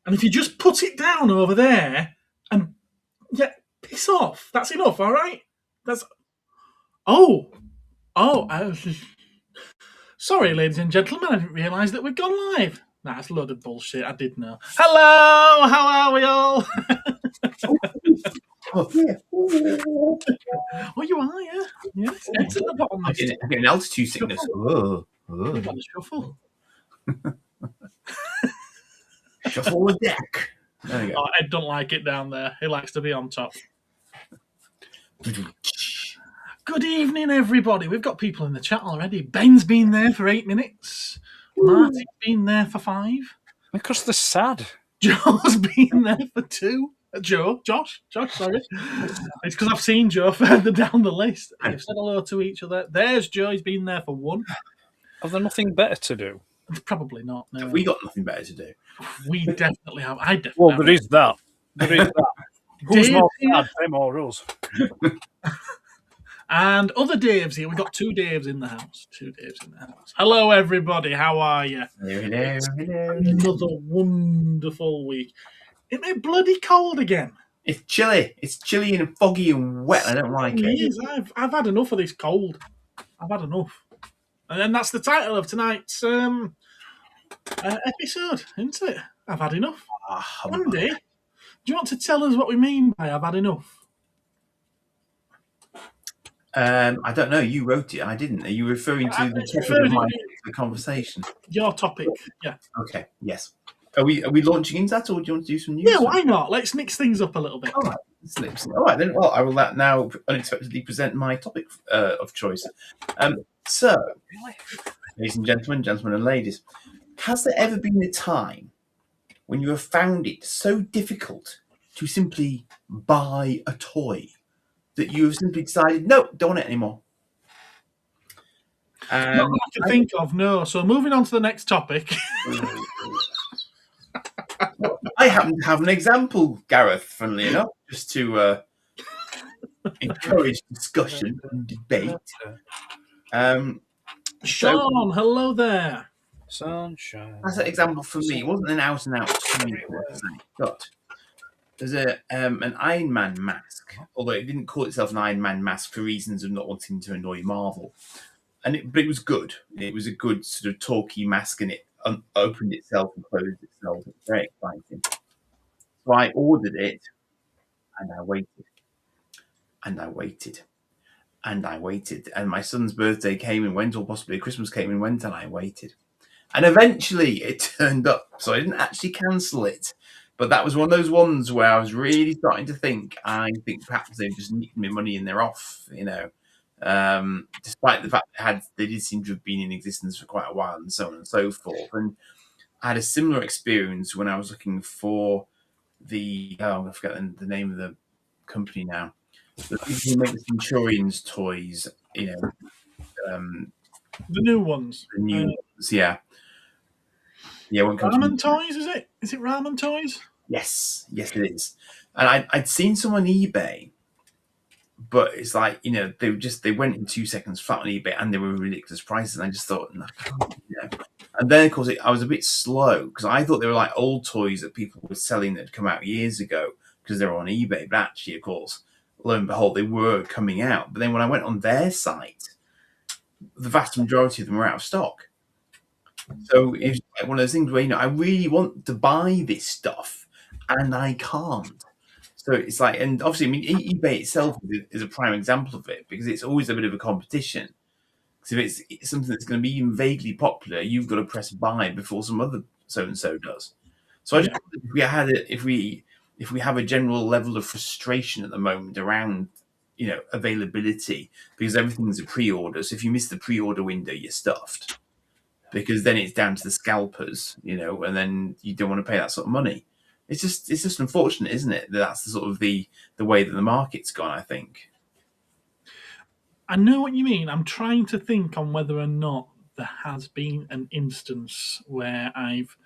And if you just put it down over there and piss off. That's enough, all right? That's sorry, ladies and gentlemen, I didn't realise that we'd gone live. That's a load of bullshit. I did know. Hello, how are we all? You are, yeah. Yes, Ed's at the bottom. I'm getting an altitude sickness. You've got the shuffle. Shuffle the deck. There we go. Ed don't like it down there. He likes to be on top. Good evening, everybody. We've got people in the chat already. Ben's been there for 8 minutes. Marty's been there for 5. Because they're sad. Joe's been there for 2. Josh, sorry. It's because I've seen Joe further down the list. You've said hello to each other. There's Joe. He's been there for 1. Have they nothing better to do? Probably not. No. Have we got nothing better to do? We definitely have. I definitely Well, have. there is that. There is that. Who's more sad, them or us? And other Daves here. We've got 2 Daves in the house. 2 Daves in the house. Hello, everybody. How are you? Hello. Another wonderful week. It made bloody cold again. It's chilly. It's chilly and foggy and wet. I don't like it. It is. I've had enough of this cold. I've had enough. And then that's the title of tonight's episode, isn't it? I've had enough. Andy, do you want to tell us what we mean by I've had enough? I don't know. You wrote it. I didn't. Are you referring to the topic of the conversation? Your topic, yeah. Okay. Yes. Are we launching into that, or do you want to do some news? Yeah, why not? Let's mix things up a little bit. All right. All right then. Well, I will now unexpectedly present my topic of choice. So, ladies and gentlemen and ladies, has there ever been a time when you have found it so difficult to simply buy a toy that you have simply decided, no, don't want it anymore? Not that I can think of, no. So moving on to the next topic. I happen to have an example, Gareth, funnily enough, just to encourage discussion and debate. Sean, hello there. Sunshine. That's an example for me. It wasn't an out-and-out toy, but there's an Iron Man mask, although it didn't call itself an Iron Man mask for reasons of not wanting to annoy Marvel. But it was good. It was a good sort of talky mask, and it opened itself and closed itself. It was very exciting. So I ordered it, and I waited, and I waited, and I waited. And my son's birthday came and went, or possibly Christmas came and went, and I waited. And eventually it turned up. So I didn't actually cancel it. But that was one of those ones where I was really starting to think, perhaps they've just nicked me money and they're off, despite the fact they did seem to have been in existence for quite a while and so on and so forth. And I had a similar experience when I was looking for I forget the name of the company now. The people who make the Centurions toys, the new ones. The new ones, yeah. Ramen Toys, is it? Is it Ramen Toys? Yes, it is. And I'd seen some on eBay, but it's like, they went in 2 seconds flat on eBay and they were ridiculous prices. And I just thought, no, And then, of course, I was a bit slow because I thought they were like old toys that people were selling that had come out years ago because they were on eBay. But actually, of course, lo and behold, they were coming out. But then when I went on their site, the vast majority of them were out of stock. So it's like one of those things where, I really want to buy this stuff and I can't. So it's like, and obviously, eBay itself is a prime example of it because it's always a bit of a competition. Because if it's something that's going to be even vaguely popular, you've got to press buy before some other so-and-so does. So I just wondered if we have a general level of frustration at the moment around, availability because everything's a pre-order. So if you miss the pre-order window, you're stuffed. Because then it's down to the scalpers, and then you don't want to pay that sort of money. It's just unfortunate, isn't it? That's the sort of the way that the market's gone, I think. I know what you mean. I'm trying to think on whether or not there has been an instance where I've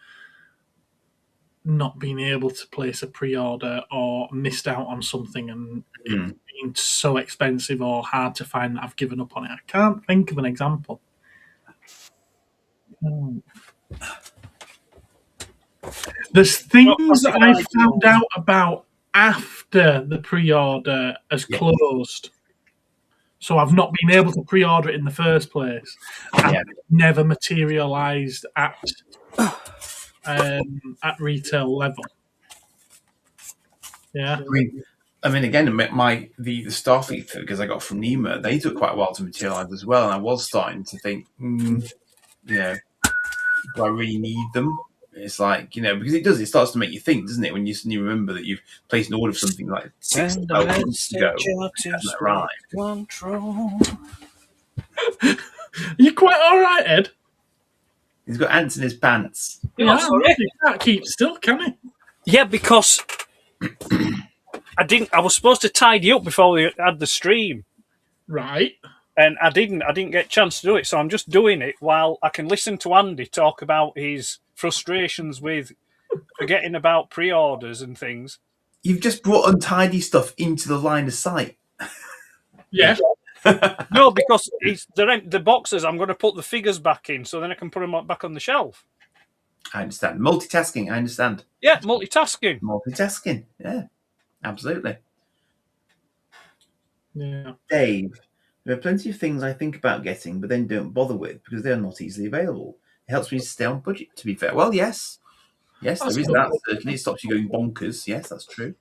not been able to place a pre-order or missed out on something and it's been so expensive or hard to find that I've given up on it. I can't think of an example. There's things that I found out about after the pre-order has closed. So I've not been able to pre-order it in the first place. And it never materialised at retail level. Yeah. I mean, again, the Starfleet figures I got from Nema, they took quite a while to materialise as well, and I was starting to think, do I really need them? It's like, because it starts to make you think, doesn't it? When you suddenly remember that you've placed an order for something like 6 to 12 months ago, hasn't arrived. You quite all right, Ed? He's got ants in his pants. Yeah, he can't keep still, can he? Yeah, because I was supposed to tidy up before we had the stream. Right. And I didn't get a chance to do it, so I'm just doing it while I can listen to Andy talk about his frustrations with forgetting about pre-orders and things. You've just brought untidy stuff into the line of sight. Yeah. No, because the boxes, I'm going to put the figures back in, so then I can put them back on the shelf. I understand. Multitasking, I understand. Yeah, multitasking. Multitasking, yeah. Absolutely. Yeah. Dave, there are plenty of things I think about getting, but then don't bother with because they are not easily available. It helps me to stay on budget, to be fair. Well, yes. Yes, there is that. Certainly, it stops you going bonkers. Yes, that's true.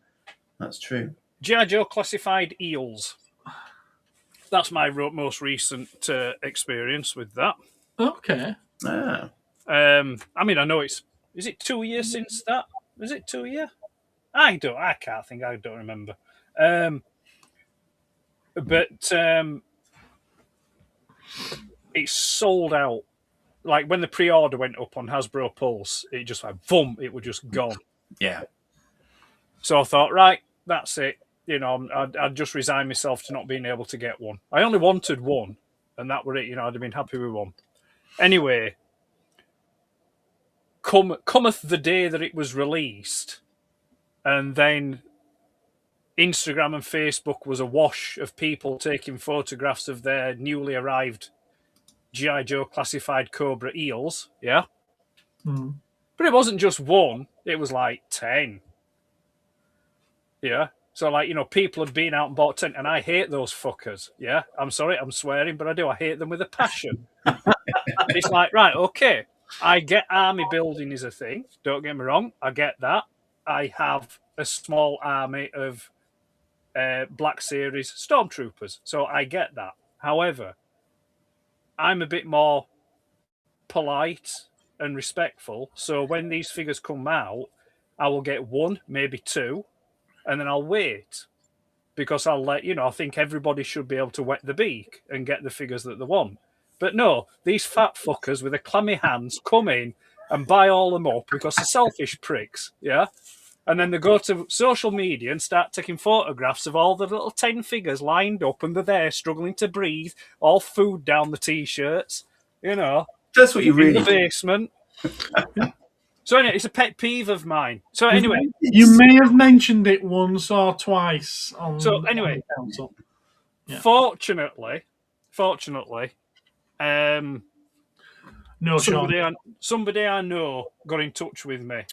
That's true. G.I. Joe classified eels. That's my most recent experience with that. Okay. Ah. I mean, I know is it 2 years since that? Is it 2 years? I can't think. I don't remember. But it's sold out. Like when the pre-order went up on Hasbro Pulse, it just like boom, it was just gone. Yeah. So I thought, right, that's it. I'd just resign myself to not being able to get one. I only wanted one, and that were it. I'd have been happy with one. Anyway, cometh the day that it was released, and then Instagram and Facebook was awash of people taking photographs of their newly arrived G.I. Joe classified Cobra eels, yeah? Mm. But it wasn't just one, it was like 10. Yeah? So, people had been out and bought 10, and I hate those fuckers, yeah? I'm sorry, I'm swearing, but I do. I hate them with a passion. It's like, right, okay, I get army building is a thing, don't get me wrong, I get that. I have a small army of Black Series Stormtroopers, so I get that. However, I'm a bit more polite and respectful, so when these figures come out, I will get one, maybe two, and then I'll wait because I think everybody should be able to wet the beak and get the figures that they want. But no, these fat fuckers with the clammy hands come in and buy all them up because they're selfish pricks, yeah? And then they go to social media and start taking photographs of all the little 10 figures lined up, and they're there struggling to breathe, all food down the T-shirts, That's what you really in the basement. So anyway, it's a pet peeve of mine. So anyway, you may have mentioned it once or twice. So anyway, yeah. Fortunately, no, somebody I know got in touch with me.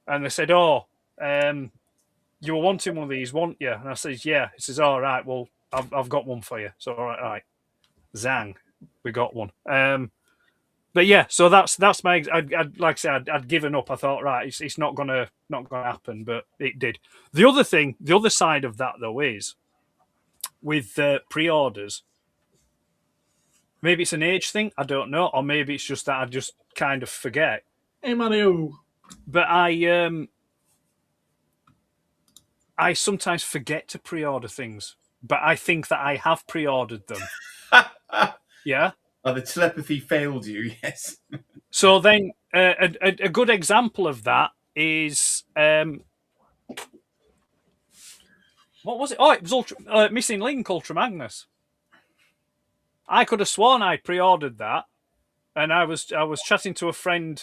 And they said, "Oh, you were wanting one of these, weren't you?" And I said, "Yeah." He says, "All right, well, I've got one for you." So, all right, zang, we got one. But yeah, so that's my. I'd like I said, I'd given up. I thought, right, it's not gonna happen, but it did. The other side of that though is with pre-orders. Maybe it's an age thing, I don't know, or maybe it's just that I just kind of forget. Hey, Mario. But I sometimes forget to pre-order things, but I think that I have pre-ordered them. Yeah? Oh, the telepathy failed you, yes. So then a good example of that is... what was it? Oh, it was Missing Link Ultra Magnus. I could have sworn I pre-ordered that, and I was chatting to a friend...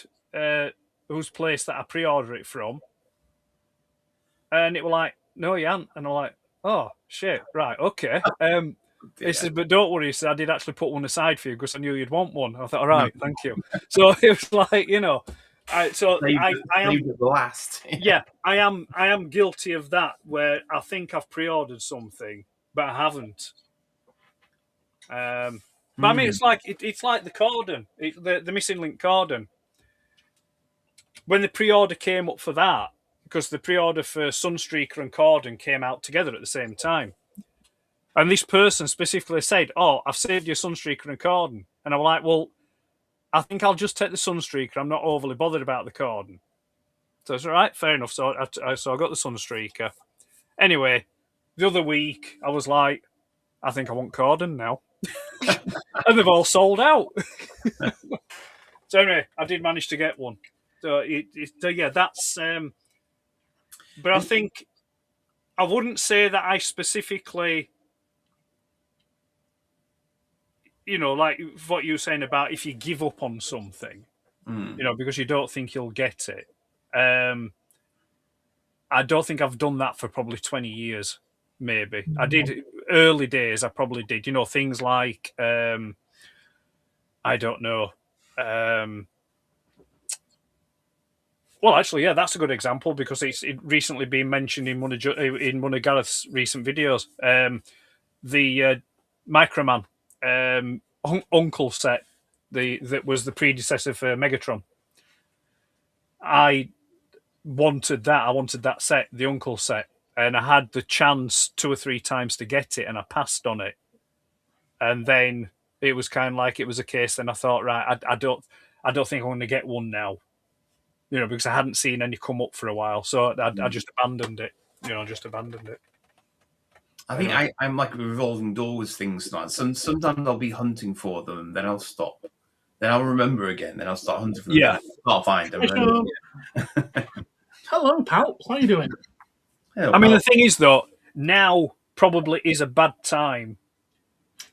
whose place that I pre-ordered it from, and it were like, "No, you haven't," and I'm like, "Oh shit, right, okay." He said, "But don't worry," he said, "I did actually put one aside for you because I knew you'd want one." I thought, "All right, thank you." So it was like, I am the last. yeah, I am guilty of that. Where I think I've pre-ordered something, but I haven't. But I mean, it's like the cordon, the missing link cordon. When the pre-order came up for that, because the pre-order for Sunstreaker and cordon came out together at the same time, and this person specifically said, "Oh, I've saved you Sunstreaker and cordon," and I'm like, "Well, I think I'll just take the Sunstreaker. I'm not overly bothered about the cordon." So it's all right, fair enough. So I got the Sunstreaker. Anyway, the other week I was like, I think I want cordon now, and they've all sold out. So anyway, I did manage to get one. So yeah, that's. But I think I wouldn't say that I specifically, like what you were saying about if you give up on something, because you don't think you'll get it. I don't think I've done that for probably 20 years, maybe. I did early days, I probably did. Things like, I don't know. Well, actually, yeah, that's a good example because it's recently been mentioned in one of Gareth's recent videos. The Microman Uncle set, that was the predecessor for Megatron. I wanted that. I wanted that set, the Uncle set, and I had the chance 2 or 3 times to get it, and I passed on it. And then it was kind of like it was a case. Then I thought, right, I don't think I'm going to get one now. Because I hadn't seen any come up for a while, so I just abandoned it. I think I'm like a revolving door with things now. Sometimes I'll be hunting for them, then I'll stop. Then I'll remember again. Then I'll start hunting for them. Yeah, I'll find them. Hello, pal. How are you doing? Hello, I mean, pal. the thing is, though, now probably is a bad time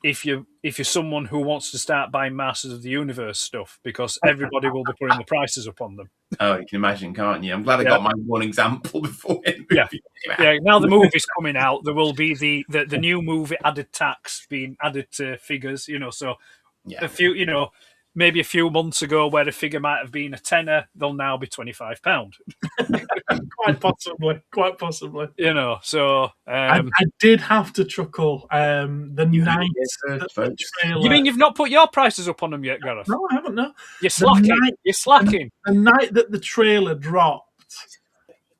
if you're someone who wants to start buying Masters of the Universe stuff, because everybody will be putting the prices up on them. Oh, you can imagine, can't you? I'm glad I got my one example before it. Yeah. Now the movie's coming out, there will be the new movie added tax being added to figures. So a few, maybe a few months ago where a figure might have been a tenner, they'll now be £25. Quite possibly. So I did have to chuckle. The night that the trailer. You mean you've not put your prices up on them yet, Gareth? No, I haven't. No, you're slacking. The night that the trailer dropped,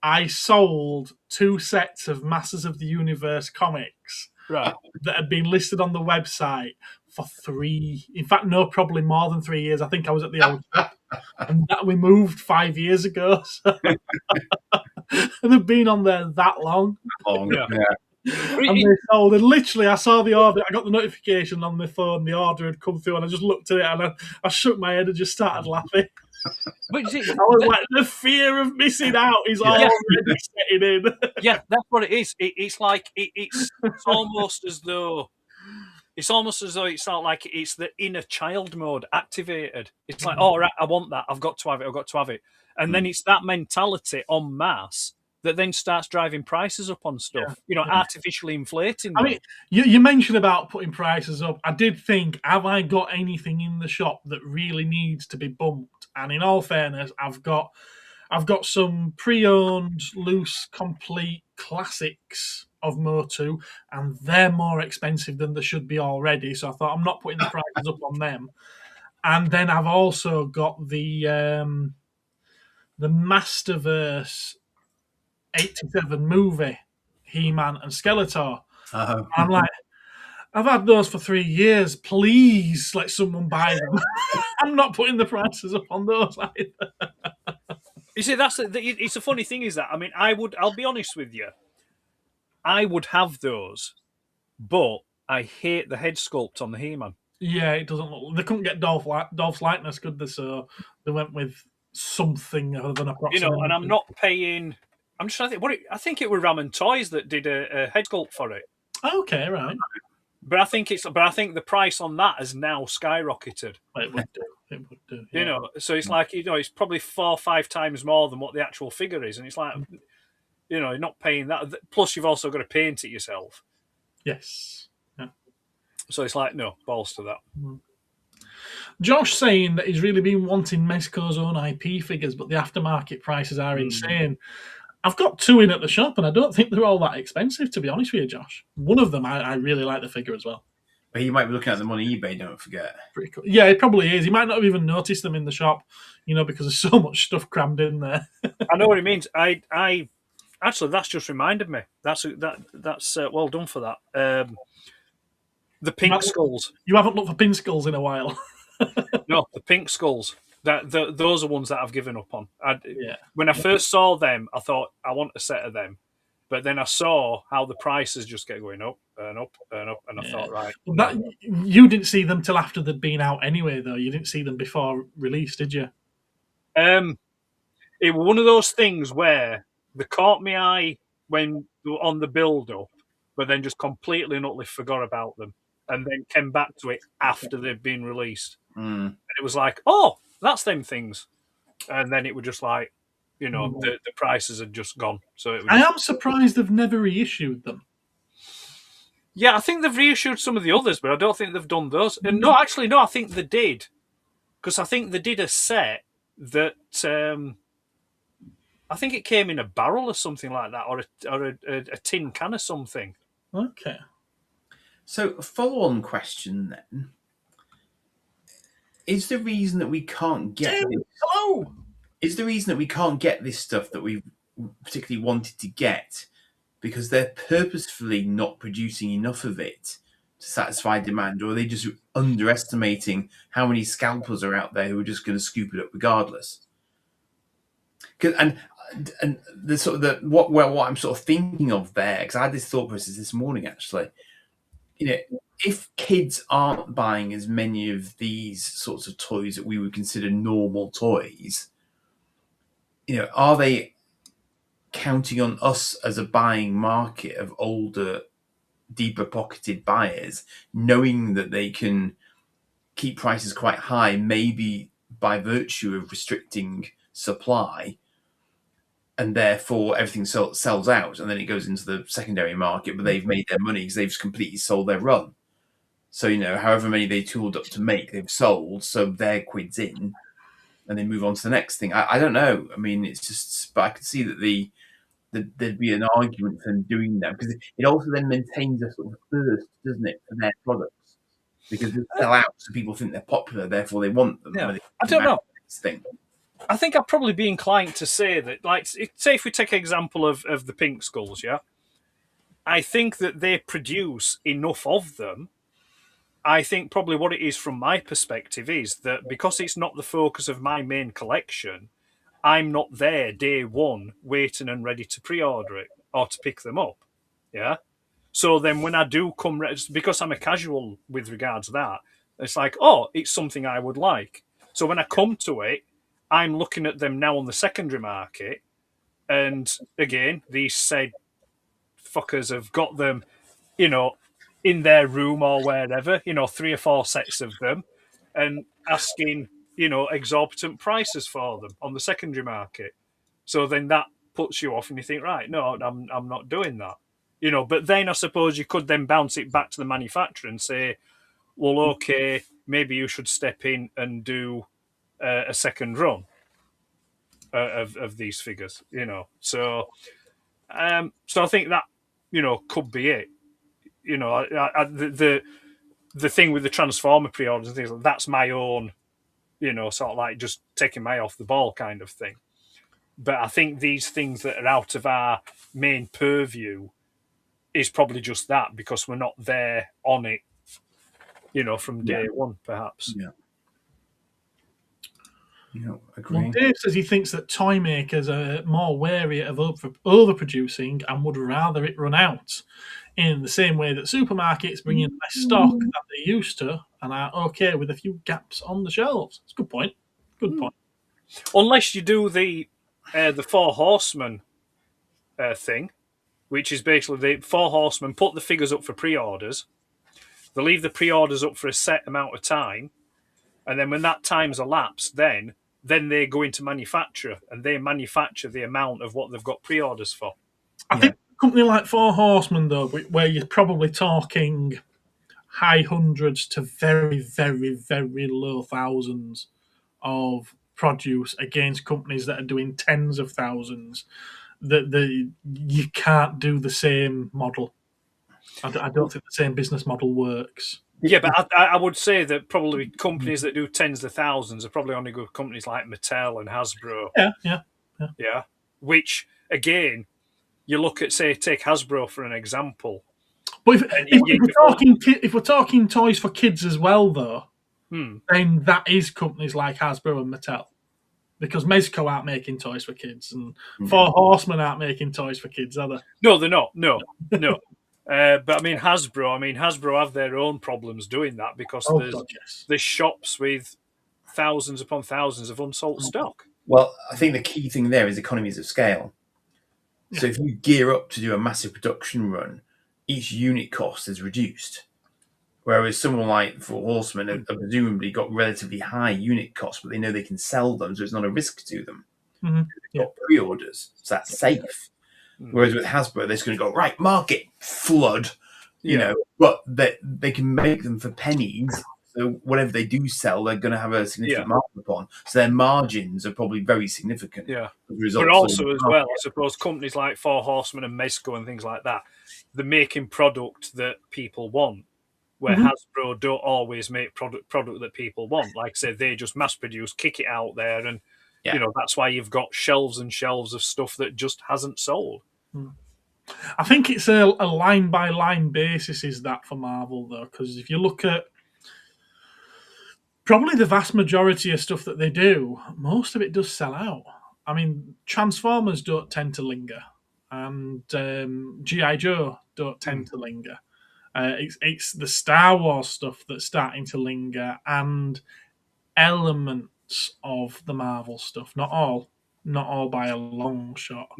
I sold 2 sets of Masters of the Universe comics, right, that had been listed on the website for 3. In fact, no, probably more than 3 years. I think I was at the old shop, and that we moved 5 years ago. So. And they've been on there that long. Yeah. And they sold. And literally, I saw the order. I got the notification on my phone. The order had come through, and I just looked at it, and I shook my head and just started laughing. But I was like, the fear of missing out is already setting in. Yeah, that's what it is. It's like it's almost as though it's not like it's the inner child mode activated. It's like, oh, right, I want that. I've got to have it. And then it's that mentality en masse that then starts driving prices up on stuff, artificially inflating them. I mean, you mentioned about putting prices up. I did think, have I got anything in the shop that really needs to be bumped? And in all fairness, I've got some pre-owned, loose, complete classics of Motu, and they're more expensive than they should be already. So I thought, I'm not putting the prices up on them. And then I've also got the Masterverse 87 movie, He-Man and Skeletor. I'm like, I've had those for 3 years. Please let someone buy them. I'm not putting the prices up on those either. You see, it's a funny thing, is that, I mean, I'll be honest with you, I would have those, but I hate the head sculpt on the He-Man. Yeah, it doesn't look. They couldn't get Dolph's likeness, could they? So they went with something other than a proxy. And I'm not paying. I'm just trying to think. I think it was Ram and Toys that did a head sculpt for it. Okay, right. But I think the price on that has now skyrocketed. It would do. Yeah. So it's like, it's probably 4 or 5 times more than what the actual figure is, and it's like, you're not paying that. Plus, you've also got to paint it yourself. Yes. Yeah. So it's like, no, balls to that. Josh saying that he's really been wanting Mezco's own IP figures, but the aftermarket prices are insane. I've got 2 in at the shop, and I don't think they're all that expensive, to be honest with you, Josh. One of them, I really like the figure as well. But he might be looking at them on eBay, don't forget. Pretty cool. Yeah, it probably is. He might not have even noticed them in the shop, because there's so much stuff crammed in there. I know what he means. I actually, that's just reminded me. That's well done for that. The pink skulls. You haven't looked for pink skulls in a while. No, the pink skulls. Those are ones that I've given up on. When I first saw them, I thought I want a set of them, but then I saw how the prices just get going up and up and up, and I thought, right. You didn't see them till after they'd been out anyway, though. You didn't see them before release, did you? It was one of those things where they caught my eye when they were on the build-up, but then just completely and utterly forgot about them, and then came back to it after they've been released. And it was like, oh, that's them things. And then it was just like, the prices had just gone. So I am surprised they've never reissued them. Yeah, I think they've reissued some of the others, but I don't think they've done those. And no, I think they did. Because I think they did a set that I think it came in a barrel or something like that, or a tin can or something. Okay. So a follow-on question then. Is the reason that we can't get Is the reason that we can't get this stuff that we particularly wanted to get because they're purposefully not producing enough of it to satisfy demand, or are they just underestimating how many scalpers are out there who are just going to scoop it up regardless? And the sort of what I'm sort of thinking of there, because I had this thought process this morning actually. If kids aren't buying as many of these sorts of toys that we would consider normal toys, are they counting on us as a buying market of older, deeper pocketed buyers, knowing that they can keep prices quite high, maybe by virtue of restricting supply, and therefore everything sells out, and then it goes into the secondary market, but they've made their money because they've completely sold their run. So, however many they tooled up to make, they've sold, so their quid's in, and they move on to the next thing. I don't know. I mean, it's just, but I could see that there'd be an argument for them doing that, because it also then maintains a sort of thirst, doesn't it, for their products? Because they sell out, so people think they're popular, therefore they want them. Yeah. I don't know. I think I'd probably be inclined to say that, like, say if we take an example of the pink skulls, yeah? I think that they produce enough of them. I think probably what it is from my perspective is that because it's not the focus of my main collection, I'm not there day one waiting and ready to pre-order it or to pick them up, yeah? So then when I do come, because I'm a casual with regards to that, it's like, oh, it's something I would like. So when I come to it, I'm looking at them now on the secondary market, and again, these said fuckers have got them, in their room or wherever, 3 or 4 sets of them, and asking, exorbitant prices for them on the secondary market. So then that puts you off, and you think, right, no, I'm not doing that. But then I suppose you could then bounce it back to the manufacturer and say, well, okay, maybe you should step in and do a second run of these figures, So I think that, could be it. The thing with the Transformer pre-orders and things like that's my own, sort of like just taking my eye off the ball kind of thing. But I think these things that are out of our main purview is probably just that, because we're not there on it, from day one, perhaps. Yeah. Agree. Well, Dave says he thinks that toy makers are more wary of overproducing and would rather it run out, in the same way that supermarkets bring in less stock than they used to and are okay with a few gaps on the shelves. It's a good point. Good point. Unless you do the 4 horsemen thing, which is basically the 4 horsemen put the figures up for pre-orders. They leave the pre-orders up for a set amount of time, and then when that time's elapsed, then they go into manufacture, and they manufacture the amount of what they've got pre-orders for. I think a company like 4 Horsemen, though, where you're probably talking high hundreds to very, very, very low thousands of produce against companies that are doing tens of thousands. You can't do the same model. I don't think the same business model works. Yeah, but I would say that probably companies that do tens of thousands are probably only good companies like Mattel and Hasbro. Yeah. Which, again, you look at, say, take Hasbro for an example. But if we're talking toys for kids as well, though, then that is companies like Hasbro and Mattel. Because Mezco aren't making toys for kids, and Four Horsemen aren't making toys for kids, are they? No, they're not. No. But I mean, Hasbro have their own problems doing that because there's shops with thousands upon thousands of unsold stock. Well, I think the key thing there is economies of scale. So if you gear up to do a massive production run, each unit cost is reduced. Whereas someone like Four Horsemen have presumably got relatively high unit costs, but they know they can sell them, so it's not a risk to them. They've got pre-orders, so that's safe. Whereas with Hasbro, they're just going to go, right, market, flood, you know, but they can make them for pennies. So whatever they do sell, they're going to have a significant markup on. So their margins are probably very significant. Yeah. But also as well, I suppose companies like Four Horsemen and Mezco and things like that, they're making product that people want. Where Hasbro don't always make product that people want. Like I said, they just mass produce, kick it out there, and you know that's why you've got shelves and shelves of stuff that just hasn't sold. I think it's a line by line basis, is that for Marvel though? Because if you look at probably the vast majority of stuff that they do, most of it does sell out. I mean, Transformers don't tend to linger, and G.I. Joe don't tend to linger. It's the Star Wars stuff that's starting to linger, and elements of the Marvel stuff. Not all by a long shot.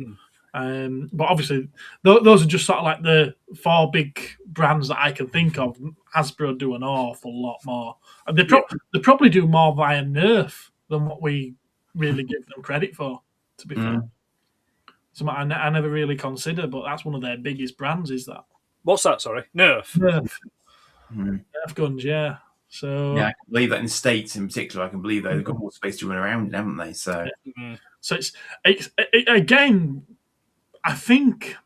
But obviously, those are just sort of like the four big brands that I can think of. Hasbro do an awful lot more. And they probably do more via Nerf than what we really give them credit for, to be fair. Something I never really consider, but that's one of their biggest brands, is that. What's that, sorry? Nerf guns, yeah. So I can believe that in States in particular. I can believe that they've got more space to run around in, haven't they? So, so it's again, I think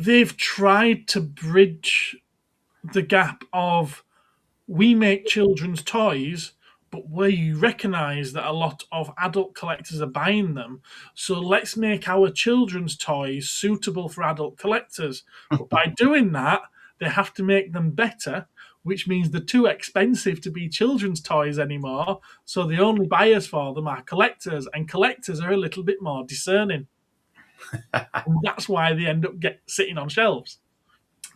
they've tried to bridge the gap of we make children's toys, but we recognise that a lot of adult collectors are buying them. So let's make our children's toys suitable for adult collectors. But by doing that, they have to make them better, which means they're too expensive to be children's toys anymore. So the only buyers for them are collectors, and collectors are a little bit more discerning. And that's why they end up sitting on shelves.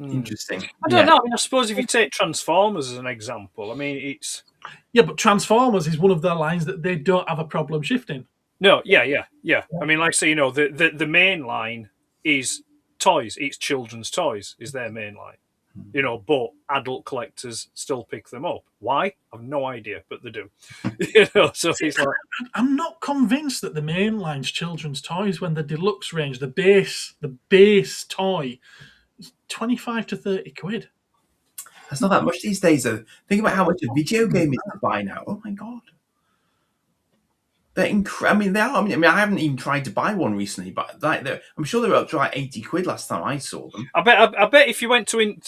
Interesting. I don't know. I mean, I suppose if you take Transformers as an example, I mean, it's... Yeah, but Transformers is one of their lines that they don't have a problem shifting. No, yeah. I mean, like I say, you know, the main line is toys. It's children's toys is their main line. You know, but adult collectors still pick them up. Why? I've no idea, but they do. You know, so it's like... I'm not convinced that the main line's children's toys when the deluxe range, the base toy, is 25 to 30 quid. That's not that much these days, though. Think about how much a video game is to buy now. Oh my god, they're incredible. I mean, they are. I mean, I haven't even tried to buy one recently, but I'm sure they were up to like 80 quid last time I saw them. I bet if you went to an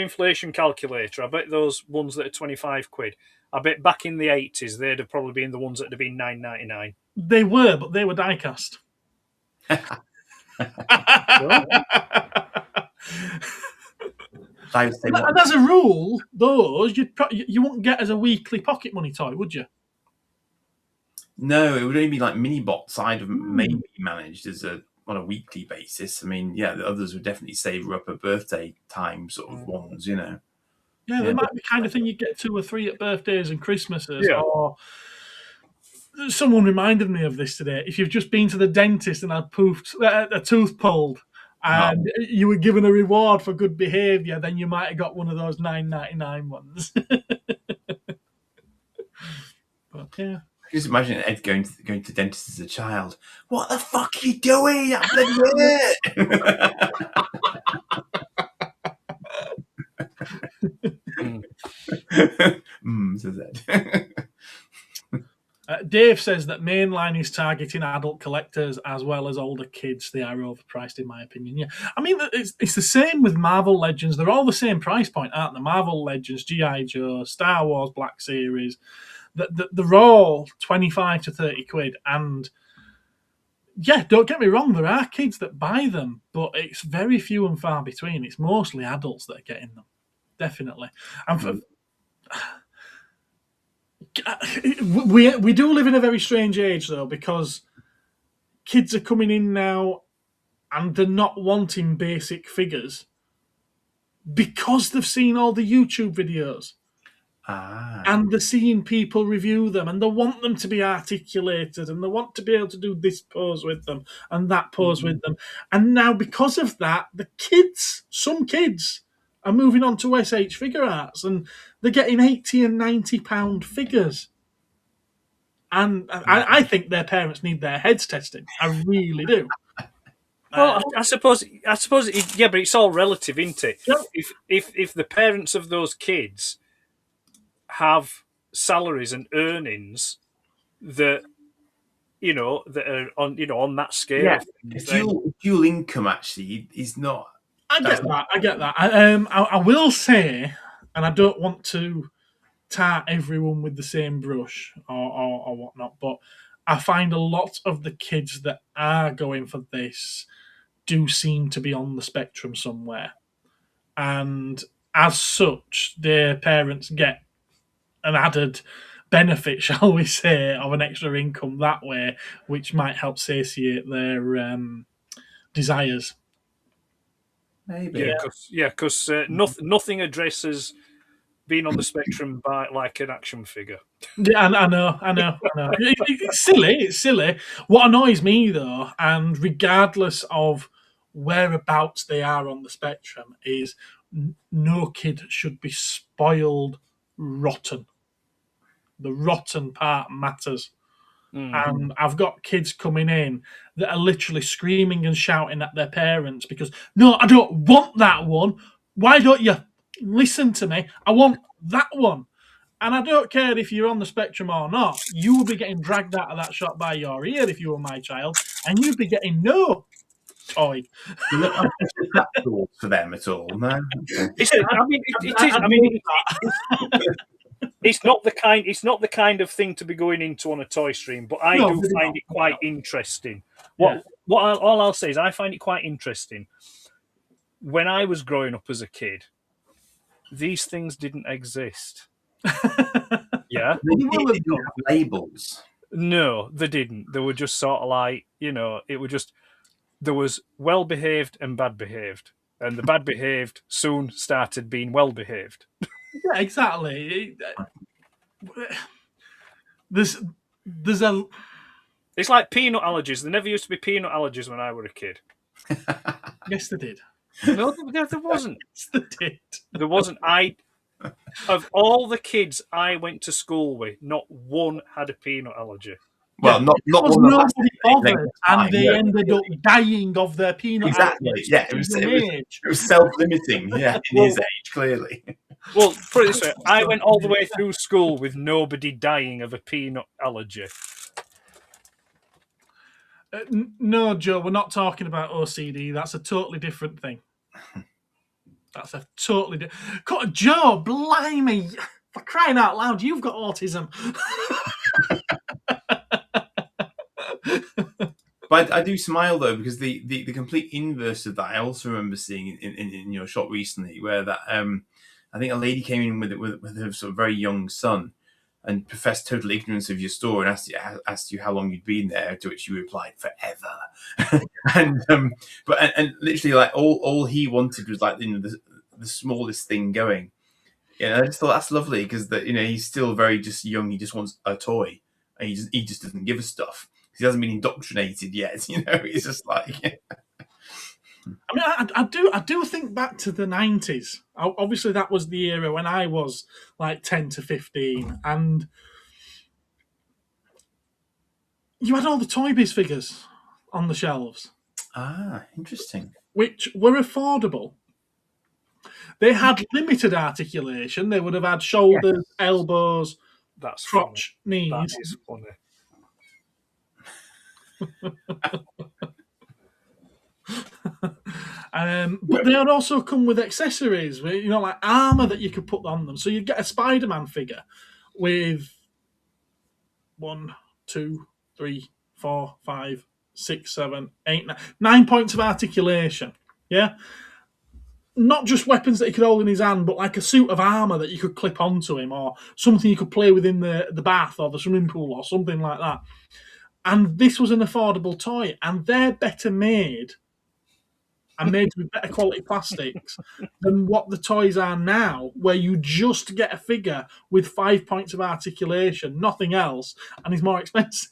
inflation calculator, I bet those ones that are 25 quid. I bet back in the 80s they'd have probably been the ones that would have been $9.99. They were, but they were die cast. And as a rule, those you wouldn't get as a weekly pocket money toy, would you? No, it would only be like mini bots I'd have maybe managed on a weekly basis. I mean, yeah, the others would definitely save up at birthday time sort of ones, you know. Yeah, they might be the kind of thing you get 2 or 3 at birthdays and Christmases. Yeah. Or someone reminded me of this today. If you've just been to the dentist and had a tooth pulled, and you were given a reward for good behaviour, then you might have got one of those $9.99 ones. But yeah. Just imagine Ed going to the dentist as a child. What the fuck are you doing? Says Ed. Dave says that Mainline is targeting adult collectors as well as older kids. They are overpriced, in my opinion. Yeah, I mean, it's the same with Marvel Legends. They're all the same price point, aren't they? Marvel Legends, G.I. Joe, Star Wars Black Series. They're all 25 to 30 quid. And yeah, don't get me wrong, there are kids that buy them, but it's very few and far between. It's mostly adults that are getting them. Definitely. And we do live in a very strange age, though, because kids are coming in now and they're not wanting basic figures because they've seen all the YouTube videos. And they're seeing people review them, and they want them to be articulated, and they want to be able to do this pose with them and that pose with them. And now, because of that, some kids are moving on to SH Figure Arts, and they're getting £80 and £90 figures. And I think their parents need their heads tested. I really do. Well, I suppose, but it's all relative, isn't it? Yep. If the parents of those kids have salaries and earnings that are on that scale. Yeah, dual income actually is not. I get that. I will say, and I don't want to tar everyone with the same brush or whatnot, but I find a lot of the kids that are going for this do seem to be on the spectrum somewhere, and as such, their parents get an added benefit, shall we say, of an extra income that way, which might help satiate their desires. Maybe. Because nothing addresses being on the spectrum by like an action figure. Yeah, I know. It's silly. What annoys me, though, and regardless of whereabouts they are on the spectrum, is no kid should be spoiled rotten. The rotten part matters. And I've got kids coming in that are literally screaming and shouting at their parents because, no, I don't want that one. Why don't you listen to me? I want that one. And I don't care if you're on the spectrum or not. You would be getting dragged out of that shop by your ear if you were my child, and you'd be getting no toy. Not for them at all. No. It's not the kind of thing to be going into on a toy stream, but I do find it quite interesting. All I'll say is I find it quite interesting. When I was growing up as a kid, these things didn't exist. Yeah, they didn't have labels. No, they didn't. They were just sort of like, it were just, there was well behaved and bad behaved, and the bad behaved soon started being well behaved. Yeah, exactly. There's a. It's like peanut allergies. There never used to be peanut allergies when I was a kid. Yes, they did. No, there wasn't. Yes, they did. There wasn't. Of all the kids I went to school with, not one had a peanut allergy. Well, not because nobody bothered, and they ended up dying of their peanut. Exactly. Allergies. Yeah, it was self-limiting. Yeah, in his age, clearly. Well, put it this way: I went all the way through school with nobody dying of a peanut allergy. No, Joe, we're not talking about OCD. That's a totally different thing. That's a totally different. Joe, blimey! For crying out loud, you've got autism. But I do smile though, because the complete inverse of that I also remember seeing in your shop recently, where that I think a lady came in with her sort of very young son and professed total ignorance of your store and asked you how long you'd been there, to which you replied forever. and literally like all he wanted was like the smallest thing going. I just thought that's lovely, because he's still very just young. He just wants a toy, and he just doesn't give us stuff. He hasn't been indoctrinated yet. He's just like. I mean, I do think back to the 90s. Obviously, that was the era when I was like 10 to 15, and you had all the Toy Biz figures on the shelves. Ah, interesting. Which were affordable. They had limited articulation. They would have had shoulders, elbows, crotch, knees. That is funny. But they would also come with accessories, like armor that you could put on them. So you'd get a Spider-Man figure with 1, 2, 3, 4, 5, 6, 7, 8, 9 points of articulation. Yeah. Not just weapons that he could hold in his hand, but like a suit of armor that you could clip onto him, or something you could play with in the bath or the swimming pool or something like that. And this was an affordable toy, and they're better made and made with better quality plastics than what the toys are now, where you just get a figure with 5 points of articulation, nothing else, and is more expensive.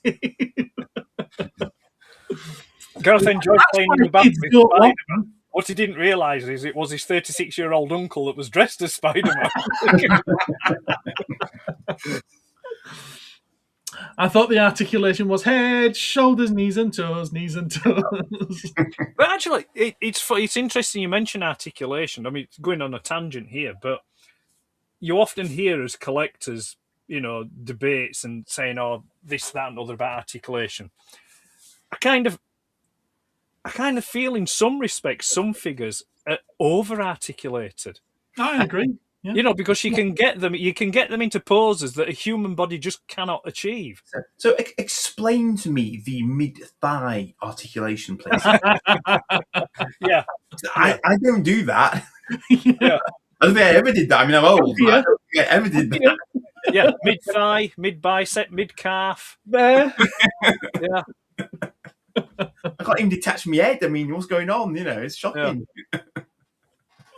Gareth enjoyed playing in the bath with Spider-Man. What he didn't realise is it was his 36-year-old uncle that was dressed as Spider-Man. I thought the articulation was head, shoulders, knees and toes, knees and toes. But actually, it's interesting you mention articulation. I mean, it's going on a tangent here, but you often hear as collectors, debates and saying, oh, this, that and other about articulation. I kind of feel in some respects some figures are over-articulated. I agree. Yeah. Because you can get them into poses that a human body just cannot achieve. So explain to me the mid-thigh articulation, please. Yeah. I don't do that. Yeah. I don't think I ever did that. I mean, I'm old. Yeah. I don't think I ever did that. Yeah, mid-thigh, mid-bicep, mid-calf. There. Yeah. I can't even detach my head. I mean, what's going on? It's shocking. Yeah.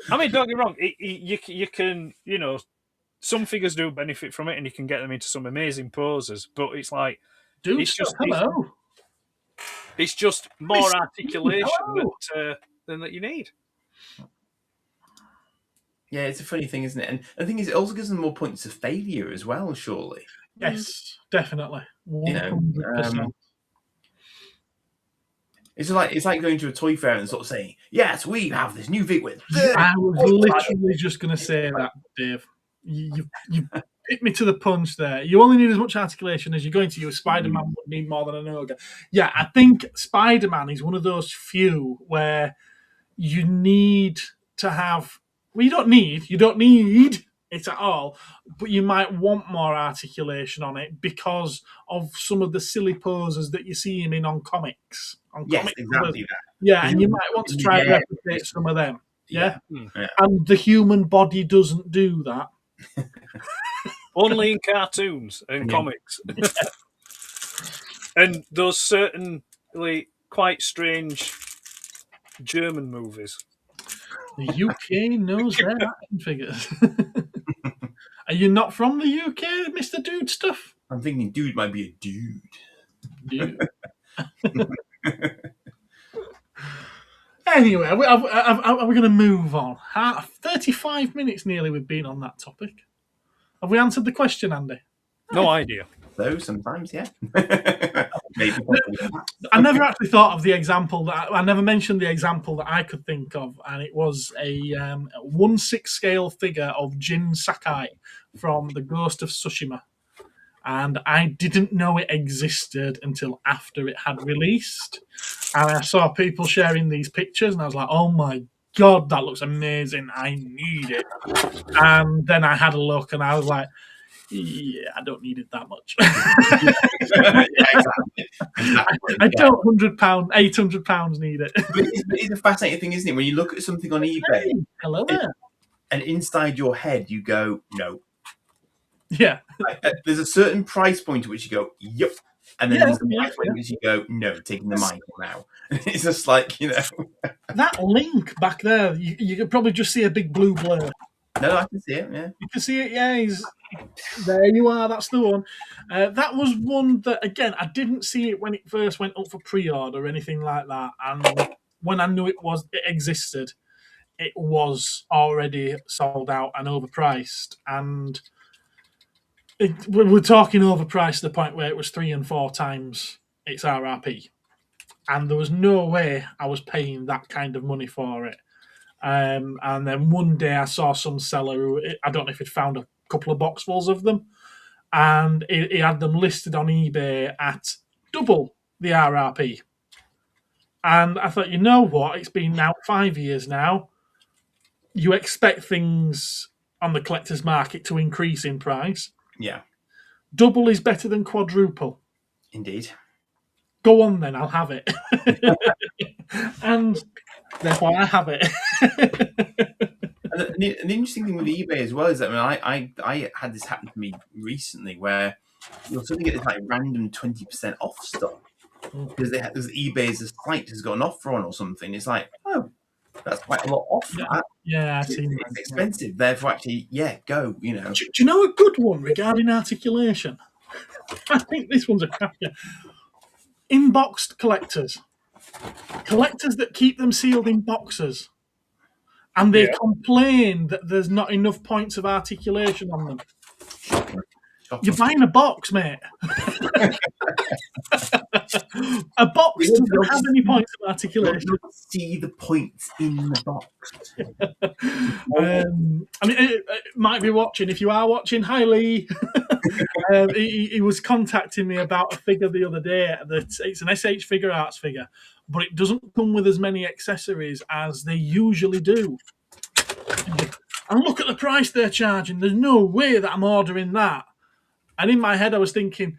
I mean, don't get me wrong. You can, some figures do benefit from it, and you can get them into some amazing poses. But it's like, hello. It's just more articulation than that you need. Yeah, it's a funny thing, isn't it? And the thing is, it also gives them more points of failure as well, surely. Yes, definitely. 100%. It's like going to a toy fair and sort of saying, yes, we have this new figure with... I was literally just going to say that, Dave. You hit me to the punch there. You only need as much articulation as you're going to use. Spider-Man would need more than an ogre. Yeah, I think Spider-Man is one of those few where you need to have... Well, you don't need it at all, but you might want more articulation on it because of some of the silly poses that you see him in on comics. Yes, exactly that. Yeah, and you might want to try and replicate some of them. Yeah? And the human body doesn't do that. Only in cartoons and comics. And those certainly quite strange German movies. The UK knows their action figures. Are you not from the UK, Mr. Dude Stuff? I'm thinking dude might be a dude. Dude. Anyway, are we going to move on? 35 minutes nearly we've been on that topic. Have we answered the question, Andy? No idea. So sometimes, yeah. Maybe. I never actually thought of the example I never mentioned the example that I could think of, and it was a 1/6 scale figure of Jin Sakai from The Ghost of Tsushima. And I didn't know it existed until after it had released. And I saw people sharing these pictures, and I was like, oh my God, that looks amazing. I need it. And then I had a look, and I was like, yeah, I don't need it that much. Yeah, exactly. I don't £100, £800 need it. But it's a fascinating thing, isn't it? When you look at something on eBay, Hey, hello there. And inside your head you go, no. Yeah. There's a certain price point at which you go, yep. And then there's a price point at which you go, no, taking the mic now. It's just like, That link back there, you could probably just see a big blue blur. No, I can see it, yeah. You can see it, yeah. There you are, that's the one. That was one that, again, I didn't see it when it first went up for pre-order or anything like that. And when I knew it existed, it was already sold out and overpriced. And we're talking overpriced to the point where it was 3 and 4 times its RRP. And there was no way I was paying that kind of money for it. And then one day I saw some seller who, I don't know if he'd found a couple of boxfuls of them, and he had them listed on eBay at double the RRP. And I thought, you know what? It's been now 5 years now. You expect things on the collector's market to increase in price. Yeah. Double is better than quadruple. Indeed. Go on then, I'll have it. And therefore I have it. And the interesting thing with eBay as well is that I had this happen to me recently where you'll suddenly get this like random 20% off stuff because eBay's site has got an offer on or something. It's like, oh, that's quite a lot off. Yeah, I've seen that. It's expensive. Therefore, actually, go. You know. Do you know a good one regarding articulation? I think this one's a cracker. Inboxed collectors that keep them sealed in boxes, and they complain that there's not enough points of articulation on them. You're buying a box, mate. A box doesn't have any points of articulation. You don't see the points in the box. It might be watching. If you are watching, hi Lee. He was contacting me about a figure the other day. That it's an SH Figure Arts figure, but it doesn't come with as many accessories as they usually do. And look at the price they're charging. There's no way that I'm ordering that. And in my head, I was thinking,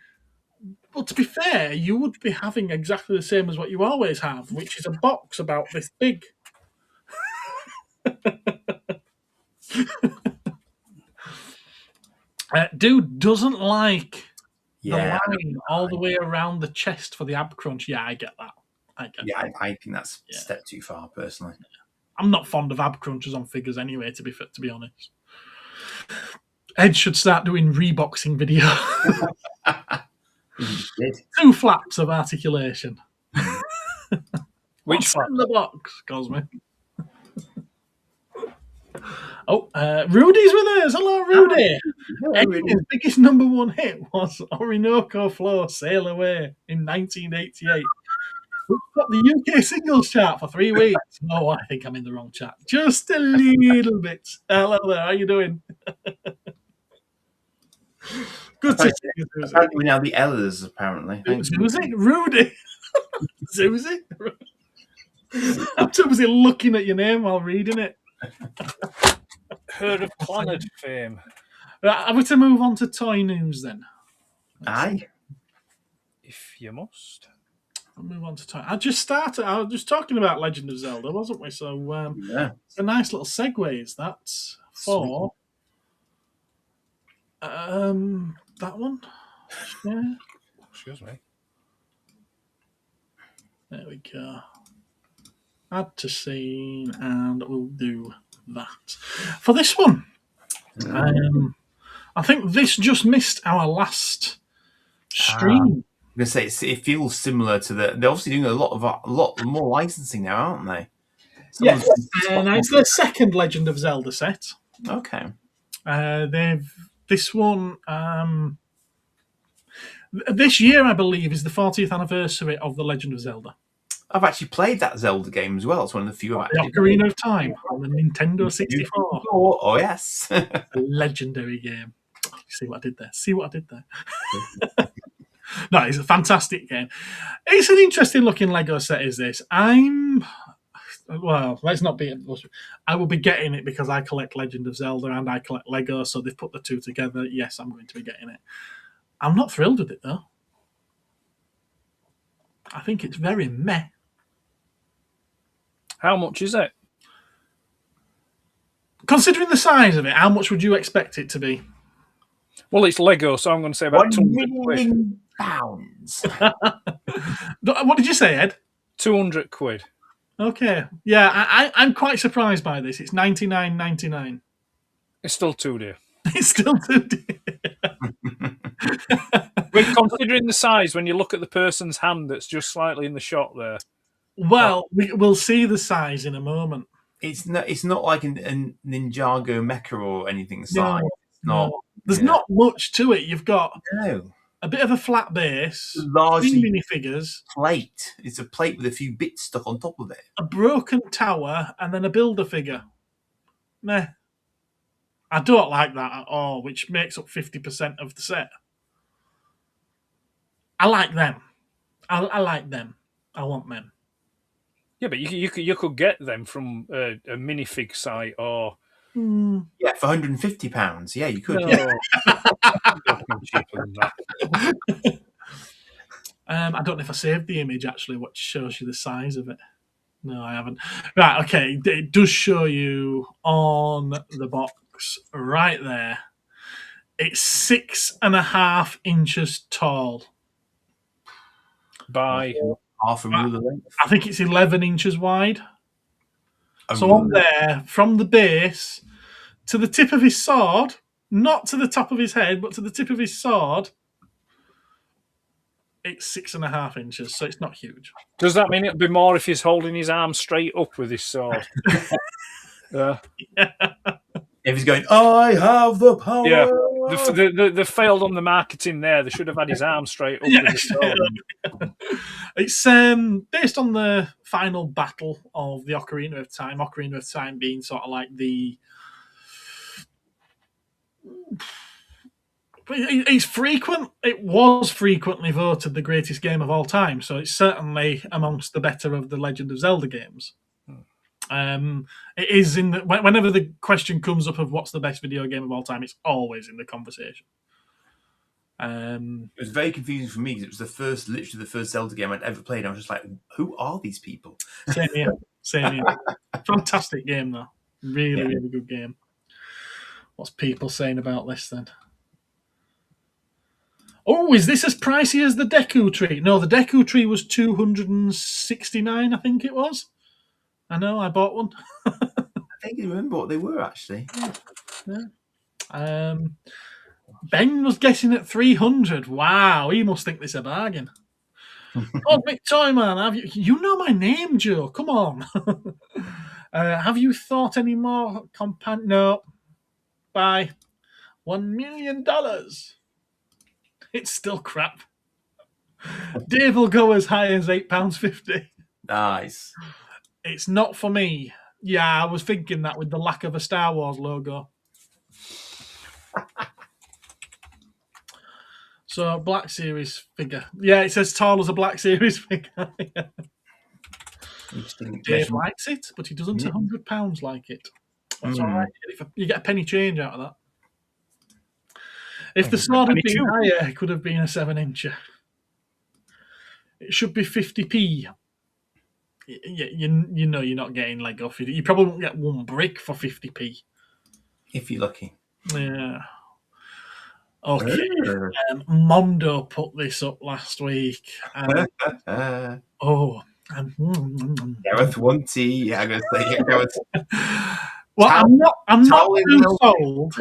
well, to be fair, you would be having exactly the same as what you always have, which is a box about this big. Dude doesn't like the line all the way around the chest for the ab crunch. Yeah, I get that. I think that's a step too far, personally. I'm not fond of ab crunches on figures anyway, to be honest. Ed should start doing reboxing video. 2 flaps of articulation. Which flap? In the box, Cosmic. Oh, Rudy's with us. Hello, Rudy. His biggest #1 hit was Orinoco Flow Sail Away in 1988. We've got the UK singles chart for 3 weeks. Oh, I think I'm in the wrong chat. Just a little bit. Hello there. How you doing? Good to see you, Susie. Apparently now the Ellers, apparently. Susie? Rudy? Susie? I'm too busy looking at your name while reading it. Heard of Planet fame. Right, are we to move on to toy news then? Aye. If you must. I'll move on to toy. I was just talking about Legend of Zelda, wasn't we? So it's a nice little segue, is that? For that one. Yeah. Excuse me. There we go. Add to scene, and we'll do that. For this one, I think this just missed our last stream. I'm going to say it feels similar to they're obviously doing a lot more licensing now, aren't they? Yes, it's their second Legend of Zelda set. Okay. This one this year, I believe, is the 40th anniversary of the Legend of Zelda. I've actually played that Zelda game as well. It's one of the few. The Ocarina of Time on the Nintendo 64. Oh yes, a legendary game. See what I did there? No, it's a fantastic game. It's an interesting looking Lego set. Is this? Let's not be. I will be getting it because I collect Legend of Zelda and I collect Lego, so they've put the two together. Yes, I'm going to be getting it. I'm not thrilled with it though. I think it's very meh. How much is it? Considering the size of it, how much would you expect it to be? Well, it's Lego, so I'm going to say about 200 quid. £1 million. What did you say, Ed? 200 quid. Okay. Yeah, I'm quite surprised by this. It's $99.99. It's still too dear. It's still too dear. But considering the size, when you look at the person's hand that's just slightly in the shot there. Well, we'll see the size in a moment. It's not like a Ninjago mecha or anything size. No. There's not much to it. You've got a a bit of a flat base, largely 3 minifigures, plate. It's a plate with a few bits stuck on top of it. a broken tower, and then a builder figure. Meh. I don't like that at all, which makes up 50% of the set. I like them. I like them. I want them. Yeah, but you could get them from a minifig site or Yeah, for £150. Yeah, you could. no. Yeah. Cheaper than that. I don't know if I saved the image actually, which shows you the size of it. No, I haven't. Right, okay. It does show you on the box right there. It's 6.5 inches tall. By Half a ruler length. I think it's 11 inches wide. So on there, from the base to the tip of his sword, not to the top of his head, but to the tip of his sword, it's 6.5 inches, so it's not huge. Does that mean it'll be more if he's holding his arm straight up with his sword? If he's going, I have the power. Yeah. They failed on the marketing there. They should have had his arm straight up with his sword. It's based on the final battle of the Ocarina of Time. Ocarina of Time being sort of like the... It's frequent. It was frequently voted the greatest game of all time, so it's certainly amongst the better of the Legend of Zelda games. It is in the, whenever the question comes up of what's the best video game of all time, it's always in the conversation. It was very confusing for me because it was literally the first Zelda game I'd ever played. I was just like, who are these people? Same here. Fantastic game though. Really good game. What's people saying about this then? Oh, is this as pricey as the Deku Tree? No, the Deku Tree was $269, I think it was. I know, I bought one. I think you remember what they were actually. Yeah. Ben was guessing at 300. Wow, he must think this a bargain. Cosmic Toy Man, you know my name, Joe? Come on. Have you thought any more? No. Bye. $1 million. It's still crap. Dave will go as high as £8.50. Nice. It's not for me. Yeah, I was thinking that with the lack of a Star Wars logo. So, Black Series figure. Yeah, it's as tall as a Black Series figure. Dave likes it, but he doesn't £100 like it. That's all right. You get a penny change out of that. If the sword had been higher, it could have been a 7-incher. It should be 50p. You know you're not getting Lego. You probably won't get one brick for 50p. If you're lucky. Yeah. Okay. Mondo put this up last week. Gareth Wanty. I'm going to say Gareth. Well, I'm not too sold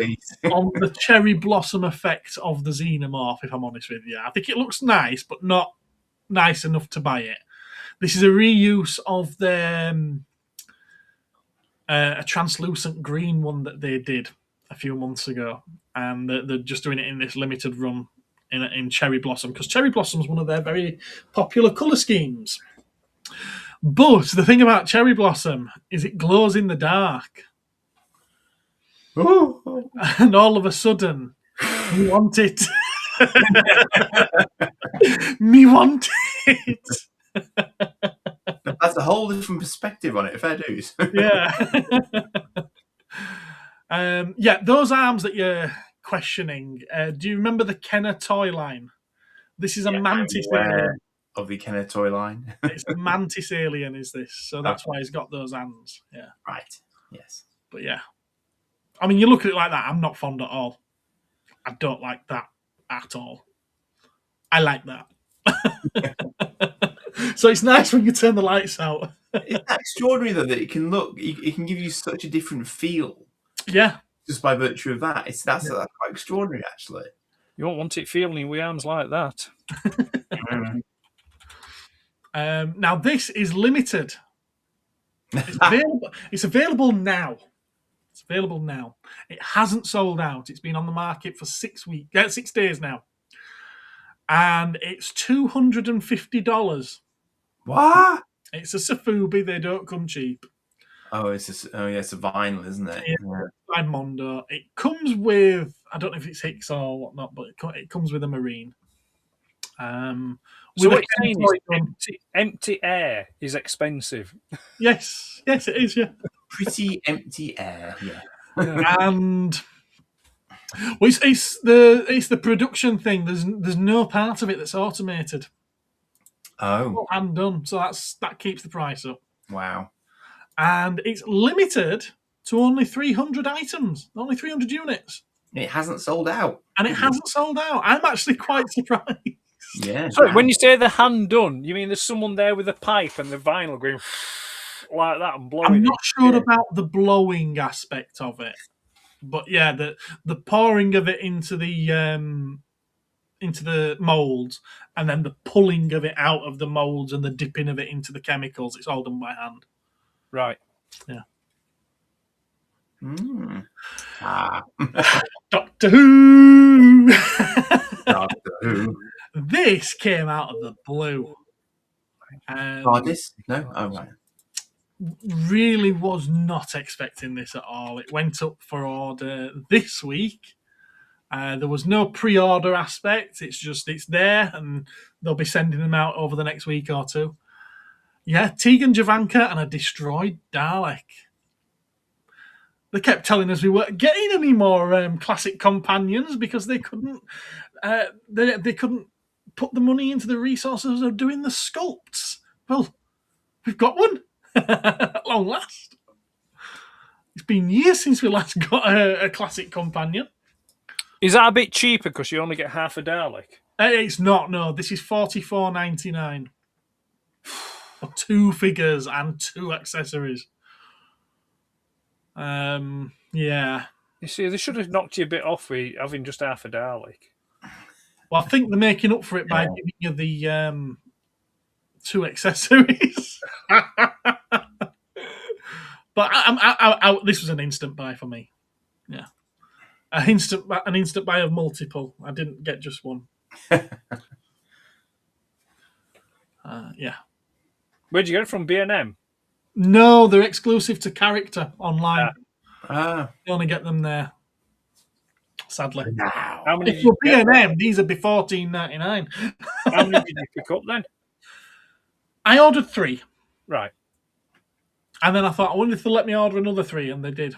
on the cherry blossom effect of the Xenomorph, if I'm honest with you. I think it looks nice, but not nice enough to buy it. This is a reuse of the a translucent green one that they did a few months ago, and they're just doing it in this limited run in cherry blossom, because cherry blossom is one of their very popular colour schemes. But the thing about cherry blossom is it glows in the dark. Ooh. And all of a sudden, me want it. Me want it. That's a whole different perspective on it, fair dues. Yeah, those arms that you're questioning, do you remember the Kenner toy line? This is a mantis alien. Of the Kenner toy line. It's a mantis alien, is this? So that's why he's got those hands. Yeah. Right. Yes. But yeah. I mean, you look at it like that, I'm not fond at all. I don't like that at all. I like that. So it's nice when you turn the lights out. It's extraordinary, though, that it can give you such a different feel. Yeah. Just by virtue of that. That's quite extraordinary, actually. You won't want it feeling with arms like that. Now, this is limited. It's available now. It's available now. It hasn't sold out. It's been on the market for 6 days now. and it's $250. What? It's a Safubi. They don't come cheap. Oh, it's a vinyl, isn't it? Yeah. Mondo. It comes with, I don't know if it's Hicks or whatnot, but it comes with a Marine. So what you're saying is empty air is expensive. Yes, it is. Yeah, pretty empty air. Yeah, and well, it's the production thing. There's no part of it that's automated. Oh, and done. So that keeps the price up. Wow. And it's limited to only 300 items, only 300 units. It hasn't sold out. And it hasn't sold out. I'm actually quite surprised. Yeah. Sorry, when you say the hand done, you mean there's someone there with a pipe and the vinyl going like that and blowing? I'm not sure about the blowing aspect of it, but yeah, the pouring of it into the molds and then the pulling of it out of the molds and the dipping of it into the chemicals. It's all done by hand. Right. Yeah. Doctor Who. Doctor Who. This came out of the blue. This? No? Oh, right. Really was not expecting this at all. It went up for order this week. There was no pre-order aspect. It's there, and they'll be sending them out over the next week or two. Yeah, Tegan Javanka and a destroyed Dalek. They kept telling us we weren't getting any more classic companions because they couldn't. They couldn't put the money into the resources of doing the sculpts. Well, we've got one at long last. It's been years since we last got a classic companion. Is that a bit cheaper because you only get half a Dalek? It's not. No, this is $44.99 for 2 figures and 2 accessories. Yeah. You see, they should have knocked you a bit off with having just half a Dalek. Well, I think they're making up for it by giving you the 2 accessories. But this was an instant buy for me. Yeah, an instant buy of multiple. I didn't get just one. Yeah. Where'd you get it from? B&M? No, they're exclusive to Character online. You only get them there. Sadly. Wow. How many? If you're B&M, these would be $14.99. How many did you pick up then? I ordered 3. Right. And then I thought, I wonder if they'll let me order another 3, and they did.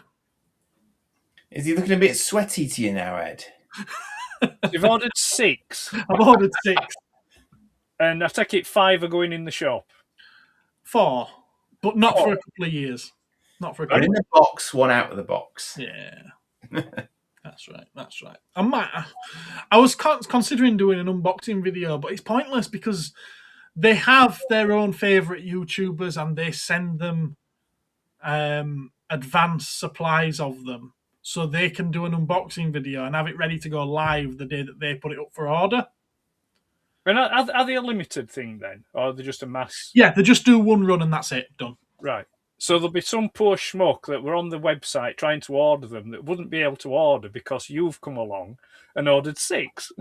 Is he looking a bit sweaty to you now, Ed? You've ordered 6. I've ordered 6. And I take it 5 are going in the shop. 4, but not for a couple of years. Not for a couple. One in the box, one out of the box. Yeah. That's right. I was considering doing an unboxing video, but it's pointless because they have their own favourite YouTubers and they send them advanced supplies of them so they can do an unboxing video and have it ready to go live the day that they put it up for order. And are they a limited thing then? Or are they just a mass? Yeah, they just do one run and that's it. Done. Right. So there'll be some poor schmuck that were on the website trying to order them that wouldn't be able to order because you've come along and ordered 6.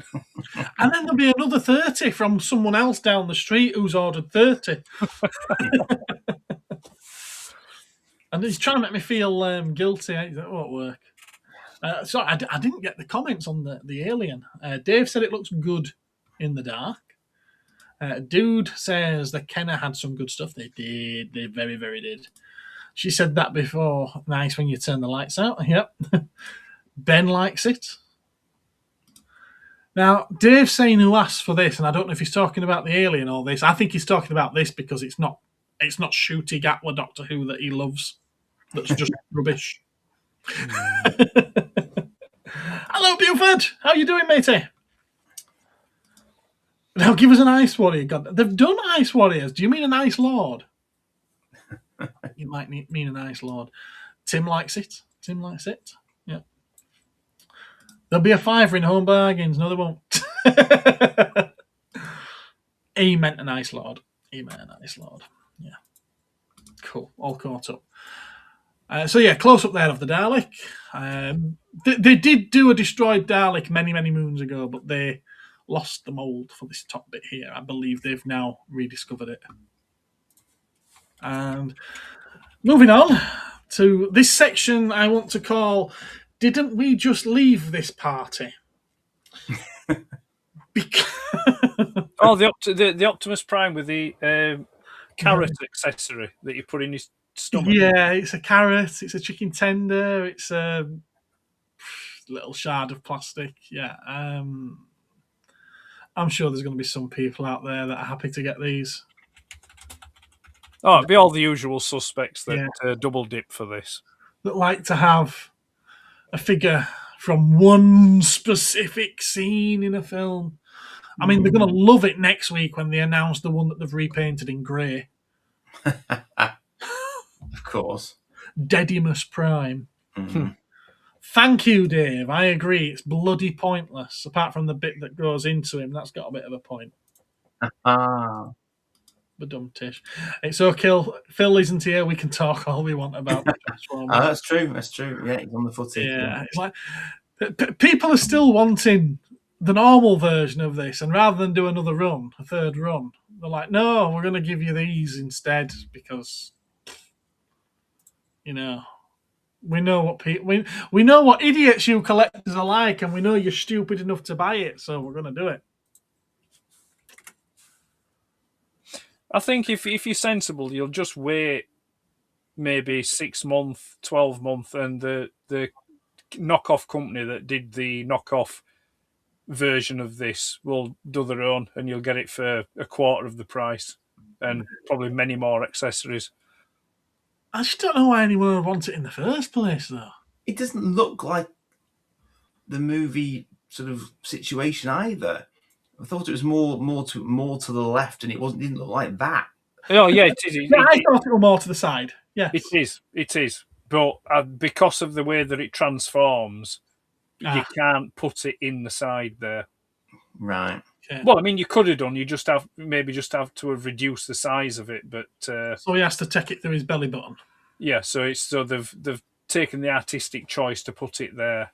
And then there'll be another 30 from someone else down the street who's ordered 30. And he's trying to make me feel guilty. It won't work. So I didn't get the comments on the Alien. Dave said it looks good in the dark. Dude says the Kenner had some good stuff. They did. They very, very did. She said that before. Nice when you turn the lights out. Yep. Ben likes it. Now, Dave's saying who asked for this, and I don't know if he's talking about the Alien or this. I think he's talking about this because it's not shooty Gatler Doctor Who that he loves. That's just rubbish. Hello, Buford. How you doing, matey? Now give us an Ice Warrior. God, they've done Ice Warriors. Do you mean an Ice Lord? You might mean an Ice Lord. Tim likes it. Yeah. There'll be a $5 in home bargains. No, there won't. He meant an Ice Lord. Yeah. Cool. All caught up. So yeah, close up there of the Dalek. They did do a destroyed Dalek many, many moons ago, but they lost the mould for this top bit here. I believe they've now rediscovered it. And moving on to this section, I want to call "Didn't We Just Leave This Party?" Oh, the Optimus Prime with the carrot accessory that you put in his stomach. Yeah, it's a carrot, it's a chicken tender, it's a little shard of plastic. Yeah, I'm sure there's going to be some people out there that are happy to get these. Oh, it'd be all the usual suspects that double dip for this. That like to have a figure from one specific scene in a film. I mean, they're going to love it next week when they announce the one that they've repainted in grey. Of course. Dedimus Prime. Mm-hmm. Thank you, Dave. I agree. It's bloody pointless. Apart from the bit that goes into him, that's got a bit of a point. Badumtish. It's okay. Phil isn't here. We can talk all we want about the Transformers. That's true. That's true. Yeah, he's on the footy. Yeah, it's like people are still wanting the normal version of this, and rather than do another run, a third run, they're like, "No, we're going to give you these instead because, you know, we know what we know what idiots you collectors are like, and we know you're stupid enough to buy it, so we're going to do it." I think if you're sensible, you'll just wait maybe 6 months, 12 months, and the knockoff company that did the knockoff version of this will do their own, and you'll get it for a quarter of the price and probably many more accessories. I just don't know why anyone would want it in the first place, though. It doesn't look like the movie sort of situation either. I thought it was more to the left, and didn't look like that. Oh yeah, it is. I thought it was more to the side. Yeah, it is. But because of the way that it transforms, you can't put it in the side there. Right. Okay. Well, I mean, you could have done. You just have to have reduced the size of it, but so he has to take it through his belly button. Yeah, so they've taken the artistic choice to put it there.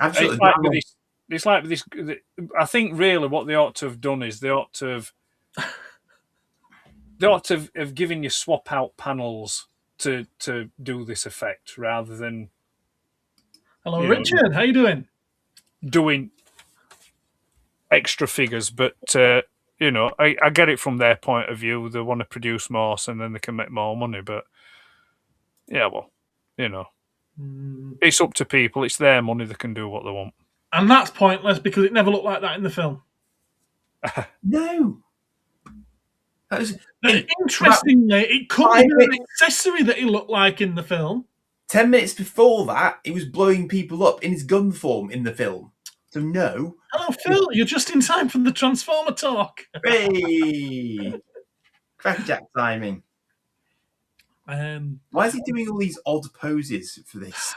Absolutely. It's like this. I think really what they ought to have done is they ought to have given you swap out panels to do this effect rather than. Hello, Richard. How you doing? Doing extra figures, but I get it from their point of view. They want to produce more, so then they can make more money. But yeah, well, it's up to people. It's their money. They can do what they want. And that's pointless because it never looked like that in the film. No. Interestingly, it could be an accessory that he looked like in the film. 10 minutes before that, he was blowing people up in his gun form in the film. So no. Hello, Phil. You're just in time for the Transformer talk. Hey! Crackjack timing. Why is he doing all these odd poses for this?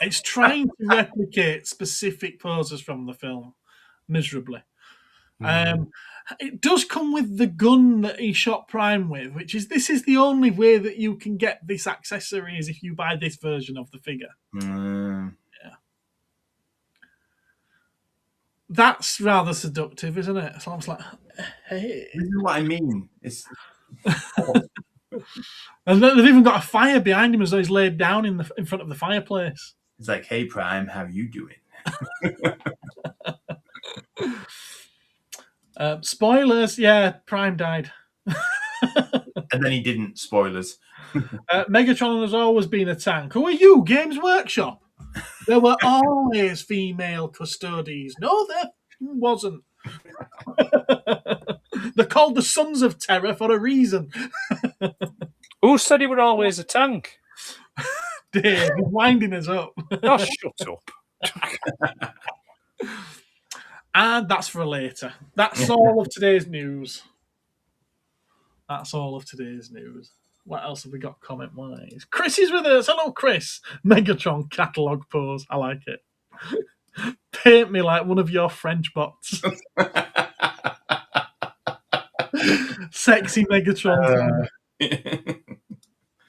It's trying to replicate specific poses from the film miserably. It does come with the gun that he shot Prime with, this is the only way that you can get this accessory is if you buy this version of the figure. Yeah. That's rather seductive, isn't it? So I was like, hey. This is what I mean. It's and they've even got a fire behind him as though he's laid down in front of the fireplace. It's like, hey, Prime, how you doing? Spoilers, yeah, Prime died. And then he didn't, spoilers. Megatron has always been a tank. Who are you, Games Workshop? There were always female custodies. No, there wasn't. They're called the Sons of Terror for a reason. Who said he was always a tank? Dave, he's winding us up. Oh, shut up. And that's for later. That's all of today's news. What else have we got comment-wise? Chris is with us. Hello, Chris. Megatron catalogue pose. I like it. Paint me like one of your French bots. Sexy Megatron.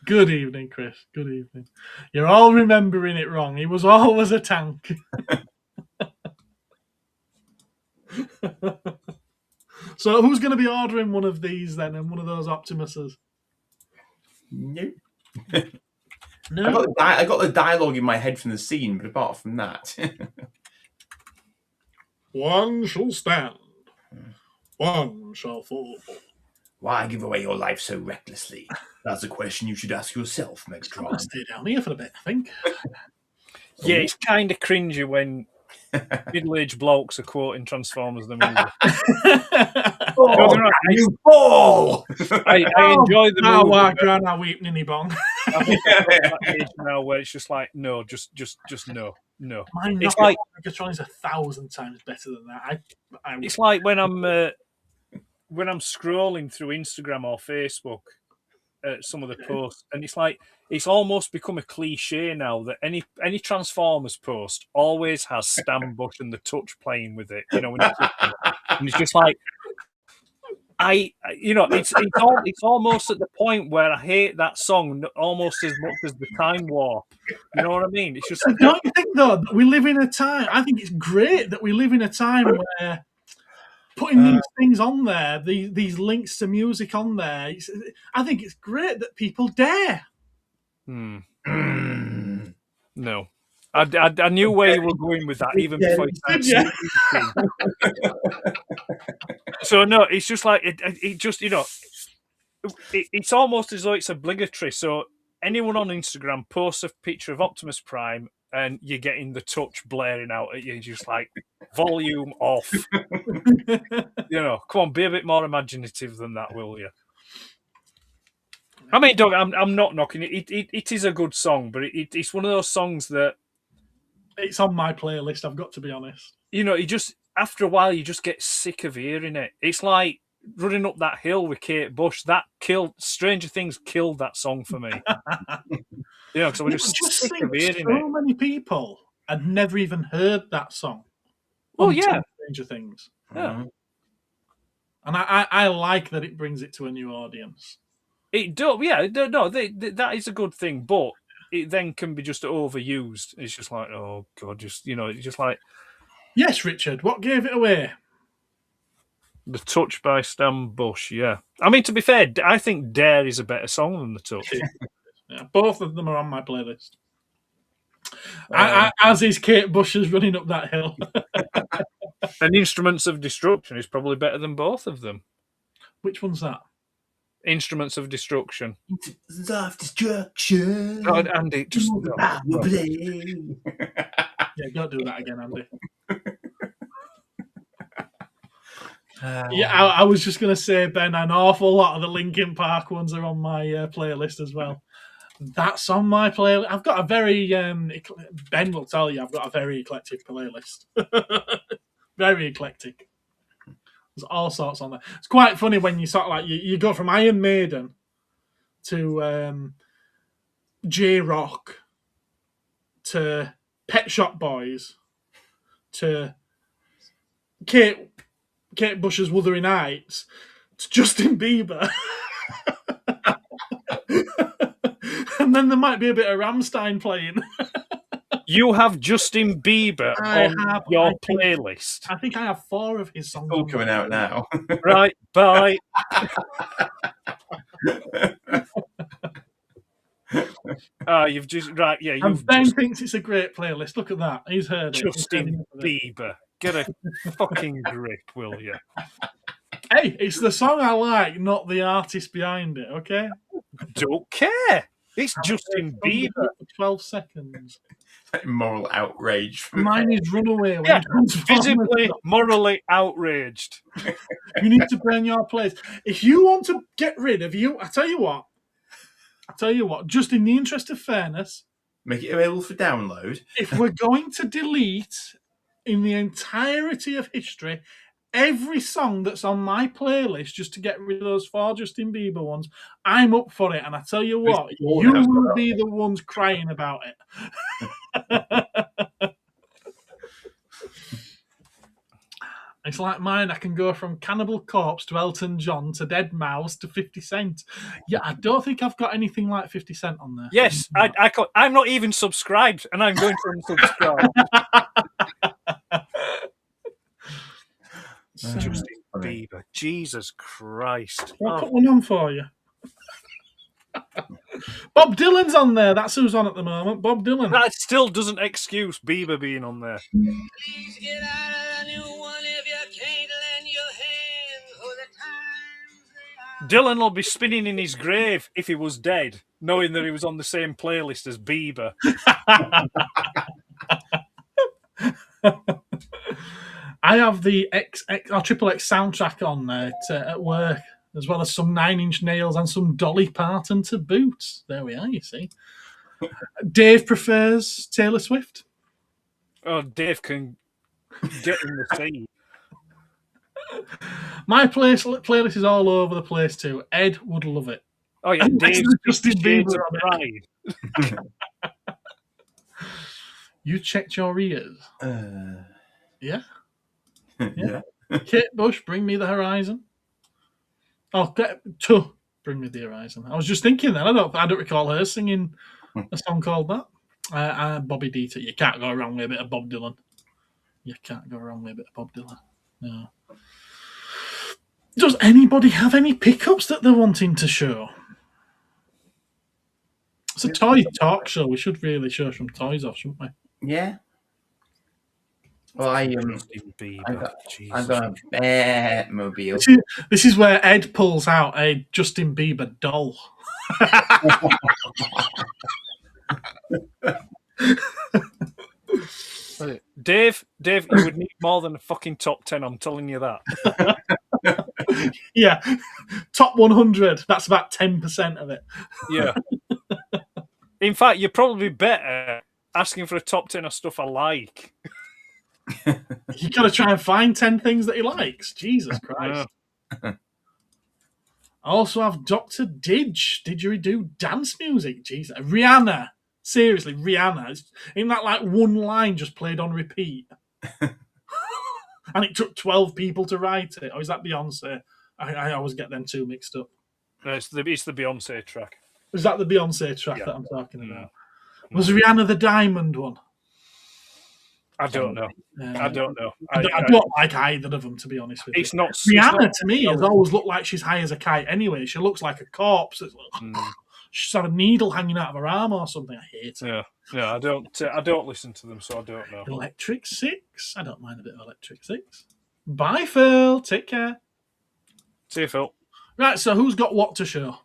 Good evening, Chris. Good evening. You're all remembering it wrong. He was always a tank. So who's going to be ordering one of these then, and one of those Optimuses? No. No. I got the dialogue in my head from the scene, but apart from that, one shall stand, one shall fall. Why give away your life so recklessly? That's a question you should ask yourself, Megatron. I'll stay down here for a bit, I think. Yeah, it's kind of cringy when middle-aged blokes are quoting Transformers the movie. You fall! I enjoy the movie. Wow, God, I weep, Ninny Bong. I think I'm at that age now where it's just like, no, just no. It's like Megatron is 1,000 times better than that. It's like when I'm scrolling through Instagram or Facebook at some of the posts, and it's like it's almost become a cliche now that any Transformers post always has Stan Bush and the Touch playing with it. You know, and it's just like it's almost at the point where I hate that song almost as much as the Time Warp. You know what I mean? It's just don't you think though that we live in a time? I think it's great that we live in a time where putting these things on there, these links to music on there. I think it's great that people dare. No. I knew where you were going with that even before you started. So no, it's just like it just it's almost as though it's obligatory. So anyone on Instagram posts a picture of Optimus Prime and you're getting the Touch blaring out at you, just like volume off. Come on, be a bit more imaginative than that, will you? I mean, Doug, I'm not knocking it. It is a good song, but it's one of those songs that it's on my playlist. I've got to be honest. You just after a while you just get sick of hearing it. It's like Running Up That Hill with Kate Bush. That killed Stranger Things. Killed that song for me. Because I was just sick of hearing it. So many people had never even heard that song. Oh yeah, Stranger Things. Yeah, and I like that it brings it to a new audience. It does. Yeah, no, that is a good thing, but it then can be just overused. It's just like, oh god, it's just like. Yes, Richard. What gave it away? The Touch by Stan Bush. Yeah, I mean, to be fair, I think Dare is a better song than The Touch. Yeah, both of them are on my playlist. As is Kate Bush's Running Up That Hill. And Instruments of Destruction is probably better than both of them. Which one's that? Instruments of Destruction. Instruments of Destruction. God, Andy, just yeah, don't do that again, Andy. Yeah, I was just going to say, Ben, an awful lot of the Linkin Park ones are on my playlist as well. That's on my playlist. I've got a very Ben will tell you I've got a very eclectic playlist. Very eclectic. There's all sorts on there. It's quite funny when you sort of like you go from Iron Maiden to J-Rock to Pet Shop Boys to Kate Bush's Wuthering Heights to Justin Bieber. And then there might be a bit of Rammstein playing. You have Justin Bieber on your playlist. I think I have 4 of his songs. All coming out now. Right, bye. You've just right, yeah. Ben thinks it's a great playlist. Look at that. He's heard it. Justin Bieber. Get a fucking grip, will you? Hey, it's the song I like, not the artist behind it. Okay. Don't care. It's Justin Bieber. For 12 seconds. Moral outrage. Mine is Runaway. Yeah, visibly, morally outraged. You need to burn your place. If you want to get rid of you, I tell you what, just in the interest of fairness, make it available for download. If we're going to delete in the entirety of history every song that's on my playlist just to get rid of those 4 Justin Bieber ones, I'm up for it. And I tell you what, you will be the ones crying about it. It's like mine. I can go from Cannibal Corpse to Elton John to Dead Mouse to 50 Cent. Yeah, I don't think I've got anything like 50 Cent on there. Yes, I'm not even subscribed, and I'm going to unsubscribe. Justin Bieber. Jesus Christ. I'll put one on for you. Bob Dylan's on there. That's who's on at the moment. Bob Dylan. That still doesn't excuse Bieber being on there. Please get out of the new one if you can't lend your hand for the times they are. Dylan will be spinning in his grave if he was dead, knowing that he was on the same playlist as Bieber. I have the Triple X soundtrack on at work, as well as some Nine Inch Nails and some Dolly Parton to boot. There we are, you see. Dave prefers Taylor Swift. Oh, Dave can get in the sea. My playlist is all over the place too. Ed would love it. Oh yeah, Dave's Justin Bieber on it. You checked your ears. Yeah. Yeah. Kate Bush, Bring Me the Horizon. Oh, to Bring Me the Horizon. I was just thinking that. I don't recall her singing a song called that. Bobby Dieter. You can't go wrong with a bit of Bob Dylan. You can't go wrong with a bit of Bob Dylan. No. Does anybody have any pickups that they're wanting to show? It's a toy talk show. We should really show some toys off, shouldn't we? Yeah. Well, I've got a Batmobile. This is where Ed pulls out a Justin Bieber doll. Dave, you would need more than a fucking top 10, I'm telling you that. Yeah, top 100. That's about 10% of it. Yeah. In fact, you're probably better asking for a top 10 of stuff I like. You got to try and find 10 things that he likes. Jesus Christ. I also have Dr. Didgeridoo dance music. Jesus. Rihanna. Seriously, Rihanna. Isn't that like one line just played on repeat? And it took 12 people to write it. Or is that Beyonce? I always get them two mixed up. No, it's the Beyonce track. Is that the Beyonce track that I'm talking about? Was Rihanna the diamond one? I don't know. I don't know. I don't like either of them, to be honest with you. It's not Rihanna, to me, has always looked like she's high as a kite anyway. She looks like a corpse. She's got a needle hanging out of her arm or something. I hate her. Yeah, I don't listen to them, so I don't know. Electric Six. I don't mind a bit of Electric Six. Bye, Phil. Take care. See you, Phil. Right, so who's got what to show?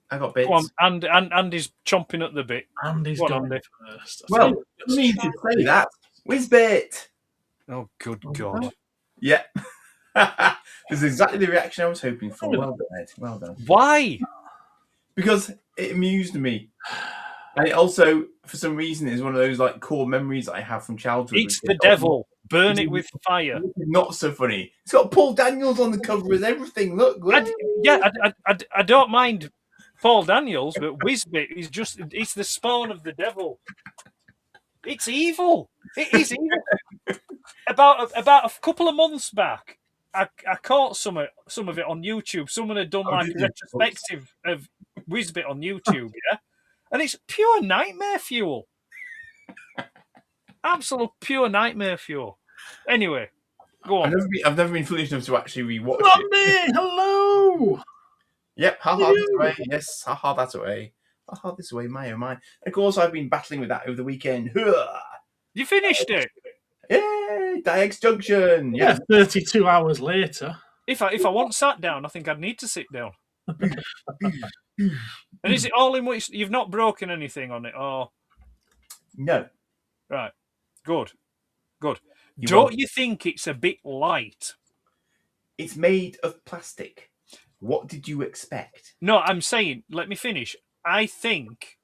I got bits. Go on, and Andy's chomping at the bit. Andy's going first. Well, you need to say that. Whizbit. Oh, good God. Yeah. This is exactly the reaction I was hoping for. Well done, Ed. Well done. Why? Because it amused me. And it also, for some reason, is one of those like core memories that I have from childhood. It's the devil. Burn it with fire. Not so funny. It's got Paul Daniels on the cover as everything. Look. I don't mind Paul Daniels, but Whizbit is it's the spawn of the devil. It's evil. It is evil. About a couple of months back, I caught some of it on YouTube. Someone had done like a retrospective of Whizbit on YouTube, yeah? And it's pure nightmare fuel. Absolute pure nightmare fuel. Anyway, go on. I've never been foolish enough to actually rewatch it. Hello. Yep, haha, this way. Yes, haha, that way. Haha, this way, my oh my. And of course, I've been battling with that over the weekend. You finished it? Yay! Diax Junction. Yeah, 32 hours later. If I want sat down, I think I'd need to sit down. And is it all in which you've not broken anything on it, or no? Right, good. Don't you think it's a bit light? It's made of plastic. What did you expect? No, I'm saying, let me finish. I think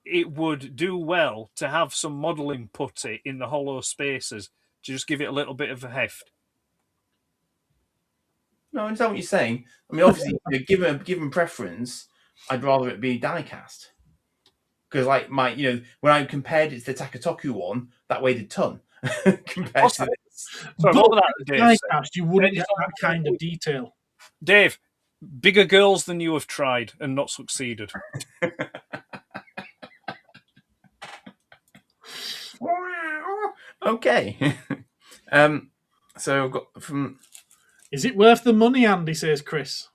it would do well to have some modelling putty in the hollow spaces to just give it a little bit of a heft. No, I understand what you're saying. I mean, obviously, given preference, I'd rather it be die-cast. Because, like, when I compared it to the Takatoku one, that weighed a ton compared to this. Sorry, what was that, Dave? Die-cast, you wouldn't get that kind of detail. Dave, bigger girls than you have tried and not succeeded. Okay. So I've got from Is it worth the money, Andy, says Chris?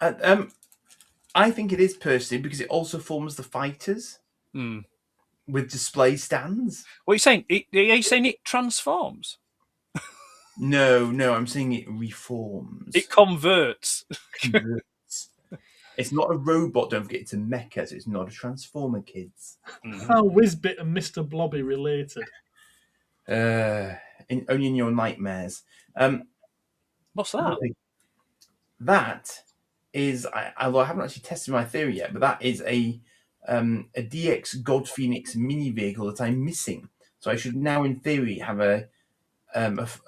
I think it is personally because it also forms the fighters with display stands. What are you saying? Are you saying it transforms? No, I'm saying it reforms. It converts. It's not a robot, don't forget, it's a mecha, so it's not a transformer, kids. How Whizbit and Mr. Blobby related? Only in your nightmares. What's that? That is, although I haven't actually tested my theory yet, but that is a DX God Phoenix mini vehicle that I'm missing. So I should now, in theory, have a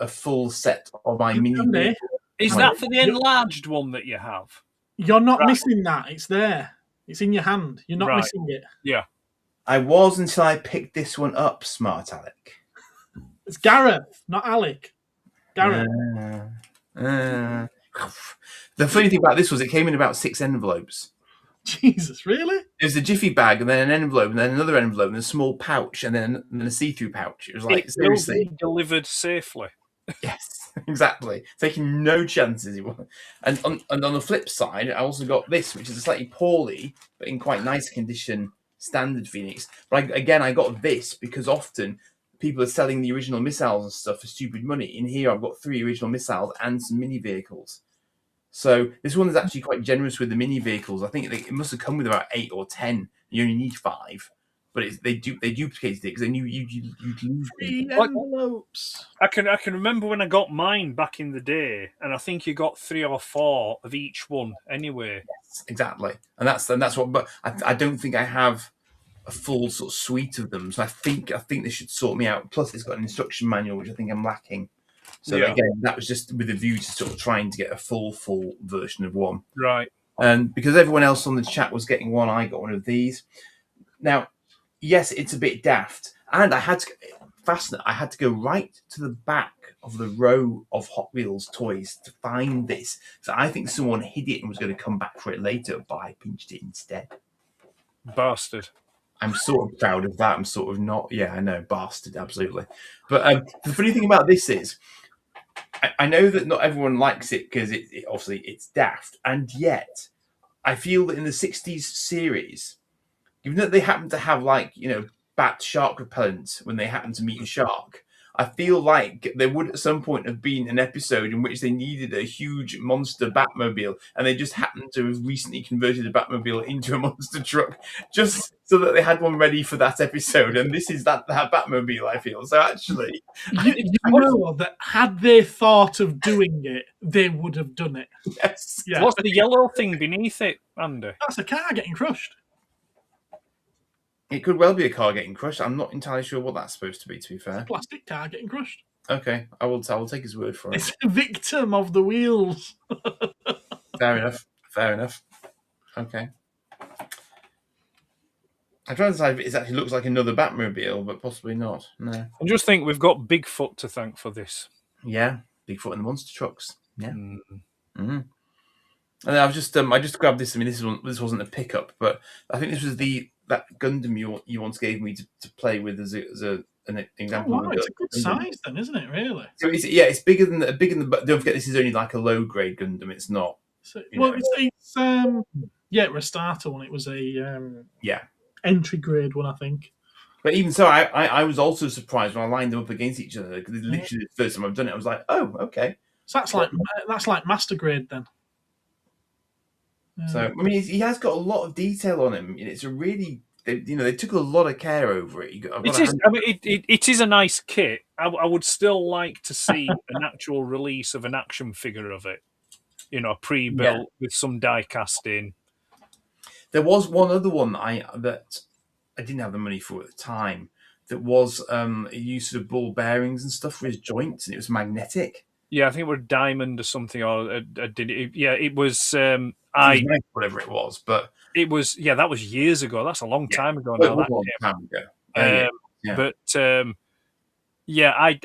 full set of my mini vehicle. Is that for the enlarged one that you have? You're not missing that. It's there. It's in your hand. You're not missing it. Yeah. I was until I picked this one up, smart Alec. It's Gareth, not Alec. Gareth. The funny thing about this was it came in about 6 envelopes. Jesus, really? It was a jiffy bag, and then an envelope, and then another envelope, and a small pouch, and then a see-through pouch. It was like, seriously. Will be delivered safely. Yes, exactly. Taking no chances. And on the flip side, I also got this, which is a slightly poorly, but in quite nice condition, standard Phoenix. But I got this because often people are selling the original missiles and stuff for stupid money. In here, I've got 3 original missiles and some mini vehicles. So this one is actually quite generous with the mini vehicles. I think it must have come with about 8 or 10. You only need 5. But they duplicated it because they knew you'd lose 3 envelopes. I can remember when I got mine back in the day, and I think you got 3 or 4 of each one anyway. Yes, exactly, and that's what. But I don't think I have a full sort of suite of them. So I think they should sort me out. Plus, it's got an instruction manual, which I think I'm lacking. So again, that was just with a view to sort of trying to get a full version of one. Right. And because everyone else on the chat was getting one, I got one of these. Now, yes, it's a bit daft, and I had to go right to the back of the row of Hot Wheels toys to find this. So I think someone hid it and was going to come back for it later, but I pinched it instead. Bastard. I'm sort of proud of that. I'm sort of not. Yeah, I know, bastard, absolutely. But the funny thing about this is, I know that not everyone likes it because obviously it's daft, and yet I feel that in the 60s series, even though they happen to have bat shark repellent when they happen to meet a shark, I feel like there would at some point have been an episode in which they needed a huge monster Batmobile, and they just happened to have recently converted a Batmobile into a monster truck just so that they had one ready for that episode. And this is that Batmobile, I feel. So actually, you know that had they thought of doing it, they would have done it. Yes. Yeah. What's the yellow thing beneath it, Andy? That's a car getting crushed. It could well be a car getting crushed. I'm not entirely sure what that's supposed to be, to be fair. It's a plastic car getting crushed. Okay, I will take his word for it. It's a victim of the wheels. Fair enough. Okay. I'm trying to decide if it actually looks like another Batmobile, but possibly not. No. I just think we've got Bigfoot to thank for this. Yeah, Bigfoot and the monster trucks. Yeah. Mm-hmm. And I just grabbed this. I mean, this wasn't a pickup, but I think this was that Gundam you once gave me to play with as an example. Oh, wow, it's a good size then, isn't it? Really? So it's bigger than but don't forget this is only like a low grade Gundam. It's not. So, it's Restata one. It was a entry grade one, I think. But even so, I was also surprised when I lined them up against each other because it's literally the first time I've done it. I was like, oh, okay. So that's like master grade then. So I mean, he has got a lot of detail on him. It's a really, they took a lot of care over it. It is a nice kit. I would still like to see an actual release of an action figure of it. Pre-built with some die casting. There was one other one that I didn't have the money for at the time. That was it used sort of ball bearings and stuff for his joints, and it was magnetic. Yeah, I think it was diamond or something. Or it was. Whatever it was, but it was. Yeah, that was years ago. That's a long time ago now.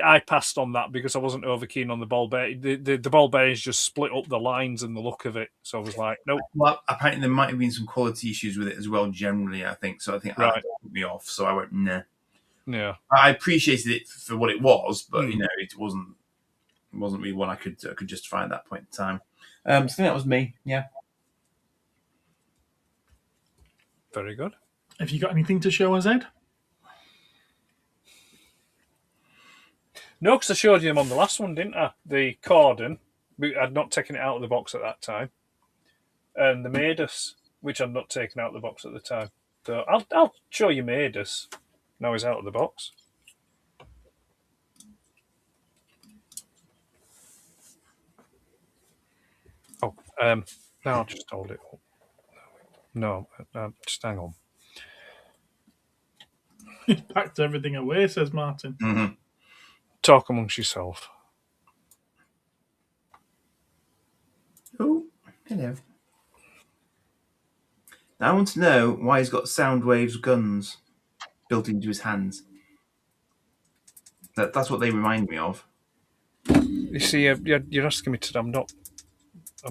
I passed on that because I wasn't over keen on the ball bearing. The ball bearings just split up the lines and the look of it. So I was like, nope. Well, apparently there might have been some quality issues with it as well. Generally, I think so. I think that put me off. So I went, nah. Yeah, I appreciated it for what it was, but it wasn't. wasn't really one I could justify at that point in time. So I think that was me. Yeah. Very good. Have you got anything to show us, Ed? No, because I showed you them on the last one, didn't I? The cordon. I'd not taken it out of the box at that time. And the Maidus, which I'd not taken out of the box at the time. So I'll show you Maidus. Now he's out of the box. Oh, now I'll just hold it up. No, just hang on. He packed everything away, says Martin. Mm-hmm. Talk amongst yourself. Oh, hello. Now I want to know why he's got Soundwave's guns built into his hands. That's what they remind me of. You see, you're asking me to. I'm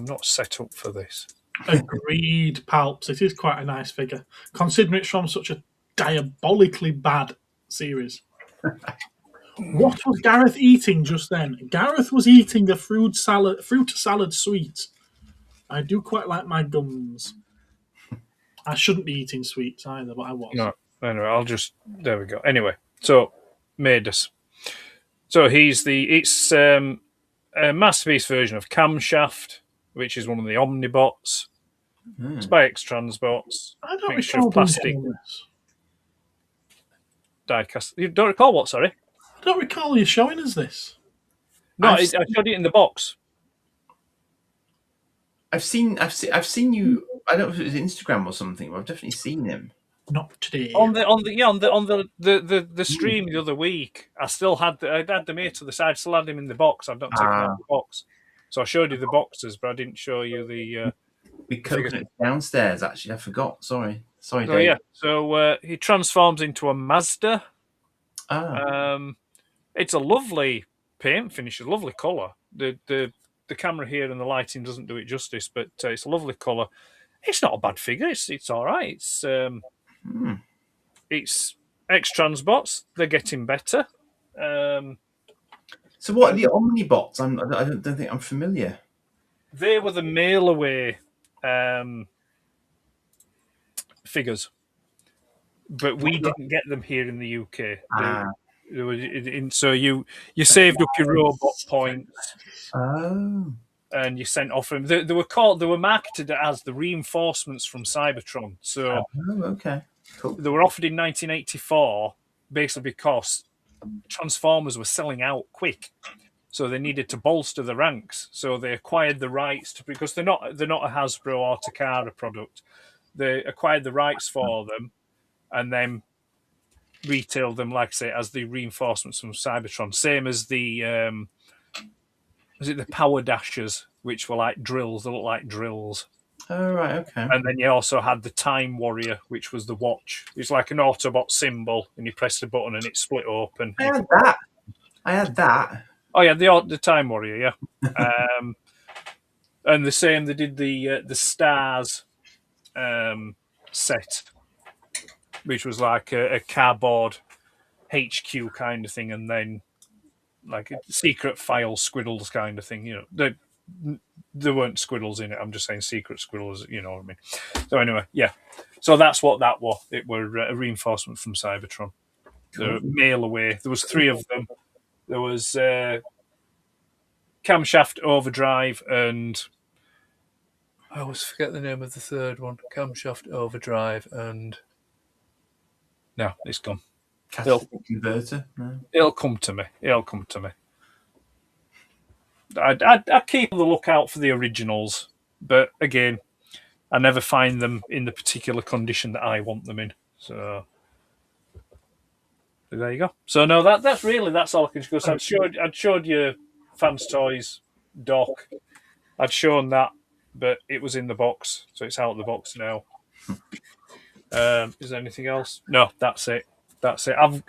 not set up for this. Agreed, Palps. It is quite a nice figure, considering it's from such a diabolically bad series. What was Gareth eating just then? Gareth was eating a fruit salad sweet. I do quite like my gums. I shouldn't be eating sweets either, but I was. No, anyway, there we go. Anyway, so Maidus. So it's a masterpiece version of Camshaft, which is one of the Omnibots. It's by X-Transbots. I don't mixture recall of plastic this. diecast. You don't recall what? Sorry. I don't recall you showing us this. No, I showed it in the box. I've seen you. I don't know if it was Instagram or something, but I've definitely seen him. Not today. On the stream the other week, I had them here to the side. Still had him in the box. I've not taken out the box, so I showed you the boxes, but I didn't show you the. We coconut downstairs. Actually, I forgot. Sorry, So Dave. yeah, so he transforms into a Mazda. It's a lovely paint finish, a lovely colour. The camera here and the lighting doesn't do it justice, but it's a lovely colour. It's not a bad figure. It's all right. It's X-Transbots. They're getting better. So what are the Omnibots? I don't think I'm familiar. They were the mail away figures, but we didn't get them here in the UK. So you saved up your robot points. Oh. And you sent off them. They were marketed as the reinforcements from Cybertron. So okay, cool. They were offered in 1984, basically because Transformers were selling out quick, so they needed to bolster the ranks. So they acquired the rights because they're not a Hasbro or Takara product. They acquired the rights for them, and then retailed them, like I say, as the reinforcements from Cybertron. Same as the was it the Power Dashers, which were like drills? They look like drills. Oh, right, okay. And then you also had the Time Warrior, which was the watch. It's like an Autobot symbol, and you press the button and it split open. I had that. Oh yeah, the Time Warrior, yeah. And the same, they did the Stars set, which was like a cardboard HQ kind of thing, and then like a secret file squiddles kind of thing. You know, there weren't squiddles in it. I'm just saying secret squiddles. You know what I mean? So anyway, yeah. So that's what that was. It were a reinforcement from Cybertron. The mail away. There was 3 of them. There was Camshaft Overdrive and I always forget the name of the third one. Camshaft Overdrive and no, it's gone. Catalytic converter. No. It'll come to me. I keep on the lookout for the originals, but again, I never find them in the particular condition that I want them in. So there you go. So no, that's all I can show. So I'd showed you Fans Toys doc. I'd shown that, but it was in the box, so it's out of the box now. Is there anything else? No, that's it. I've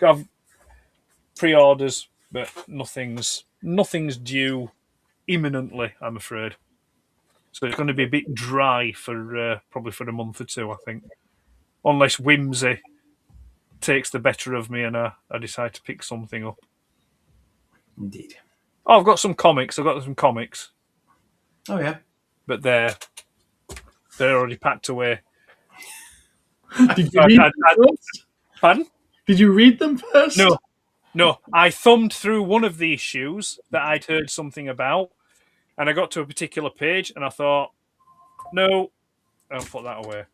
pre-orders, but nothing's due imminently, I'm afraid. So it's going to be a bit dry for probably for a month or 2, I think, unless whimsy takes the better of me and I decide to pick something up. Indeed. Oh, I've got some comics. Oh yeah. But they're already packed away. Did you read them first? Pardon? Did you read them first? No. I thumbed through one of the issues that I'd heard something about, and I got to a particular page, and I thought, no, I'll put that away.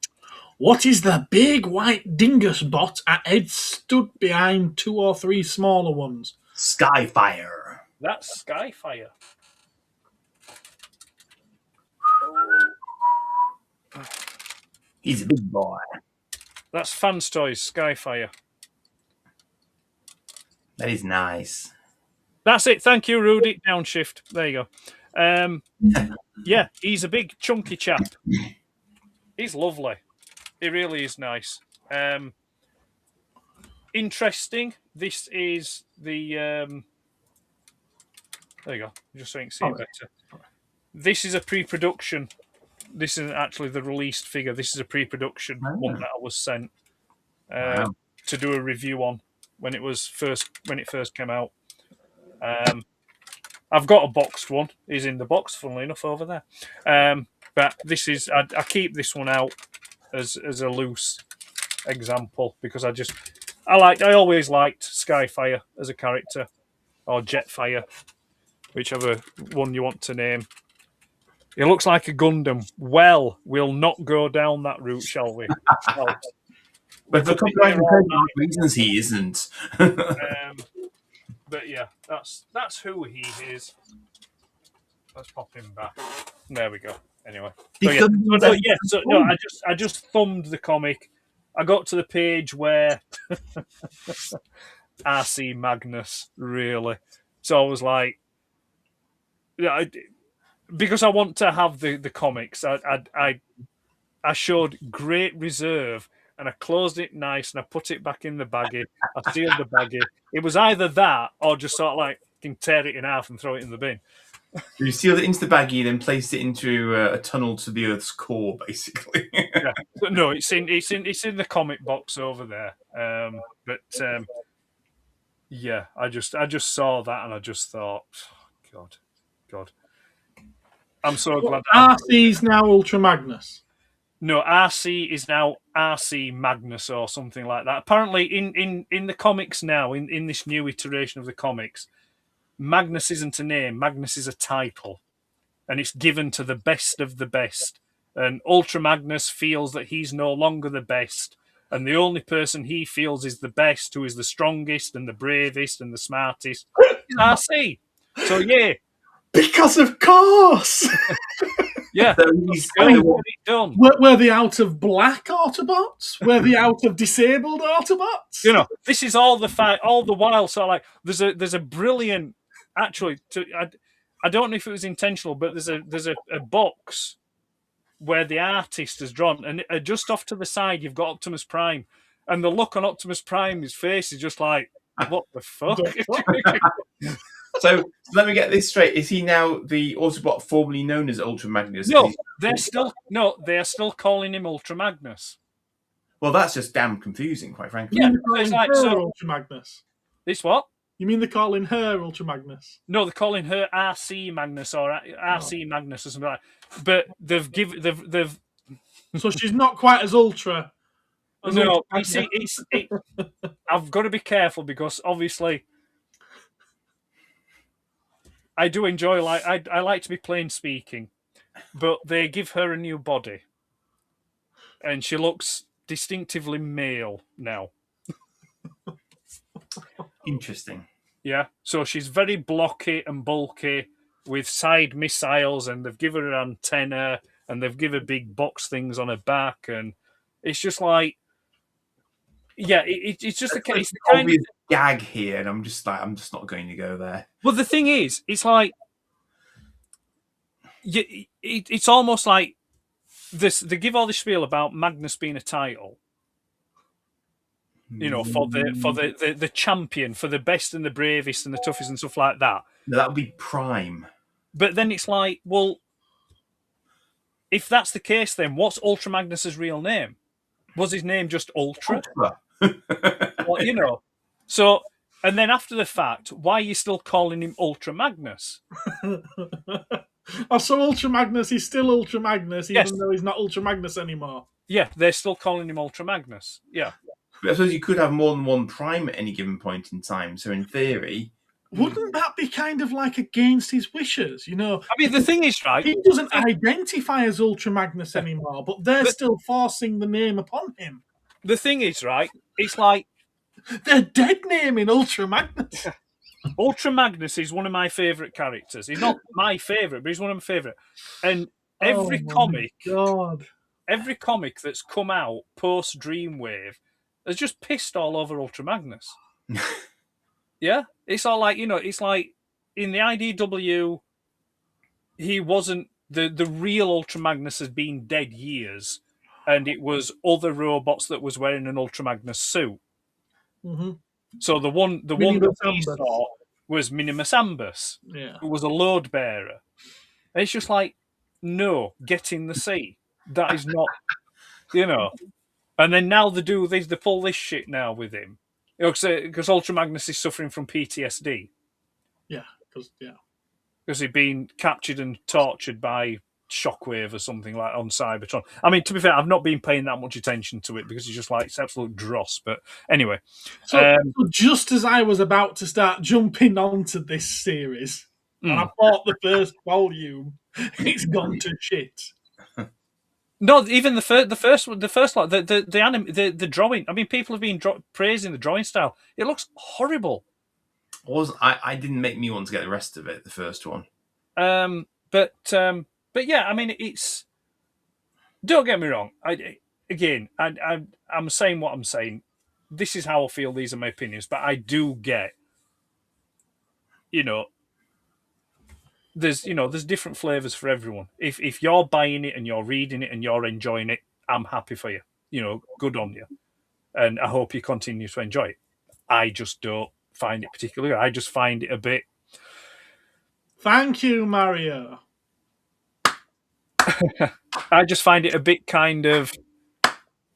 What is the big white dingus bot at Ed stood behind 2 or 3 smaller ones? Skyfire. That's Skyfire. He's a big boy. That's Fans Toys Skyfire. That is nice. That's it. Thank you, Rudy. Downshift. There you go. Yeah, he's a big chunky chap. He's lovely. He really is nice. Interesting. This is the. There you go. Just so you can see it better. This is a pre-production. This isn't actually the released figure. This is a pre-production one that I was sent to do a review on when it first came out. I've got a boxed one. He's in the box, funnily enough, over there. But this is I keep this one out as a loose example because I always liked Skyfire as a character, or Jetfire, whichever one you want to name. It looks like a Gundam. Well, we'll not go down that route, shall we? But for copyright reasons, he isn't. But yeah, that's who he is. Let's pop him back. There we go. Anyway, I just thumbed the comic. I got to the page where RC Magnus, really. So I was like, because I want to have the comics. I showed great reserve, and I closed it nice, and I put it back in the baggie. I sealed the baggie. It was either that or just sort of like can tear it in half and throw it in the bin. You sealed it into the baggie, then placed it into a tunnel to the Earth's core, basically. Yeah. But no, it's in the comic box over there. Yeah, I just saw that and I just thought, God. I'm so glad. RC's now Ultra Magnus. No, RC is now RC Magnus or something like that. Apparently, in the comics now, in this new iteration of the comics, Magnus isn't a name. Magnus is a title, and it's given to the best of the best. And Ultra Magnus feels that he's no longer the best, and the only person he feels is the best, who is the strongest and the bravest and the smartest, is RC. So yeah. Because of course. Yeah. So he's kind of done. Were they out of black Autobots? Were they out of disabled Autobots? You know, this is all the while. So like, there's a brilliant. Actually, I don't know if it was intentional, but there's a box where the artist has drawn, and just off to the side you've got Optimus Prime, and the look on Optimus Prime's face is just like, what the fuck? So let me get this straight. Is he now the Autobot formerly known as Ultra Magnus? No, they are still calling him Ultra Magnus. Well, that's just damn confusing, quite frankly. Yeah, It's like Ultra Magnus. This what? You mean they're calling her Ultra Magnus? No, they're calling her RC Magnus or RC Magnus or something like that. But they've So she's not quite as ultra. No, you see, I've got to be careful because obviously I do enjoy I like to be plain speaking, but they give her a new body, and she looks distinctively male now. Interesting. Yeah, so she's very blocky and bulky with side missiles, and they've given her an antenna, and they've given her big box things on her back, and it's just like, yeah, it's just it's the kind of gag here, and I'm just not going to go there. Well, the thing is, it's like it's almost like this. They give all this spiel about Magnus being a title, you know, for the champion, for the best and the bravest and the toughest and stuff like that. No, that would be Prime. But then it's like, well, if that's the case, then what's Ultra Magnus's real name? Was his name just Ultra? Ultra. Well, you know, so And then after the fact, why are you still calling him Ultra Magnus? Oh, so Ultra Magnus is still Ultra Magnus, even Yes. though he's not Ultra Magnus anymore. Yeah, they're still calling him Ultra Magnus. Yeah. But I suppose you could have more than one Prime at any given point in time. So in theory, wouldn't that be kind of like against his wishes? You know, I mean, the thing is, right? he doesn't identify as Ultra Magnus anymore, but they're still forcing the name upon him. The thing is, right? It's like they're dead naming Ultra Magnus. Ultra Magnus is one of my favourite characters. He's not my favourite, but he's one of my favourite. And every comic that's come out post Dreamwave has just pissed all over Ultra Magnus. Yeah, it's all like, you know, it's like in the IDW, he wasn't the real Ultra Magnus has been dead years, and it was other robots that was wearing an Ultra Magnus suit. Mm-hmm. So the one that we saw was Minimus Ambus, who was a load bearer. And it's just like, no, get in the sea. That is not, you know. And then now they do this, they pull this shit now with him, because Ultra Magnus is suffering from PTSD. Yeah, because he'd been captured and tortured by Shockwave or something like on Cybertron. I mean, to be fair, I've not been paying that much attention to it because it's just like it's absolute dross. But anyway, so just as I was about to start jumping onto this series, and I bought the first volume, it's gone to shit. No, even the first one, like the drawing. I mean, people have been praising the drawing style. It looks horrible. I didn't make me want to get the rest of it. The first one, but yeah, I mean, it's. Don't get me wrong. I'm saying what I'm saying. This is how I feel. These are my opinions, but I do get. You know, there's different flavors for everyone. If you're buying it and you're reading it and you're enjoying it, I'm happy for you. You know, good on you, and I hope you continue to enjoy it. I just don't find it particularly. I just find it a bit. Thank you, Mario. I just find it a bit kind of,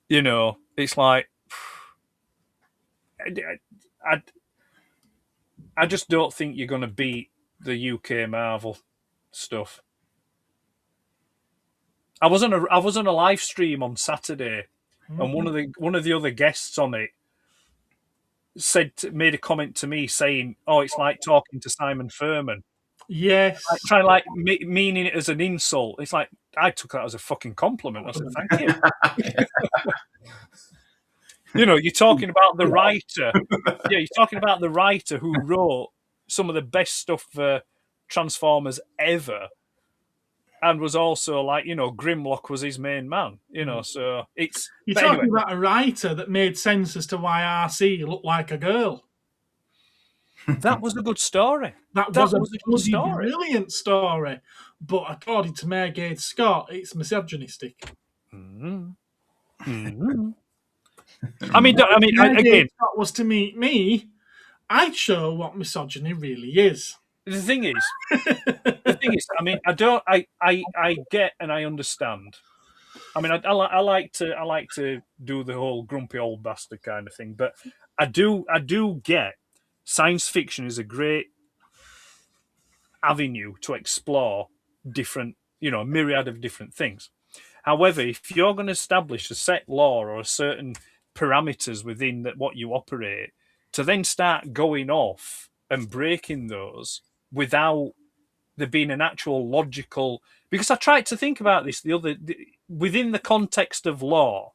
you know, it's like I just don't think you're going to beat the UK Marvel stuff. I was on a live stream on Saturday, and one of the other guests on it made a comment to me saying, "Oh, it's like talking to Simon Furman." Yes, meaning it as an insult. It's like I took that as a fucking compliment. I said, "Thank you." You know, you're talking about the writer. Yeah, you're talking about the writer who wrote some of the best stuff for Transformers ever, and was also like, you know, Grimlock was his main man. You know, so it's you're talking about a writer that made sense as to why RC looked like a girl. That was a good story. That was a brilliant story. But according to Mayor Scott, it's misogynistic. Mm-hmm. Mm-hmm. I mean, again, Scott was to meet me, I'd show what misogyny really is. The thing is, I mean, I get and I understand. I mean, I like to do the whole grumpy old bastard kind of thing, but I do get science fiction is a great avenue to explore different, you know, a myriad of different things. However, if you're going to establish a set law or a certain parameters within what you operate, to then start going off and breaking those without there being an actual logical, because I tried to think about this within the context of law.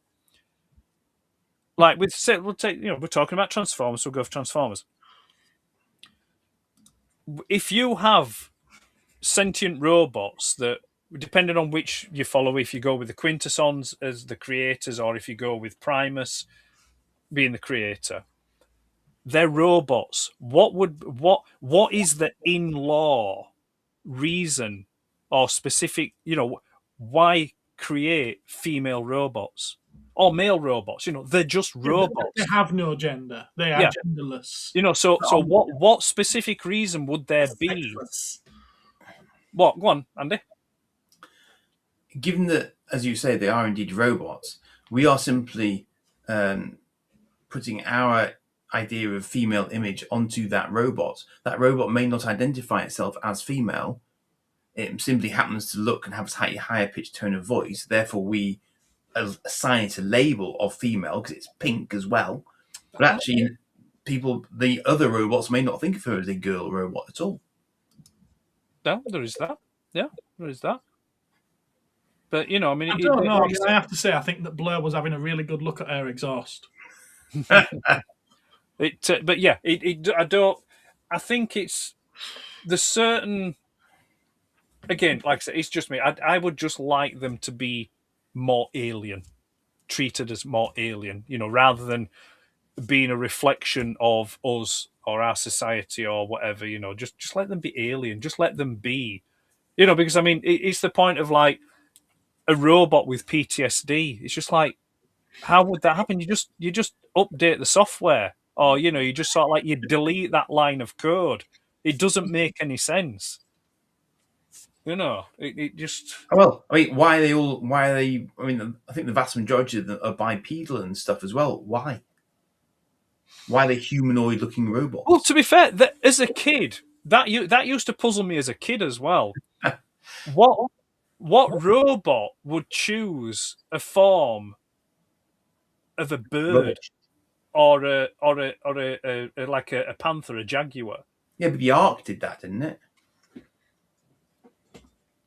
Like we're talking about Transformers, so we'll go for Transformers. If you have sentient robots that, depending on which you follow, if you go with the Quintessons as the creators, or if you go with Primus being the creator, they're robots. What is the in law reason or specific, you know, why create female robots or male robots? You know, they're just robots. They have no gender. They are genderless. You know, so what specific reason would there be? What? Go on, Andy. Given that, as you say, they are indeed robots, we are simply putting our idea of female image onto that robot. That robot may not identify itself as female. It simply happens to look and have a slightly higher pitched tone of voice. Therefore, we assign it a label of female because it's pink as well. But actually, the other robots may not think of her as a girl robot at all. No, there is that. Yeah, there is that. But, you know, I mean... I don't know. I have to say, I think that Blur was having a really good look at her exhaust. But yeah, I don't... I think it's... There's certain... Again, like I said, it's just me. I would just like them to be more alien. Treated as more alien, you know, rather than being a reflection of us or our society or whatever, you know. Just let them be alien. Just let them be. You know, because, I mean, it's the point of, like, a robot with PTSD. It's just like, how would that happen? You just update the software, or you know, you just sort of like you delete that line of code. It doesn't make any sense. You know, it just. Well, I mean, why are they? I mean, I think the vast majority of them are bipedal and stuff as well. Why? Why are they humanoid-looking robots? Well, to be fair, as a kid, that used to puzzle me as a kid as well. What robot would choose a form of a bird or a like a panther, a jaguar? Yeah, but the Ark did that, didn't it?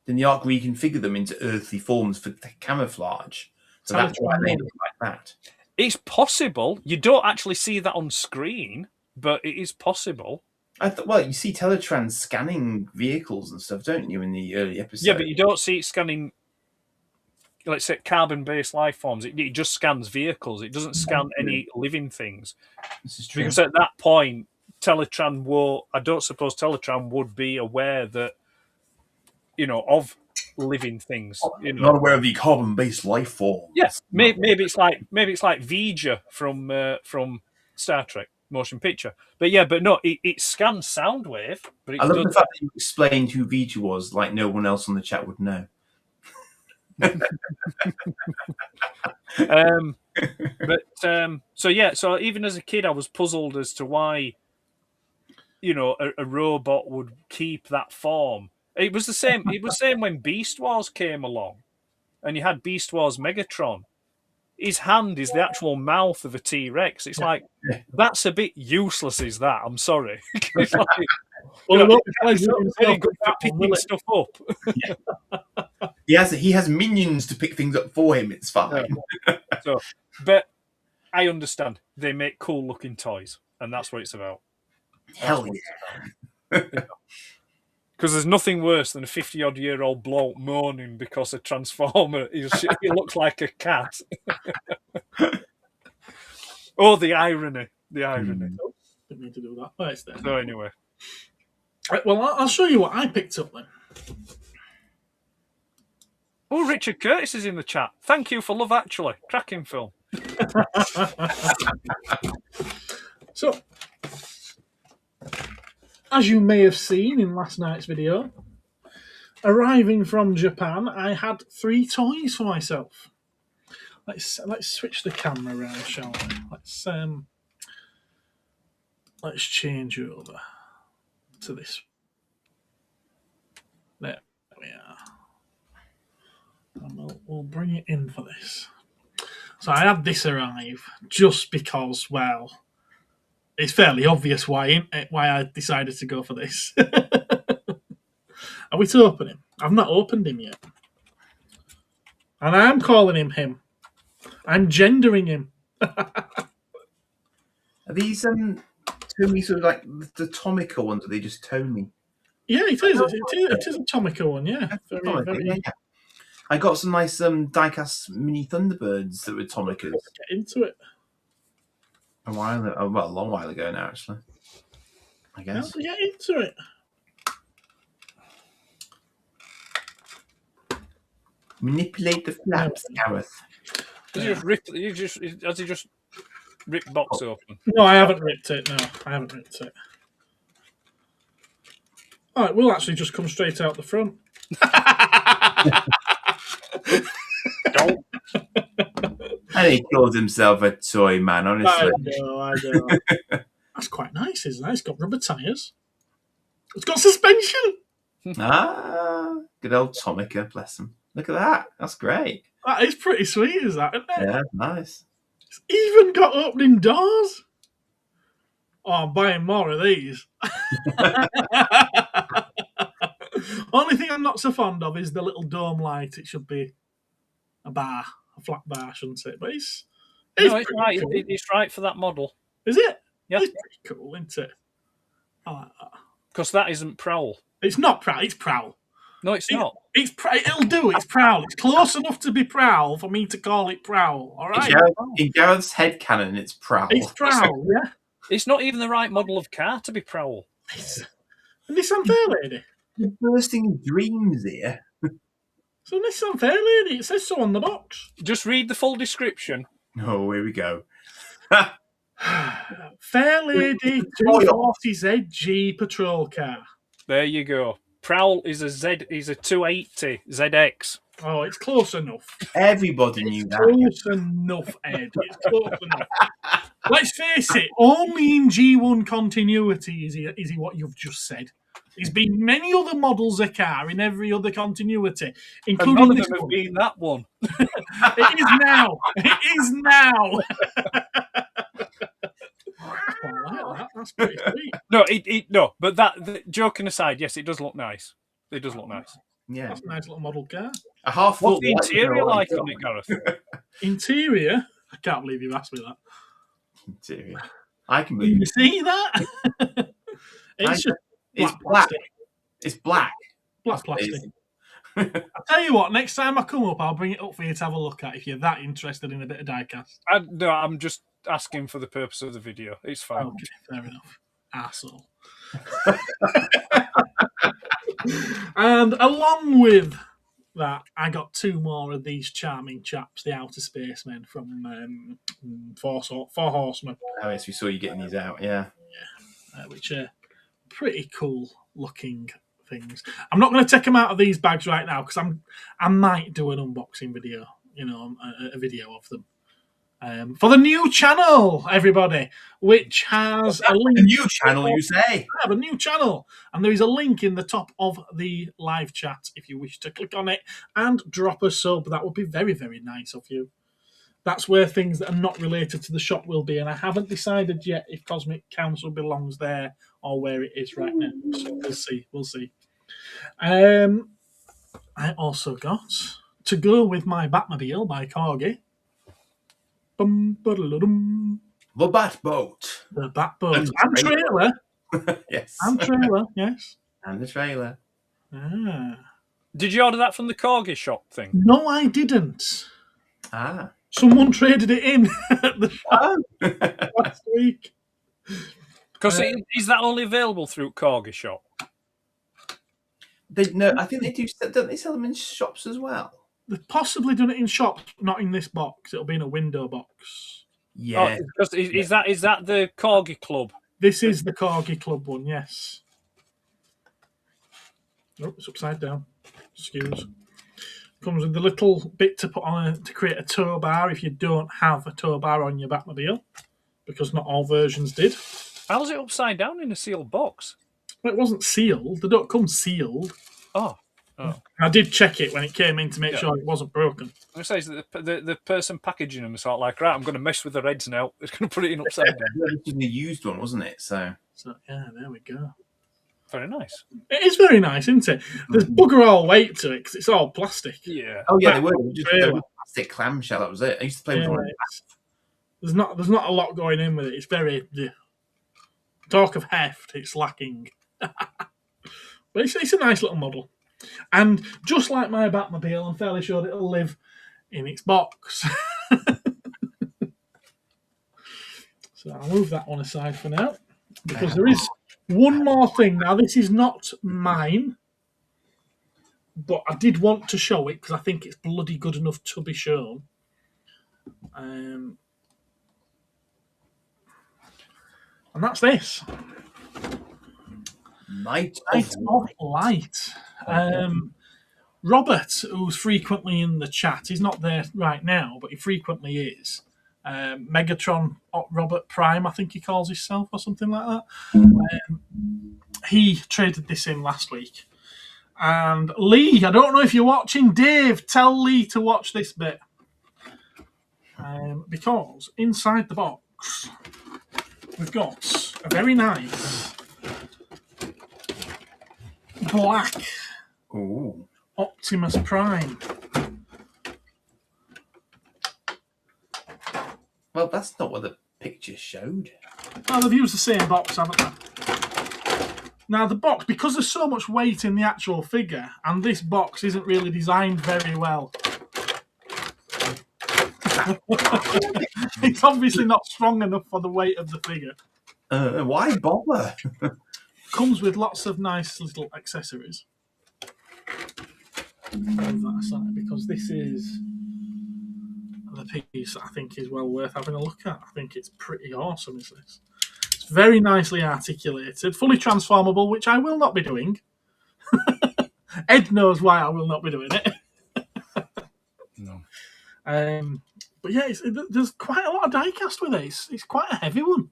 Then the Ark reconfigured them into earthly forms for camouflage. So that's why they look like that. It's possible. You don't actually see that on screen, but it is possible. Well, you see Teletrans scanning vehicles and stuff, don't you, in the early episodes? Yeah, but you don't see it scanning, let's say, carbon-based life forms. It just scans vehicles. It doesn't scan any living things. This is true. Because at that point, I don't suppose Teletran would be aware that, you know, of living things. You know. Not aware of the carbon-based life forms. Yes, maybe it's like Vija from Star Trek motion picture. But yeah, but no, it scans sound wave. But I love the fact that you explained who Vija was, like no one else on the chat would know. So even as a kid, I was puzzled as to why, you know, a robot would keep that form. It was the same. It was the same when Beast Wars came along, and you had Beast Wars Megatron. His hand is the actual mouth of a T-Rex. It's like, that's a bit useless, is that? I'm sorry. It's like, it's very good for picking stuff up. He has minions to pick things up for him. It's fine. But I understand. They make cool-looking toys, and that's what it's about. Hell yeah. Because there's nothing worse than a 50-odd-year-old bloke moaning because a Transformer he looks like a cat. Oh, the irony. The irony. Didn't mean to do that. But it's there. So anyway. Right, well, I'll show you what I picked up then. Oh, Richard Curtis is in the chat. Thank you for Love Actually. Cracking film. So, as you may have seen in last night's video, arriving from Japan, I had 3 toys for myself. Let's switch the camera around, shall we? Let's change over to this. There we are. And we'll bring it in for this. So I had this arrive just because, well, it's fairly obvious why I decided to go for this. Are we to open him? I've not opened him yet. And I am calling him him. I'm gendering him. Are these Tommy sort of like the Tomica ones, or are they just Tony? Yeah, it is. It is a Tomica one, yeah. Very... I got some nice diecast mini Thunderbirds that were Tomicas. Let's get into it. A long while ago now, actually. I guess. Let's get into it. Manipulate the flaps, Gareth. Has he just ripped the box open? No, I haven't ripped it. No, I haven't ripped it. All right, we'll actually just come straight out the front. And he calls himself a toy man, honestly. I know. That's quite nice, isn't it? It's got rubber tyres. It's got suspension. Good old Tomica, bless him. Look at that. That's great. That is pretty sweet, is that, isn't it? Yeah, nice. It's even got opening doors. Oh, I'm buying more of these. Only thing I'm not so fond of is the little dome light. It should be a flat bar, shouldn't it? But it's right. cool. It's right for that model. Is it? Yeah. It's pretty cool, isn't it? I like that. Because that isn't Prowl. It's not Prowl. It's Prowl. No, it's not. It'll do. It's Prowl. It's close enough to be Prowl for me to call it Prowl. All right. In Gareth's headcanon, it's Prowl. It's Prowl. Yeah. It's not even the right model of car to be Prowl. Nissan Fairlady. You're bursting dreams here. So Nissan Fairlady. It says so on the box. Just read the full description. Oh, here we go. Fairlady 240ZG patrol car. There you go. Prowl is a 280 ZX. Oh, it's close enough. Everybody knew that. Close enough, Ed. It's close enough. Let's face it, only in G1 continuity is he what you've just said. There's been many other models of car in every other continuity, including none of this them have one. been that one. It is now. It is now. I like that. That's pretty sweet. No, but joking aside, yes, it does look nice. It does look nice. Yeah, that's a nice little model car. A half What's foot. the interior like on it, Gareth? Interior? I can't believe you've asked me that. Interior. I can You believe it. see that? It's black. It's black. Black plastic. I'll tell you what, next time I come up, I'll bring it up for you to have a look at if you're that interested in a bit of diecast. No, I'm just asking for the purpose of the video. It's fine. Okay, fair enough. Arsehole. And along with that, I got two more of these charming chaps, the Outer Spacemen from Four Horsemen. Oh, yes, we saw you getting these out, yeah. Which are pretty cool looking things. I'm not going to take them out of these bags right now because I might do an unboxing video, a video of them. For the new channel, everybody, which has a link. A new channel, you say? I have a new channel, and there is a link in the top of the live chat if you wish to click on it and drop a sub. That would be very, very nice of you. That's where things that are not related to the shop will be, and I haven't decided yet if Cosmic Council belongs there or where it is right now. So we'll see. I also got, to go with my Batmobile by Corgi, the Bat Boat. The Bat Boat. And trailer. Yes. And trailer, yes. And the trailer. Did you order that from the Corgi shop thing? No, I didn't. Someone traded it in at the shop last week. Because is that only available through Corgi shop? No, I think they do. Don't they sell them in shops as well? They've possibly done it in shops, not in this box. It'll be in a window box. Yeah. Because is that the Corgi Club? This is the Corgi Club one, yes. Oh, it's upside down. Excuse. Comes with the little bit to put on to create a tow bar if you don't have a tow bar on your Batmobile, because not all versions did. How's it upside down in a sealed box? Well, it wasn't sealed. They don't come sealed. Oh. I did check it when it came in to make sure it wasn't broken. I say the person packaging them is sort of like, right, I'm going to mess with the reds now. It's going to put it in upside down. It was a used one, wasn't it? So yeah, there we go. Very nice. It is very nice, isn't it? There's bugger all weight to it because it's all plastic. Yeah. Oh yeah, they were just plastic clamshell. That was it. I used to play with one. There's not a lot going in with it. It's very talk of heft. It's lacking, but it's a nice little model. And just like my Batmobile, I'm fairly sure it'll live in its box. So I'll move that one aside for now, because there is one more thing. Now, this is not mine, but I did want to show it because I think it's bloody good enough to be shown. And that's this. Night of Light. Robert, who's frequently in the chat, he's not there right now, but he frequently is. Megatron Robert Prime, I think he calls himself, or something like that. He traded this in last week. And Lee, I don't know if you're watching. Dave, tell Lee to watch this bit. Because inside the box, we've got a very nice black Optimus Prime. Well, that's not what the picture showed. Well, they've used the same box, haven't they? Now, the box, because there's so much weight in the actual figure, and this box isn't really designed very well. It's obviously not strong enough for the weight of the figure. Why bother? Comes with lots of nice little accessories. Leave that aside, because this is the piece that I think is well worth having a look at. I think it's pretty awesome, is this? It's very nicely articulated, fully transformable, which I will not be doing. Ed knows why I will not be doing it. No. But yeah, there's quite a lot of die-cast with it. It's quite a heavy one.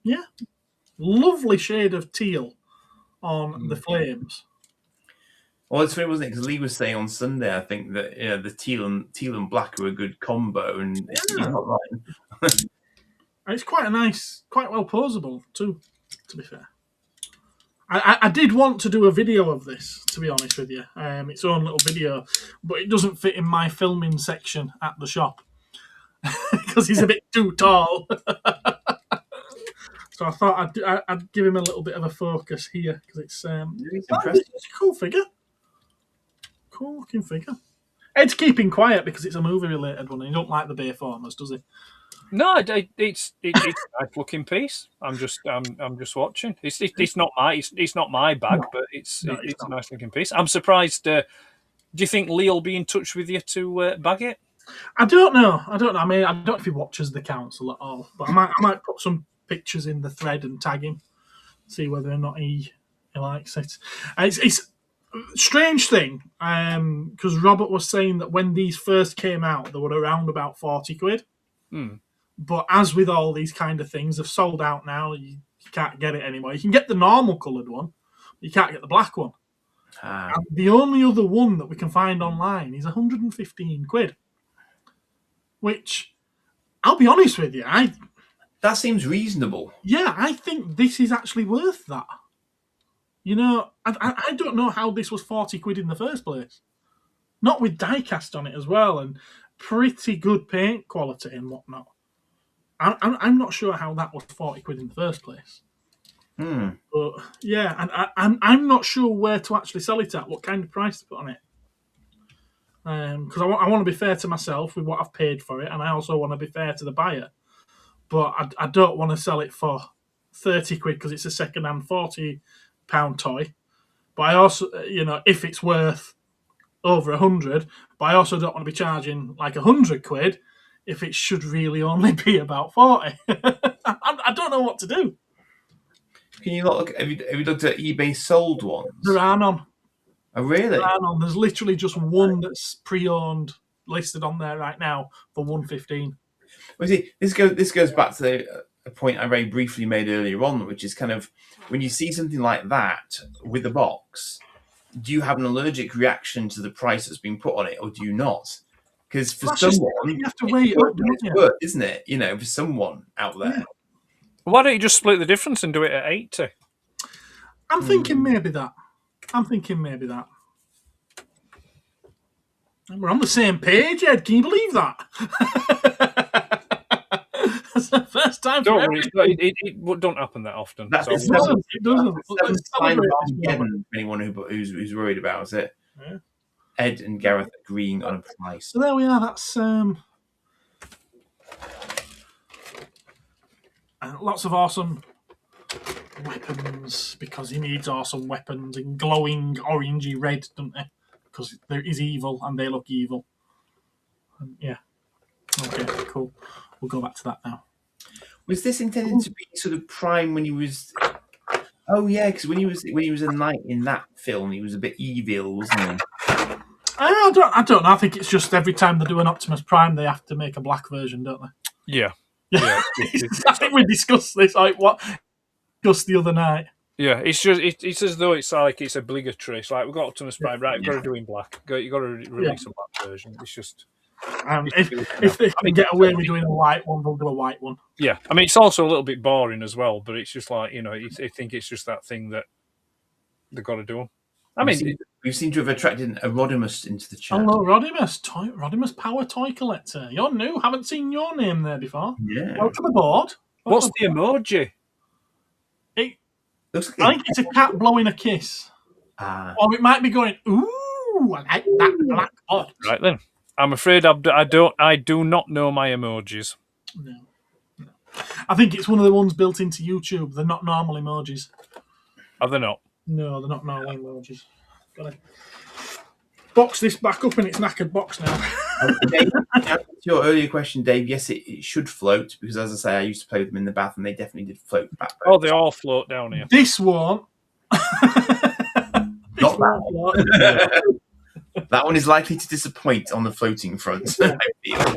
Yeah. Lovely shade of teal on the flames. Well, it's funny, wasn't it? Because Lee was saying on Sunday, I think that the teal and black are a good combo, and he's not right. It's quite a nice, quite well posable too, to be fair. I did want to do a video of this, to be honest with you. Its own little video, but it doesn't fit in my filming section at the shop because he's a bit too tall. So I thought I'd give him a little bit of a focus here because it's a cool figure. Cool looking figure. Ed's keeping quiet because it's a movie related one and he don't like the Bayformers, does he? No, it's a nice looking piece. I'm just watching. It's not my bag, but it's a nice looking piece. I'm surprised. Do you think Lee will be in touch with you to bag it? I don't know. I mean, I don't know if he watches the council at all, but I might put some pictures in the thread and tag him, see whether or not he likes it. It's a strange thing because Robert was saying that when these first came out, they were around about 40 quid. But as with all these kind of things, they've sold out now. You can't get it anymore. You can get the normal coloured one, but you can't get the black one. And the only other one that we can find online is 115 quid. Which, I'll be honest with you, that seems reasonable. Yeah, I think this is actually worth that. You know, I don't know how this was 40 quid in the first place. Not with die-cast on it as well, and pretty good paint quality and whatnot. I'm not sure how that was 40 quid in the first place. But yeah, and I'm not sure where to actually sell it at, what kind of price to put on it. Because I want to be fair to myself with what I've paid for it, and I also want to be fair to the buyer. But I don't want to sell it for 30 quid because it's a second-hand £40 toy. But I also, if it's worth over 100, but I also don't want to be charging like 100 quid if it should really only be about 40. I don't know what to do. Can you look? Have you looked at eBay sold ones? There are none. Oh, really? There are none. There's literally just one that's pre-owned listed on there right now for 115. Well, see, this goes back to a point I very briefly made earlier on, which is kind of when you see something like that with a box, do you have an allergic reaction to the price that's been put on it, or do you not? Because for someone, you have to weigh it up, isn't it? For someone out there. Yeah. Why don't you just split the difference and do it at 80? I'm thinking maybe that. And we're on the same page, Ed. Can you believe that? That's the first time. Don't worry, it don't happen that often. It doesn't. Anyone who's worried about it. Yeah. Ed and Gareth agreeing on a price. So there we are. That's lots of awesome weapons because he needs awesome weapons in glowing orangey red, doesn't he? Because there is evil and they look evil. Yeah. Okay, cool. We'll go back to that now. Was this intended to be sort of Prime when he was Oh yeah, because when he was a knight in that film, he was a bit evil, wasn't he? I don't know. I think it's just every time they do an Optimus Prime, they have to make a black version, don't they? Yeah. I think we discussed this just the other night. Yeah, it's as though it's like it's obligatory. It's like we've got Optimus Prime, right? We've got to do in black. You've got to release a black version. It's just if they can get away with doing a white one, they'll do a white one. Yeah, I mean it's also a little bit boring as well, but it's just like I think it's just that thing that they've got to do. I mean, we seem to have attracted a Rodimus into the chat. Hello, Rodimus, Rodimus Power Toy Collector. You're new. Haven't seen your name there before. Yeah. Welcome aboard. What's the emoji? Looks like I think it's a cat blowing a kiss. Or it might be going, ooh, I like that black pot. Right then. I'm afraid I do not know my emojis. No. I think it's one of the ones built into YouTube. They're not normal emojis. Are they not? No, they're not normal emojis. Gotta box this back up in its knackered box now. Dave, to your earlier question, Dave, yes, it should float because, as I say, I used to play with them in the bath and they definitely did float back. Oh, they all float down here. This one. Not that one. That one is likely to disappoint on the floating front. I feel.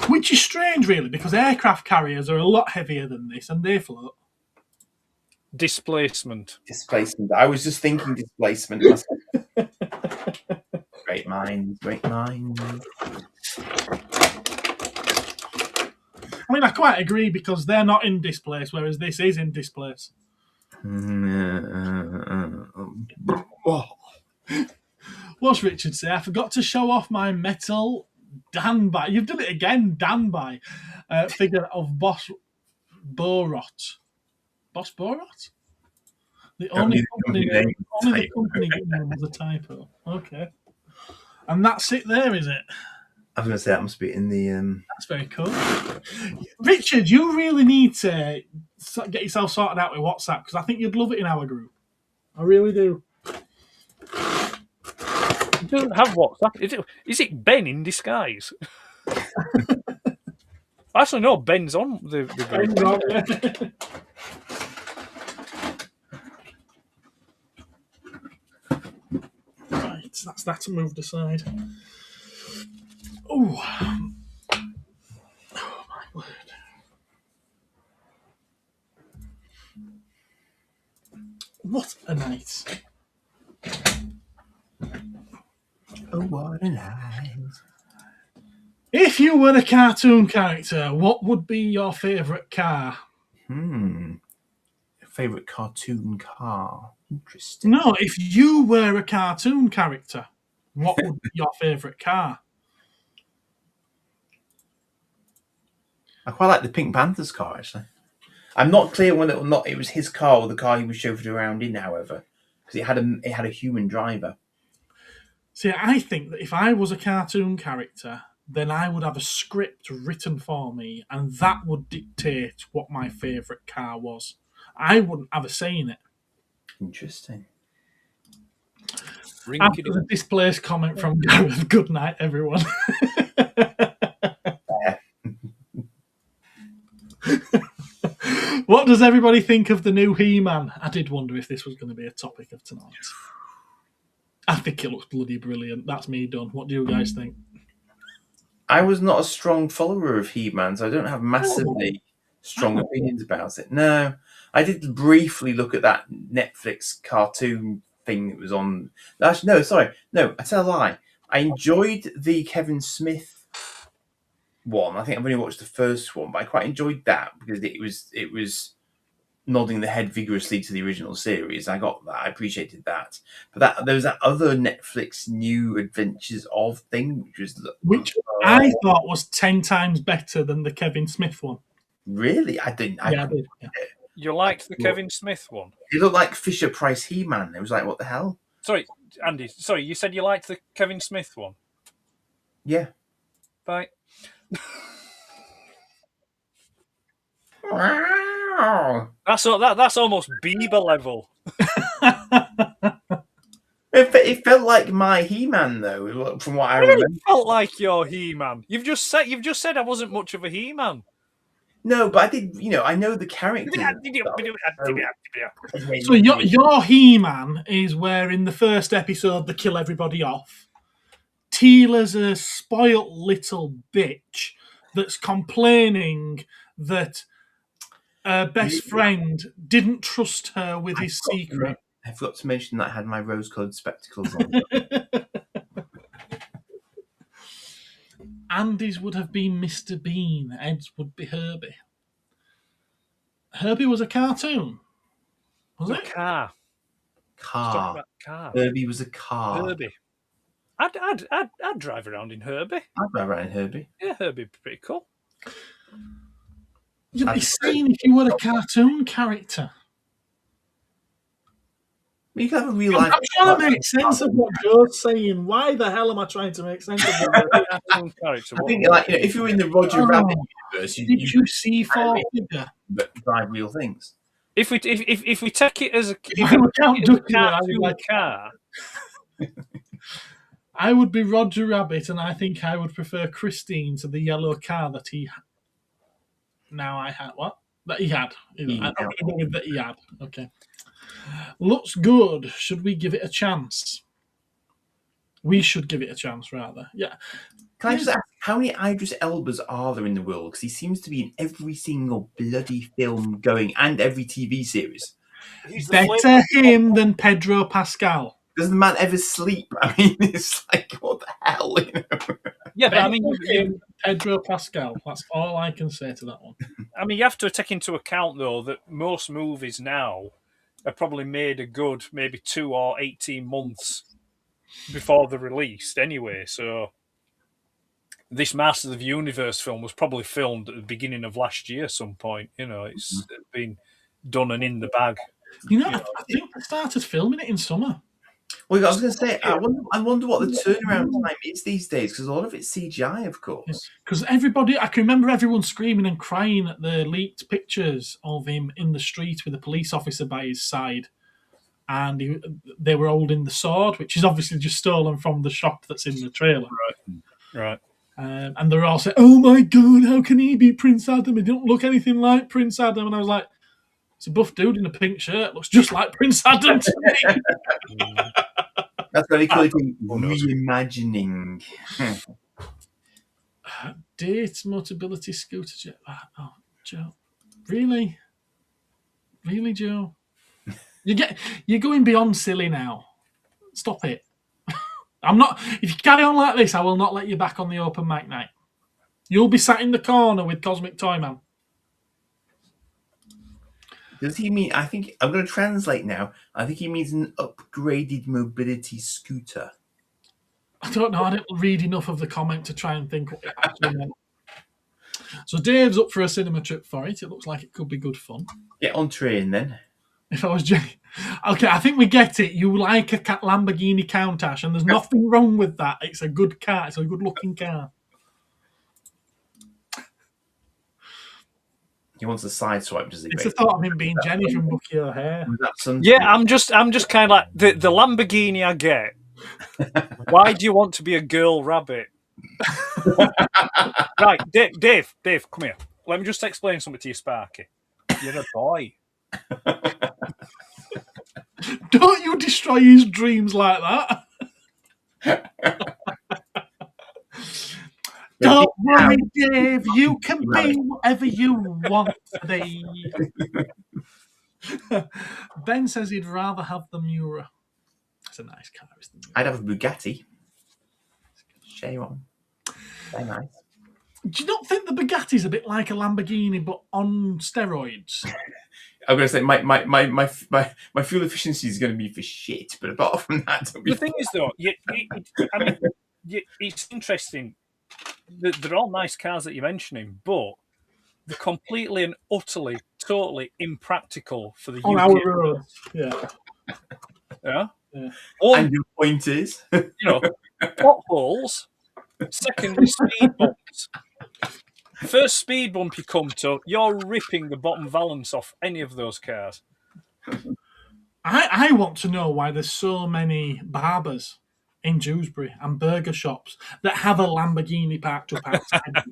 Which is strange, really, because aircraft carriers are a lot heavier than this and they float. Displacement. I was just thinking displacement. Great minds. I mean, I quite agree because they're not in displace, whereas this is in displace. What's Richard say? I forgot to show off my metal Danby. You've done it again, Danby. Figure of Boss Borot. Boss Borot? The only company name was a typo. Okay. And that's it there, is it? I was going to say that must be in the... That's very cool. Richard, you really need to get yourself sorted out with WhatsApp because I think you'd love it in our group. I really do. He doesn't have WhatsApp. Is it Ben in disguise? Actually, no, Ben's on the group. Right, that's that moved aside. Oh my word. What a night. Oh, what a night. If you were a cartoon character, what would be your favourite car? Favourite cartoon car? Interesting. No, if you were a cartoon character, what would be your favourite car? I quite like the Pink Panther's car, actually. I'm not clear whether or not it was his car or the car he was chauffeured around in, however, because it had a human driver. See, I think that if I was a cartoon character, then I would have a script written for me, and that would dictate what my favourite car was. I wouldn't have a say in it. Interesting. After the displaced comment from Gareth, good night, everyone. What does everybody think of the new He-Man? I did wonder if this was going to be a topic of tonight. I think it looks bloody brilliant. That's me done. What do you guys think? I was not a strong follower of He-Man, so I don't have massively strong opinions about it. No, I did briefly look at that Netflix cartoon thing that was on. Actually, no, sorry. No, I tell a lie. I enjoyed the Kevin Smith one. I think I've only watched the first one, but I quite enjoyed that because it was nodding the head vigorously to the original series. I got that. I appreciated that. But there was that other Netflix New Adventures of thing, which I thought was 10 times better than the Kevin Smith one. Really? I didn't. I did. Yeah. You liked the Kevin Smith one? It looked like Fisher Price He-Man. It was like, what the hell? Sorry, Andy. Sorry, you said you liked the Kevin Smith one? Yeah. Bye. Wow. That's almost Bieber level. It felt like my He-Man, though, from what I remember. It felt like your He-Man. You've just said I wasn't much of a He-Man. No, but I did. I know the character. So your He-Man is where in the first episode they kill everybody off. Teela's a spoilt little bitch that's complaining that her best friend didn't trust her with his secret. I forgot to mention that I had my rose-coloured spectacles on. Andy's would have been Mr. Bean. Ed's would be Herbie. Herbie was a cartoon. Was it? Car. Herbie was a car. Herbie. I'd drive around in Herbie. I'd drive around in Herbie. Yeah, Herbie'd be pretty cool. You'd be saying if you were a cartoon character. You can have a real life. I'm trying to make sense of what Joe's saying. Why the hell am I trying to make sense of what Cartoon character. I think, if you were in the Roger Rabbit universe, did you see four figure? Drive real things. If we take it as a car, I would be Roger Rabbit, and I think I would prefer Christine to the yellow car that he had. Now I had what? That he had. That he had. Okay. Looks good. Should we give it a chance? We should give it a chance, rather. Yeah. Can I just ask, how many Idris Elbas are there in the world? Because he seems to be in every single bloody film going and every TV series. Better him than Pedro Pascal. Doesn't the man ever sleep? I mean, it's like, what the hell? Yeah, but I mean, Pedro Pascal. That's all I can say to that one. I mean, you have to take into account, though, that most movies now are probably made a good maybe 2 or 18 months before they're released anyway. So this Masters of the Universe film was probably filmed at the beginning of last year some point. It's been done and in the bag. I think they started filming it in summer. Well, I was going to say, I wonder what the turnaround time is these days, because a lot of it's CGI, of course. Because I can remember everyone screaming and crying at the leaked pictures of him in the street with a police officer by his side. And they were holding the sword, which is obviously just stolen from the shop that's in the trailer. Right. And they're all saying, "Oh my God, how can he be Prince Adam? He don't look anything like Prince Adam." And I was like, it's a buff dude in a pink shirt. Looks just like Prince Adam to me. That's very cool. Reimagining. Date Motability Scooter Jet. Oh, Joe. Really? Really, Joe? You're going beyond silly now. Stop it. I'm not. If you carry on like this, I will not let you back on the open mic night. You'll be sat in the corner with Cosmic Toyman. Does he mean? I think I'm going to translate now. I think he means an upgraded mobility scooter. I don't know. I didn't read enough of the comment to try and think what it actually meant. So Dave's up for a cinema trip for it. It looks like it could be good fun. Get on train then. If I was Jay. Okay, I think we get it. You like a Lamborghini Countach, and there's nothing wrong with that. It's a good car. It's a good-looking car. He wants a side swipe, does he? It's the thought of him being Jenny from Bucky O'Hare. Yeah, I'm just kind of like the Lamborghini I get. Why do you want to be a girl rabbit? Right, Dave, come here. Let me just explain something to you, Sparky. You're a boy. Don't you destroy his dreams like that. Don't worry, Dave. You can be whatever you want to be. Ben says he'd rather have the Miura. It's a nice car, isn't it? I'd have a Bugatti. Shame on. Very nice. Do you not think the Bugatti's a bit like a Lamborghini but on steroids? I'm going to say my fuel efficiency is going to be for shit, but apart from that, the thing is though, it's interesting. They're all nice cars that you're mentioning, but they're completely and utterly, totally impractical for the on UK. Our roads. Yeah. And your point is, potholes. Secondly, speed bumps. First speed bump you come to, you're ripping the bottom valance off any of those cars. I want to know why there's so many barbers in Dewsbury and burger shops that have a Lamborghini parked up outside.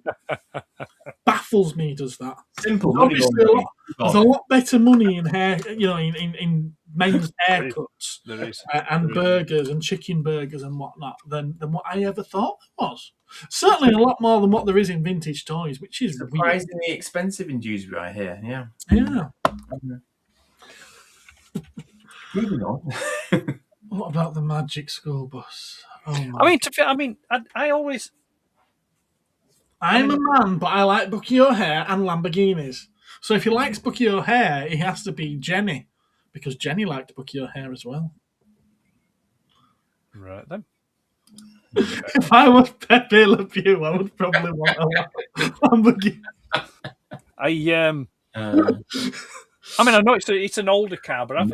Baffles me, does that? Simple. There's a lot better money in hair, in men's haircuts There is. and burgers and chicken burgers and whatnot than what I ever thought there was. Certainly a lot more than what there is in vintage toys, which is surprisingly expensive in Dewsbury, I hear. Yeah. Yeah. Moving on. What about the Magic School Bus? Oh my. I always. I'm a man, but I like Bucky O'Hare and Lamborghinis. So if he likes Bucky O'Hare, he has to be Jenny, because Jenny liked Bucky O'Hare as well. Right then. If I was Pepe Le Pew, I would probably want a Lamborghini. I know it's an older car, but I've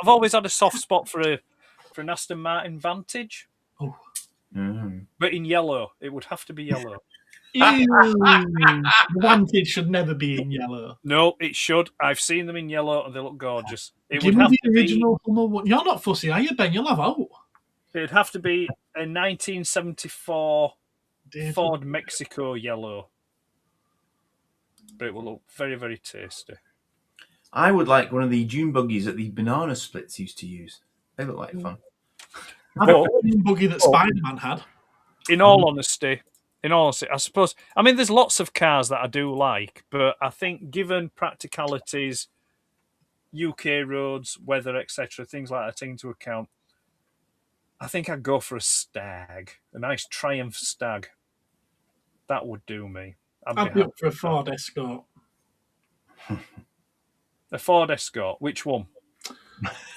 always had a soft spot for an Aston Martin Vantage. Oh. But in yellow, it would have to be yellow. The Vantage should never be in yellow. No, it should. I've seen them in yellow and they look gorgeous. It Give would me have the to original Hummer one. You're not fussy, are you, Ben? You'll have out. It'd have to be a 1974 Ford Mexico yellow. But it will look very, very tasty. I would like one of the dune buggies that the banana splits used to use. They look like fun. I have a dune buggy that Spider-Man had. In all honesty, I suppose. I mean, there's lots of cars that I do like, but I think given practicalities, UK roads, weather, etc., things like that into account, I think I'd go for a Stag, a nice Triumph Stag. That would do me. I'd be up for a Ford Escort. A Ford Escort. Which one?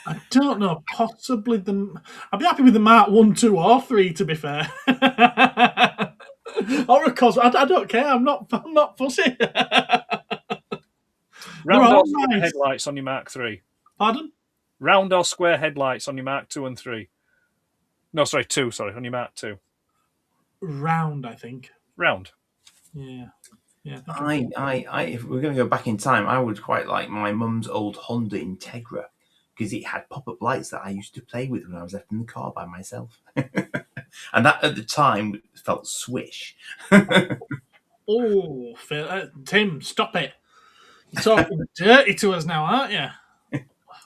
I don't know. Possibly I'd be happy with the Mark 1, 2, or 3. To be fair, or a Cosworth. I don't care. I'm not fussy. Round or square headlights on your Mark 3. Pardon? Round or square headlights on your Mark 2 and 3. No, sorry, 2. Sorry, on your Mark 2. Round, I think. Round. Yeah. If we're going to go back in time, I would quite like my mum's old Honda Integra because it had pop-up lights that I used to play with when I was left in the car by myself, and that at the time felt swish. Oh, Tim, stop it! You're talking dirty to us now, aren't you?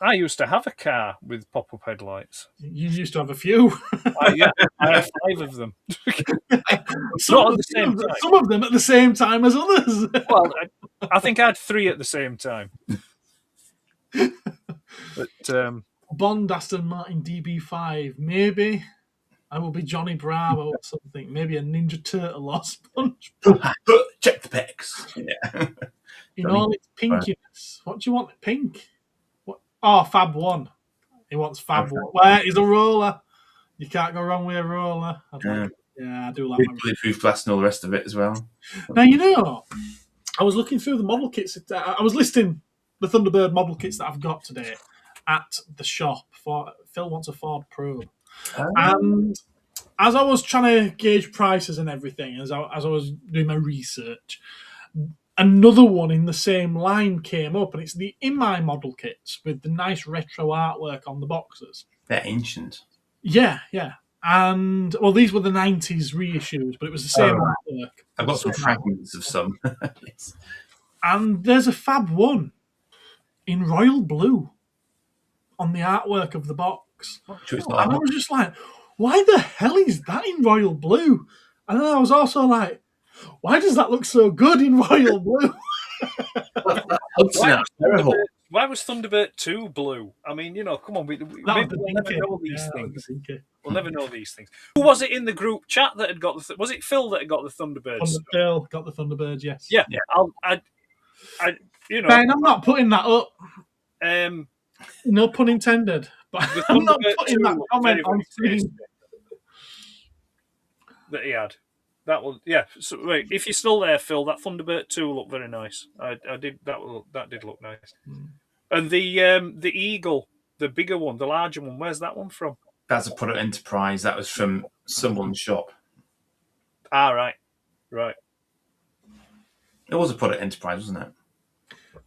I used to have a car with pop-up headlights. You used to have a few. I have 5 of them. Some of them at the same time as others. Well, I think I had 3 at the same time. But Bond Aston Martin DB5, maybe I will be Johnny Bravo or something. Maybe a Ninja Turtle or Sponge. Check the pecs. Yeah. In all its pinkiness. What do you want? Pink? What? Oh, Fab 1. He wants Fab 1. Where is a roller? You can't go wrong with a roller. I do like my bulletproof glass and all the rest of it as well. Now, I was looking through the model kits. I was listing the Thunderbird model kits that I've got today at the shop. Phil wants a Ford Probe. And as I was trying to gauge prices and everything, as I was doing my research, another one in the same line came up, and it's the In My model kits with the nice retro artwork on the boxes. They're ancient. Yeah. And, well, these were the 90s reissues, but it was the same artwork. I've got some fragments of some. Yes. And there's a Fab 1 in royal blue on the artwork of the box. And I was just like, why the hell is that in royal blue? And then I was also like, why does that look so good in royal blue? Why was Thunderbird 2 blue? I mean, come on, we'll never know these things. We'll never know these things. Who was it in the group chat that had got the? Was it Phil that had got the Thunderbirds? Phil got the Thunderbirds, yes. Yeah. Ben, I'm not putting that up. No pun intended. But I'm not putting that comment on screen. That he had. That will, yeah. So, wait, if you're still there, Phil, that Thunderbird 2 looked very nice. I did that did look nice. And the Eagle, the bigger one, the larger one, where's that one from? That's a product enterprise. That was from someone's shop. Right. It was a product enterprise, wasn't it?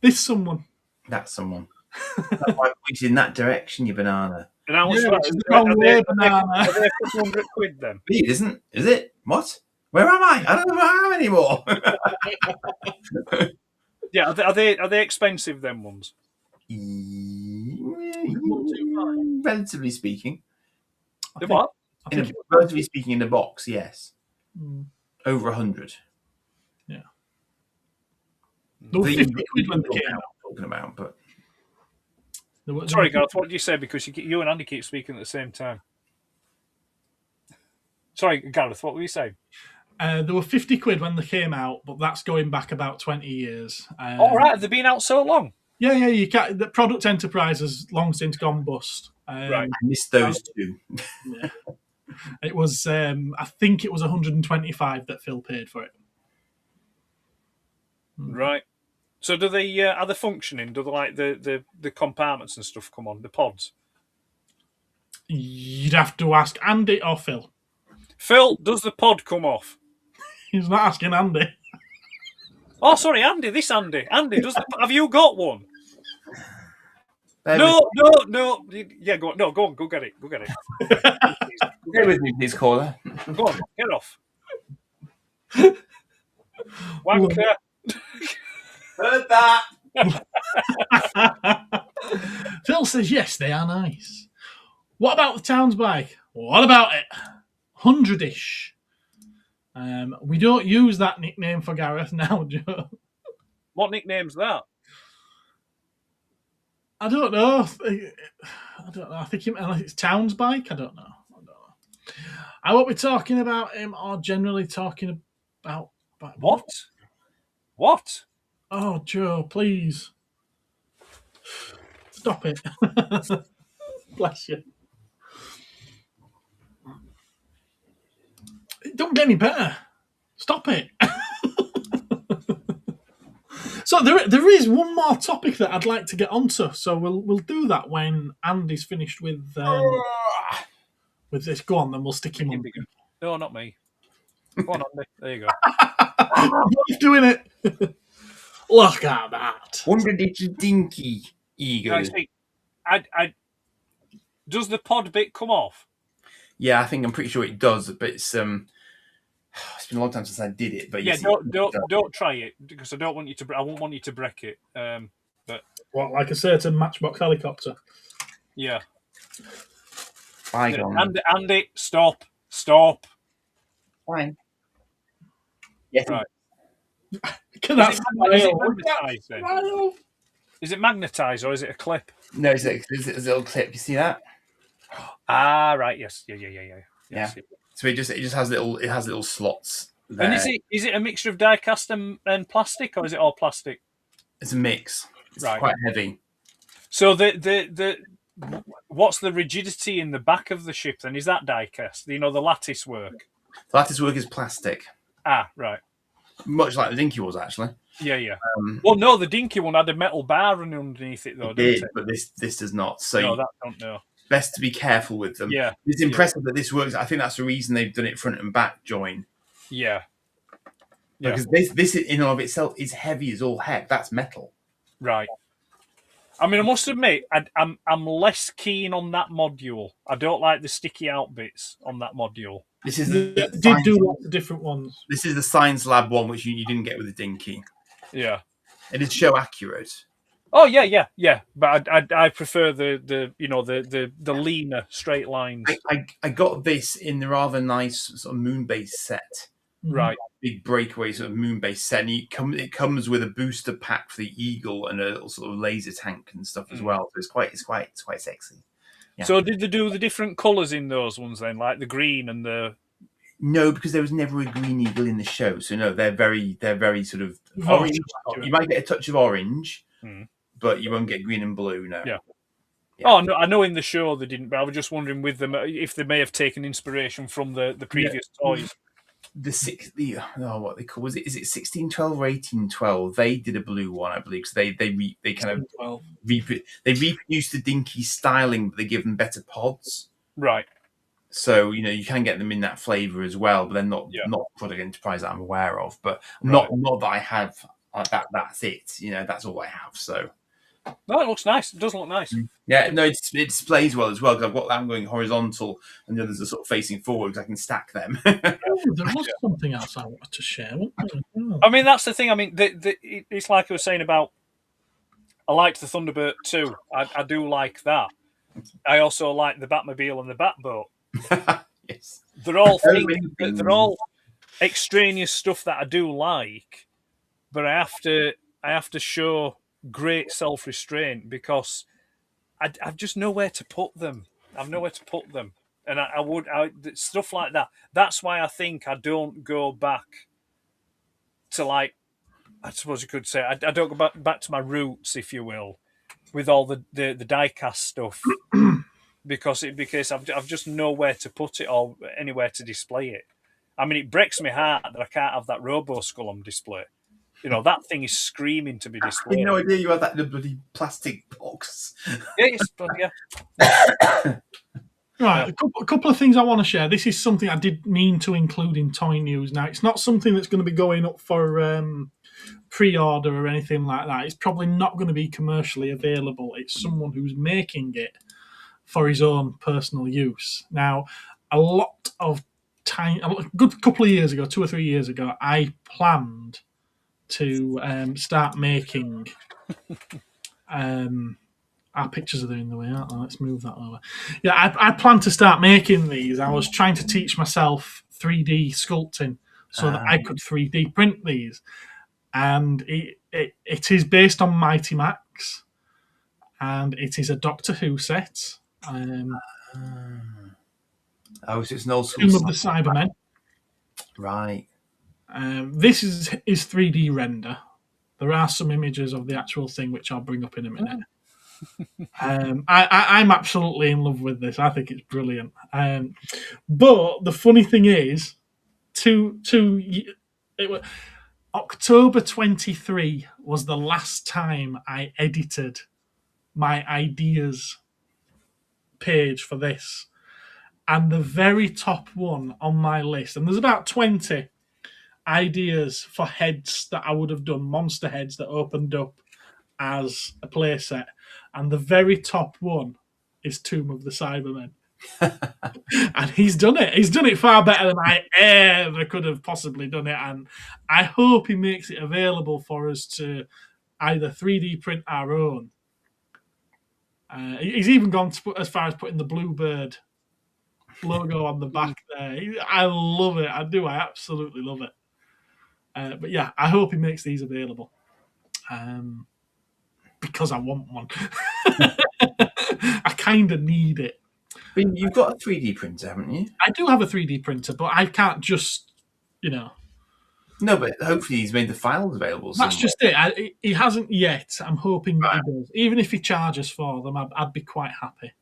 This someone. That's someone. That's why I pointed in that direction, you banana. And how much Yeah, are it's the wrong way, banana. Are they a couple £100 then? It isn't, is it? What? Where am I? I don't know where I am anymore. Yeah, are they expensive, them ones? Relatively speaking. The what? Relatively speaking, in the box, yes. Over 100. Yeah. There were 50 quid when they came out. Talking about, but Sorry, Gareth, what did you say? Because you and Andy keep speaking at the same time. Sorry, Gareth, what were you saying? There were 50 quid when they came out, but that's going back about 20 years. All right, have they been out so long? Yeah, you can't. The product enterprise has long since gone bust. Right. I missed those two. Yeah. It was, I think it was 125 that Phil paid for it. Right. So do they are they functioning? Do they like the compartments and stuff come on, the pods? You'd have to ask Andy or Phil. Phil, does the pod come off? He's not asking Andy. Oh, sorry, Andy. This Andy. Andy, have you got one? No. Yeah, go on. No, go on. Go get it. Go get it. Stay with me, please, caller. Go on. Get off. Wanker. Heard that. Phil says, yes, they are nice. What about the Towns bike? What about it? 100-ish. We don't use that nickname for Gareth now, Joe. What nickname's that? I don't know. I think it's Towns bike. I don't know. I won't be talking about him or generally talking about what? What? Oh, Joe, please. Stop it. Bless you. It don't get any better. Stop it. So there is one more topic that I'd like to get onto. So we'll do that when Andy's finished with this. Go on, then we'll stick him on. No, not me. Go on, Andy. There you go. He's doing it. Look at that. Wonder did you dinky eagle? Does the pod bit come off? Yeah, I think I'm pretty sure it does, but it's been a long time since I did it. But yeah, yes, don't try it because I don't want you to. I won't want you to break it. But what, like a certain Matchbox helicopter? Yeah. Andy, stop. Fine. Yes. Right. Is it magnetized or is it a clip? No, it's a little clip. You see that? Ah, right. Yes. Yeah. So it just has little slots there. And is it a mixture of die cast and plastic, or is it all plastic? It's a mix. It's right. Quite heavy. So the what's the rigidity in the back of the ship then? Is that die cast? The lattice work. The lattice work is plastic. Ah, right. Much like the dinky was actually. Yeah. Well, no, the dinky one had a metal bar running underneath it though. Didn't it? But this does not. So no, that don't know. Best to be careful with them. Yeah. It's impressive that this works. I think that's the reason they've done it front and back join. Yeah. Because this in and of itself is heavy as all heck. That's metal. Right. I mean, I must admit, I'm less keen on that module. I don't like the sticky out bits on that module. This is did do lots of different ones. This is the Science Lab one, which you didn't get with the dinky. Yeah. It is show accurate. Oh yeah. But I prefer the leaner straight lines. I got this in the rather nice sort of Moonbase set. Right. Big breakaway sort of Moonbase set. And it comes with a booster pack for the Eagle and a little sort of laser tank and stuff as well. So it's quite sexy. Yeah. So did they do the different colours in those ones then, like the green and the? No, because there was never a green eagle in the show. So no, they're very sort of orange. You might get a touch of orange, but you won't get green and blue. No. Yeah. Oh no, I know in the show they didn't, but I was just wondering with them if they may have taken inspiration from the previous toys. What they call is it 1612 or 1812? They did a blue one, I believe. So they kind of reproduced the dinky styling, but they give them better pods. Right. So you can get them in that flavour as well, but they're not product enterprise that I'm aware of. But not that I have that. That's it. That's all I have. So No, it looks nice. It does look nice. Yeah, no, it displays well as well because I've got that going horizontal and the others are sort of facing forward because I can stack them. There was something else I wanted to share. I mean, that's the thing. I mean, it's like I was saying about. I liked the Thunderbird too. I do like that. I also like the Batmobile and the Batboat. Yes, They're all they're all extraneous stuff that I do like, but I have to show great self-restraint because I've just nowhere to put them. I've nowhere to put them, and I would stuff like that. That's why I think I don't go back to, like, I suppose you could say I don't go back to my roots, if you will, with all the diecast stuff. because I've just nowhere to put it or anywhere to display it. I mean, it breaks my heart that I can't have that Robo Skull on display. You know, that thing is screaming to be displayed. I had no idea you had that in a bloody plastic box. Yeah. Right, a couple of things I want to share. This is something I did mean to include in toy news. Now, it's not something that's going to be going up for pre-order or anything like that. It's probably not going to be commercially available. It's someone who's making it for his own personal use. Now, a good couple of years ago, 2 or 3 years ago, I planned to start making. Our pictures are in the way, aren't they? Let's move that over. Yeah, I planned to start making these. I was trying to teach myself 3D sculpting so that I could 3D print these. And it is based on Mighty Max, and it is a Doctor Who set. So it's an old school. Tomb of the Cybermen. Right. This is 3D render. There are some images of the actual thing which I'll bring up in a minute. I'm absolutely in love with this. I think it's brilliant. But the funny thing is, October 23 was the last time I edited my ideas page for this. And the very top one on my list, and there's about 20 ideas for heads that I would have done, monster heads that opened up as a playset. And the very top one is Tomb of the Cybermen. And he's done it. He's done it far better than I ever could have possibly done it. And I hope he makes it available for us to either 3D print our own. He's even gone as far as putting the Bluebird logo on the back there. I love it. I do. I absolutely love it. But yeah, I hope he makes these available. Because I want one. I kind of need it. But you've got a 3D printer, haven't you? I do have a 3D printer, but I can't just, No, but hopefully he's made the files available. That's just it. He hasn't yet. I'm hoping that he does. Even if he charges for them, I'd be quite happy.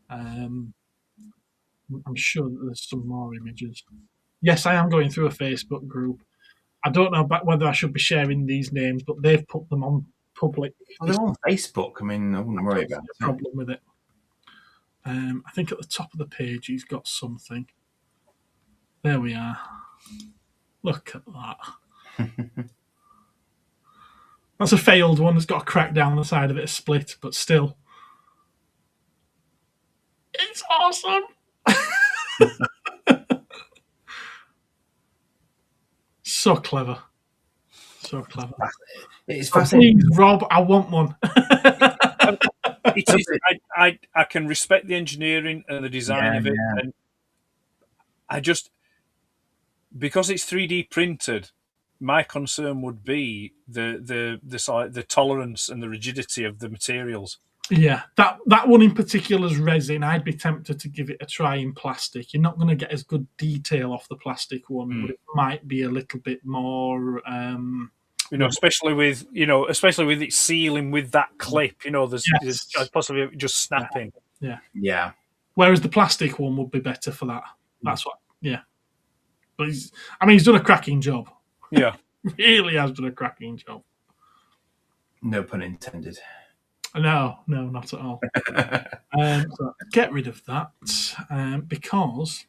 I'm sure that there's some more images. Yes, I am going through a Facebook group. I don't know whether I should be sharing these names, but they've put them on public. Well, they're on Facebook. I mean, I wouldn't worry about it. Problem with it. I think at the top of the page he's got something. There we are. Look at that. That's a failed one. It's got a crack down the side of it, a split, but still. It's awesome. So clever. So clever. It's fascinating. Please, Rob, I want one. It is, I can respect the engineering and the design of it, and I just, because it's 3D printed, my concern would be the tolerance and the rigidity of the materials. Yeah, that one in particular is resin. I'd be tempted to give it a try in plastic. You're not going to get as good detail off the plastic one, but it might be a little bit more. Especially with it sealing with that clip. There's possibly just snapping. Yeah. Whereas the plastic one would be better for that. That's what. Yeah. But he's done a cracking job. Yeah, really has done a cracking job. No pun intended. No, not at all. So get rid of that because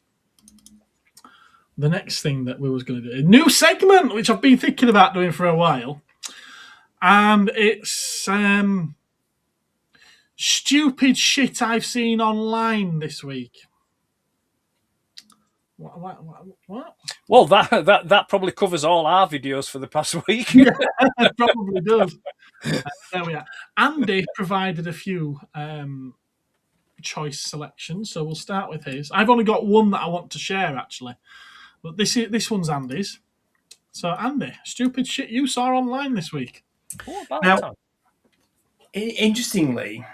the next thing that we was going to do, a new segment, which I've been thinking about doing for a while, and it's Stupid shit I've seen online this week. What? Well, that probably covers all our videos for the past week. Yeah, it probably does. There we are. Andy provided a few choice selections, so we'll start with his. I've only got one that I want to share, actually. But this one's Andy's. So, Andy, stupid shit you saw online this week. Now, interestingly,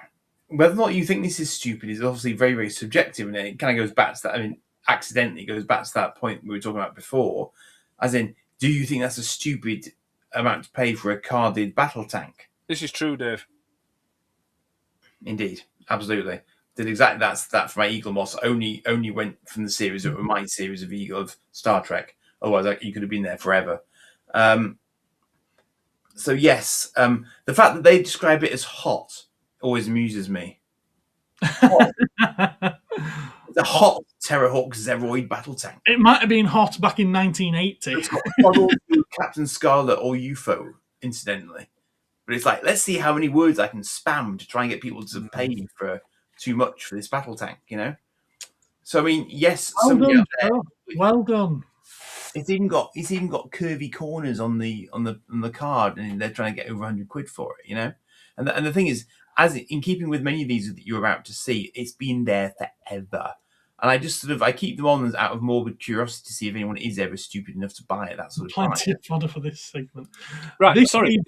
whether or not you think this is stupid is obviously very, very subjective, and it kind of goes back to that. I mean, accidentally goes back to that point we were talking about before, as in, do you think that's a stupid amount to pay for a carded battle tank? This is true, Dave. Indeed, absolutely. Did exactly that for my Eagle Moss. Only went from the series that were my series of Eagle of Star Trek. Otherwise, you could have been there forever. So yes, the fact that they describe it as hot always amuses me. The hot Terrahawk Zeroid battle tank. It might have been hot back in 1980. It's got models of Captain Scarlet or UFO, incidentally. But it's like, let's see how many words I can spam to try and get people to pay for too much for this battle tank, you know? So I mean, yes, Well done. It's even got curvy corners on the card, and they're trying to get over 100 quid for it, you know. And the thing is, as in keeping with many of these that you're about to see, it's been there forever. And I just I keep them on out of morbid curiosity to see if anyone is ever stupid enough to buy it. That sort of plenty of fodder for this segment. Right, sorry.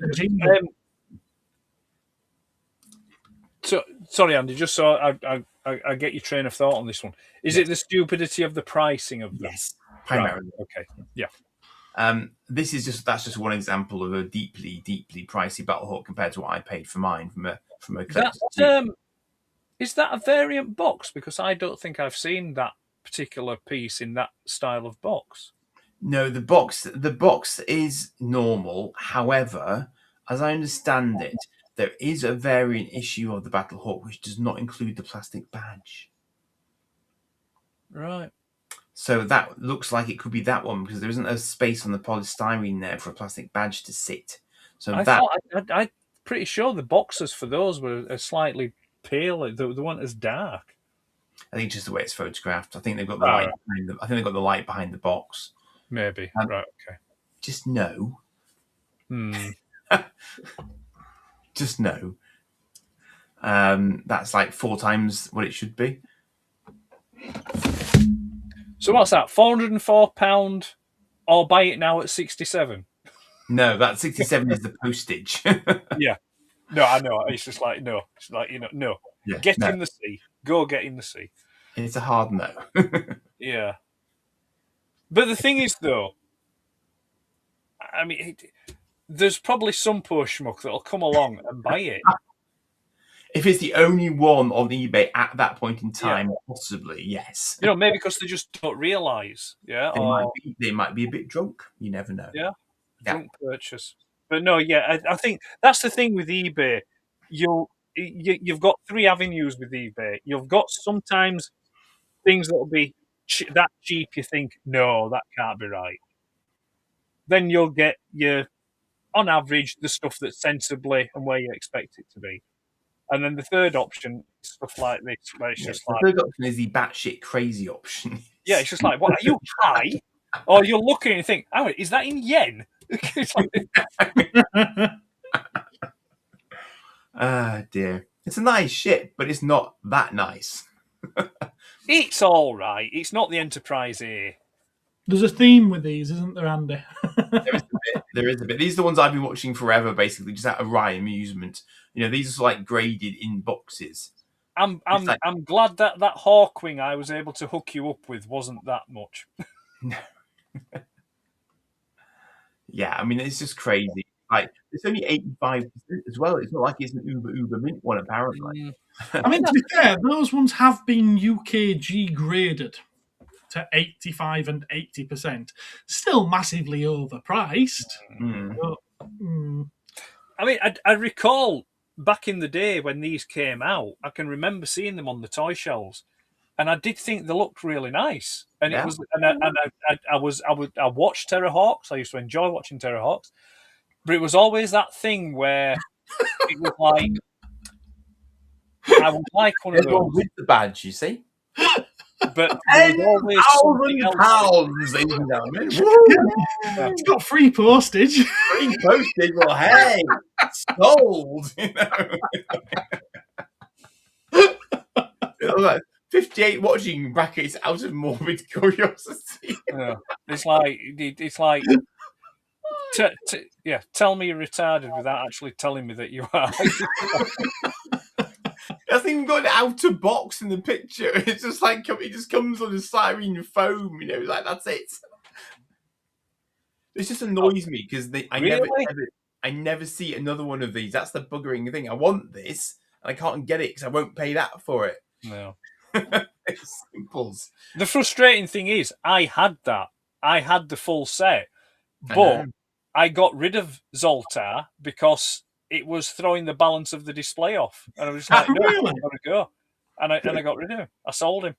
Sorry, Andy. Just so I get your train of thought on this one. Is it the stupidity of the pricing of them? Yes, primarily. Right. Okay. Yeah. That's just one example of a deeply, deeply pricey Battlehawk compared to what I paid for mine from a collector's. Is that a variant box? Because I don't think I've seen that particular piece in that style of box. No, the box is normal. However, as I understand it, there is a variant issue of the Battlehawk which does not include the plastic badge. Right. So that looks like it could be that one because there isn't a space on the polystyrene there for a plastic badge to sit. So I'm pretty sure the boxes for those were slightly pale. They weren't as dark. I think it's just the way it's photographed. I think they've got the light behind I think they've got the light behind the box. Maybe. Right. Okay. Just no. Just no. That's like 4 times what it should be. So what's that? £404, or buy it now at 67. No, that 67 is the postage. Yeah. No, I know. It's just like no. It's like no. Yeah, get in the sea. Go get in the sea. It's a hard no. Yeah. But the thing is, though, I mean, there's probably some poor schmuck that'll come along and buy it. If it's the only one on eBay at that point in time, possibly, yes. Maybe because they just don't realise. Yeah. They might be a bit drunk. You never know. Yeah. Drunk purchase. But no, I think that's the thing with eBay. You've got 3 avenues with eBay. You've got sometimes things that'll be that cheap. You think, no, that can't be right. Then you'll get on average, the stuff that's sensibly and where you expect it to be. And then the third option, stuff like this, where it's just the third option is the batshit crazy option. Yeah, it's just like, what, are you high? Or you're looking and you think, oh, is that in yen? Ah, dear. It's a nice ship, but it's not that nice. It's all right. It's not the Enterprise A. There's a theme with these, isn't there, Andy? There is a bit. These are the ones I've been watching forever, basically, just out of wry amusement. These are like graded in boxes. I'm glad that Hawkwing I was able to hook you up with wasn't that much. Yeah, I mean, it's just crazy. Like, it's only 85% as well. It's not like it's an uber mint one, apparently. I mean, to be fair, those ones have been UKG graded to 85 and 80%. Still massively overpriced. I mean, I recall back in the day when these came out, I can remember seeing them on the toy shelves, and I did think they looked really nice. And it was, I watched Terrahawks. I used to enjoy watching Terrahawks, but it was always that thing where it was like I would like one of those with the badge, you see. But there was always something else. £10,000, ladies and gentlemen. It's got free postage. Free postage. Well, hey, sold. You know, like 58 watching brackets out of morbid curiosity. Yeah. It's like tell me you're retarded without actually telling me that you are. I think we've got an outer box in the picture. It's just like it just comes on a siren foam, you know, like that's it. This just annoys me because I never see another one of these. That's the buggering thing. I want this and I can't get it because I won't pay that for it. No. It's simples. The frustrating thing is I had that. I had the full set, but I got rid of Zoltar because it was throwing the balance of the display off. And I was just like, no, really? I've got to go. And I got rid of him. I sold him.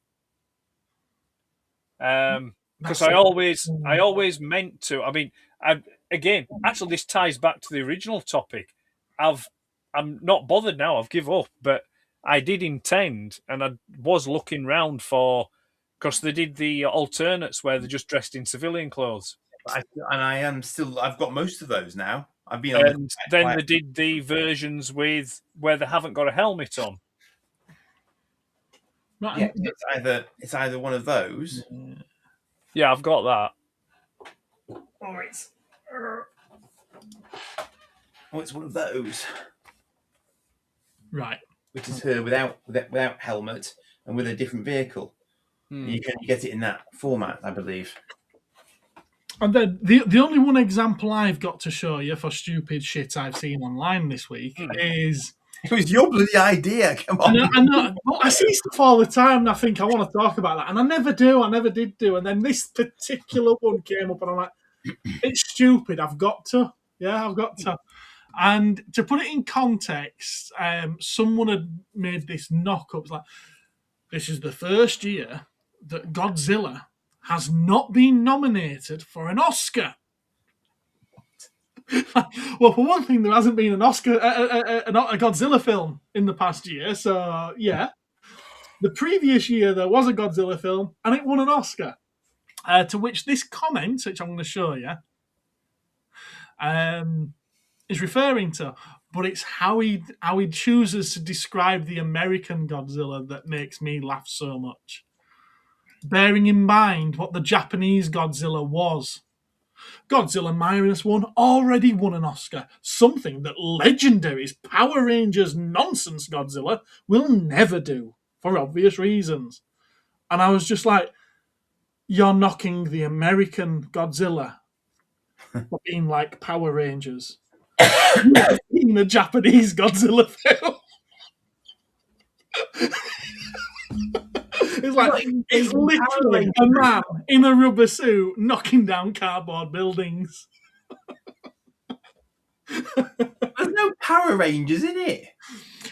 Because I always meant to. I mean, actually, this ties back to the original topic. I'm not bothered now. I've given up, but I did intend, and I was looking round for, because they did the alternates where they're just dressed in civilian clothes. I've got most of those now. I've been. And then they did the versions with where they haven't got a helmet on. Right. Yeah, it's either one of those. Yeah, I've got that. It's one of those. Right. Which is her without helmet and with a different vehicle. You can get it in that format, I believe. And then the only one example I've got to show you for stupid shit I've seen online this week is... It was your bloody idea, come on. I know. Well, I see stuff all the time and I think I want to talk about that. And I never do. I never did do. And then this particular one came up and I'm like, it's stupid. I've got to. Yeah, I've got to. And to put it in context, someone had made this knock-up. It's like, this is the first year that Godzilla has not been nominated for an Oscar. Well, for one thing, there hasn't been an Oscar, a Godzilla film in the past year. So, yeah. The previous year, there was a Godzilla film, and it won an Oscar. To which this comment, which I'm going to show you, is referring to. But it's how he chooses to describe the American Godzilla that makes me laugh so much. Bearing in mind what the Japanese Godzilla was. Godzilla -1 already won an Oscar, something that Legendary's Power Rangers nonsense Godzilla will never do, for obvious reasons. And I was just like, you're knocking the American Godzilla for being like Power Rangers. You've never seen a Japanese Godzilla film. It's literally a man in a rubber suit knocking down cardboard buildings. There's no Power Rangers in it.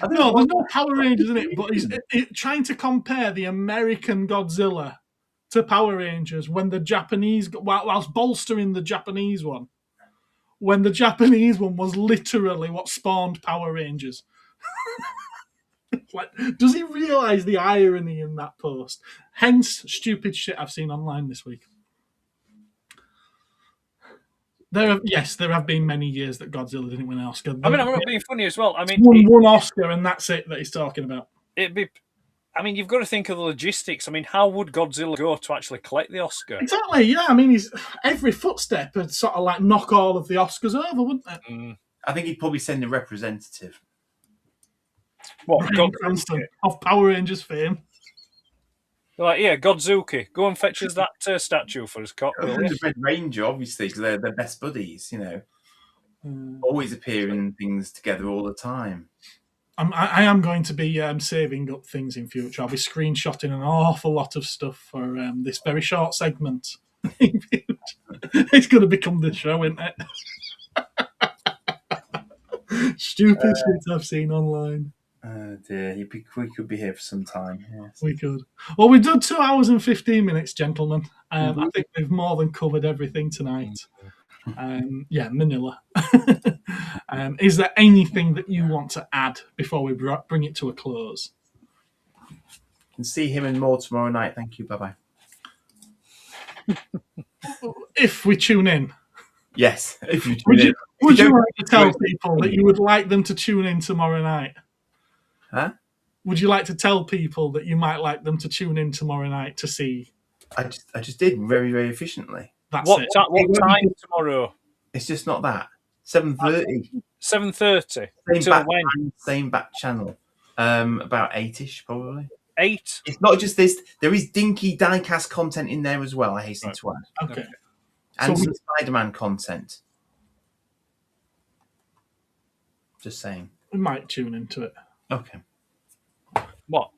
No, there's no Power Rangers in it, but he's trying to compare the American Godzilla to Power Rangers when the Japanese, whilst bolstering the Japanese one, when the Japanese one was literally what spawned Power Rangers. Like, does he realise the irony in that post? Hence, stupid shit I've seen online this week. There have been many years that Godzilla didn't win an Oscar. I mean, I'm not being funny as well. I mean, one Oscar, and that's it that he's talking about. You've got to think of the logistics. I mean, how would Godzilla go to actually collect the Oscar? Exactly, yeah. I mean, every footstep would sort of like knock all of the Oscars over, wouldn't it? I think he'd probably send a representative. What? Of Power Rangers fame. They're like, yeah, Godzuki, go and fetch us that statue for us, Cock. The Red Ranger, obviously, because they're best buddies, you know. Always appear in things together all the time. I am going to be saving up things in future. I'll be screenshotting an awful lot of stuff for this very short segment. It's going to become the show, isn't it? Stupid shit I've seen online. Oh dear, we could be here for some time. Yes. We could. Well, we've done 2 hours and 15 minutes, gentlemen. I think we've more than covered everything tonight. Manila. Is there anything that you want to add before we bring it to a close? Can see him and more tomorrow night. Thank you. Bye-bye. If we tune in. Yes. If you would you like to tell people that you would like them to tune in tomorrow night? Huh? Would you like to tell people that you might like them to tune in tomorrow night to see? I just did very, very efficiently. That's What it. what time tomorrow? It's just not that. 7:30. 7:30. Same back channel. About 8ish probably. 8. It's not just this. There is dinky diecast content in there as well. I hasten to add. Okay. And some Spider-Man content. Just saying. We might tune into it. Okay. What?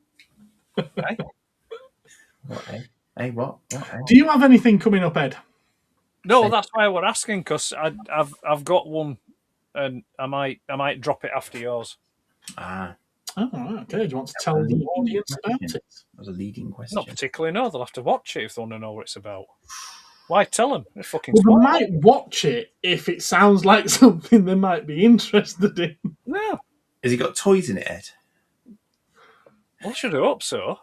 Hey? What? Hey? What? Do you have anything coming up, Ed? No, that's why we're asking, because I've got one, and I might drop it after yours. Ah. Oh, okay. Do you want to tell the audience about it? That was a leading question. Not particularly. No, they'll have to watch it if they want to know what it's about. Why tell them? They're fucking. Well, they might watch it if it sounds like something they might be interested in. No. Has he got toys in it, Ed? Well, I should hope so.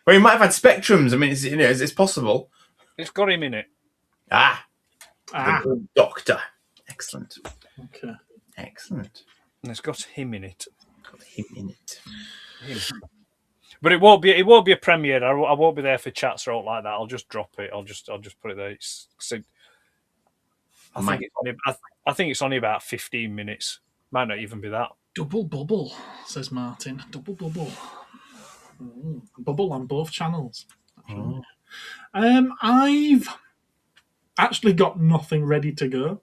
Well, he might have had Spectrums. I mean, it's possible. It's got him in it. The Doctor. Excellent. Okay. Excellent. And it's got him in it. Got him in it. Him. But it won't be a premiere. I won't be there for chats or all like that. I'll just drop it. I'll just put it there. I think it's only about 15 minutes. Might not even be that. Double bubble, says Martin. Double bubble. Bubble on both channels. I've actually got nothing ready to go.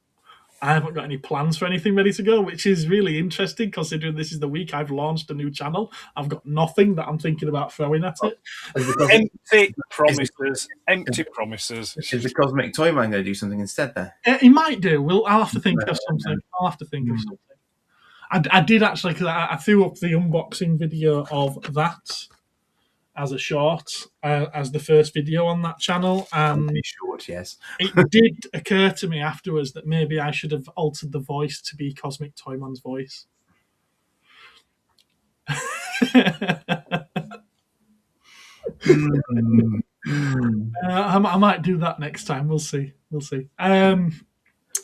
I haven't got any plans for anything ready to go, which is really interesting considering this is the week I've launched a new channel. I've got nothing that I'm thinking about throwing at it. Empty promises. Empty promises. Is the Cosmic Toy Man going to do something instead there? He might do. I'll have to think of something. I did actually, because I threw up the unboxing video of that as a short, as the first video on that channel. And short, yes. It did occur to me afterwards that maybe I should have altered the voice to be Cosmic Toyman's voice. I might do that next time. We'll see.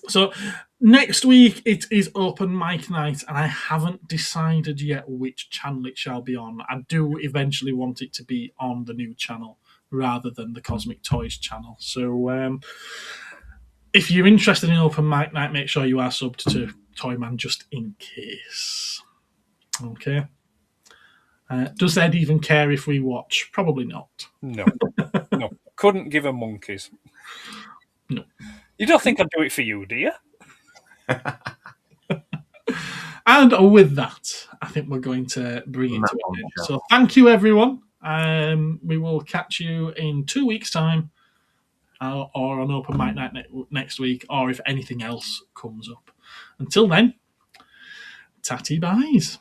So next week it is open mic night, and I haven't decided yet which channel it shall be on. I do eventually want it to be on the new channel rather than the Cosmic Toys channel. So if you're interested in open mic night, make sure you are subbed to Toyman just in case. Okay. Does Ed even care if we watch? Probably not. No. Couldn't give a monkeys. No. You don't think I'd do it for you, do you? And with that, I think we're going to bring it to an end. So thank you, everyone. We will catch you in 2 weeks' time, or on Open Mic Night next week, or if anything else comes up. Until then, tatty byes.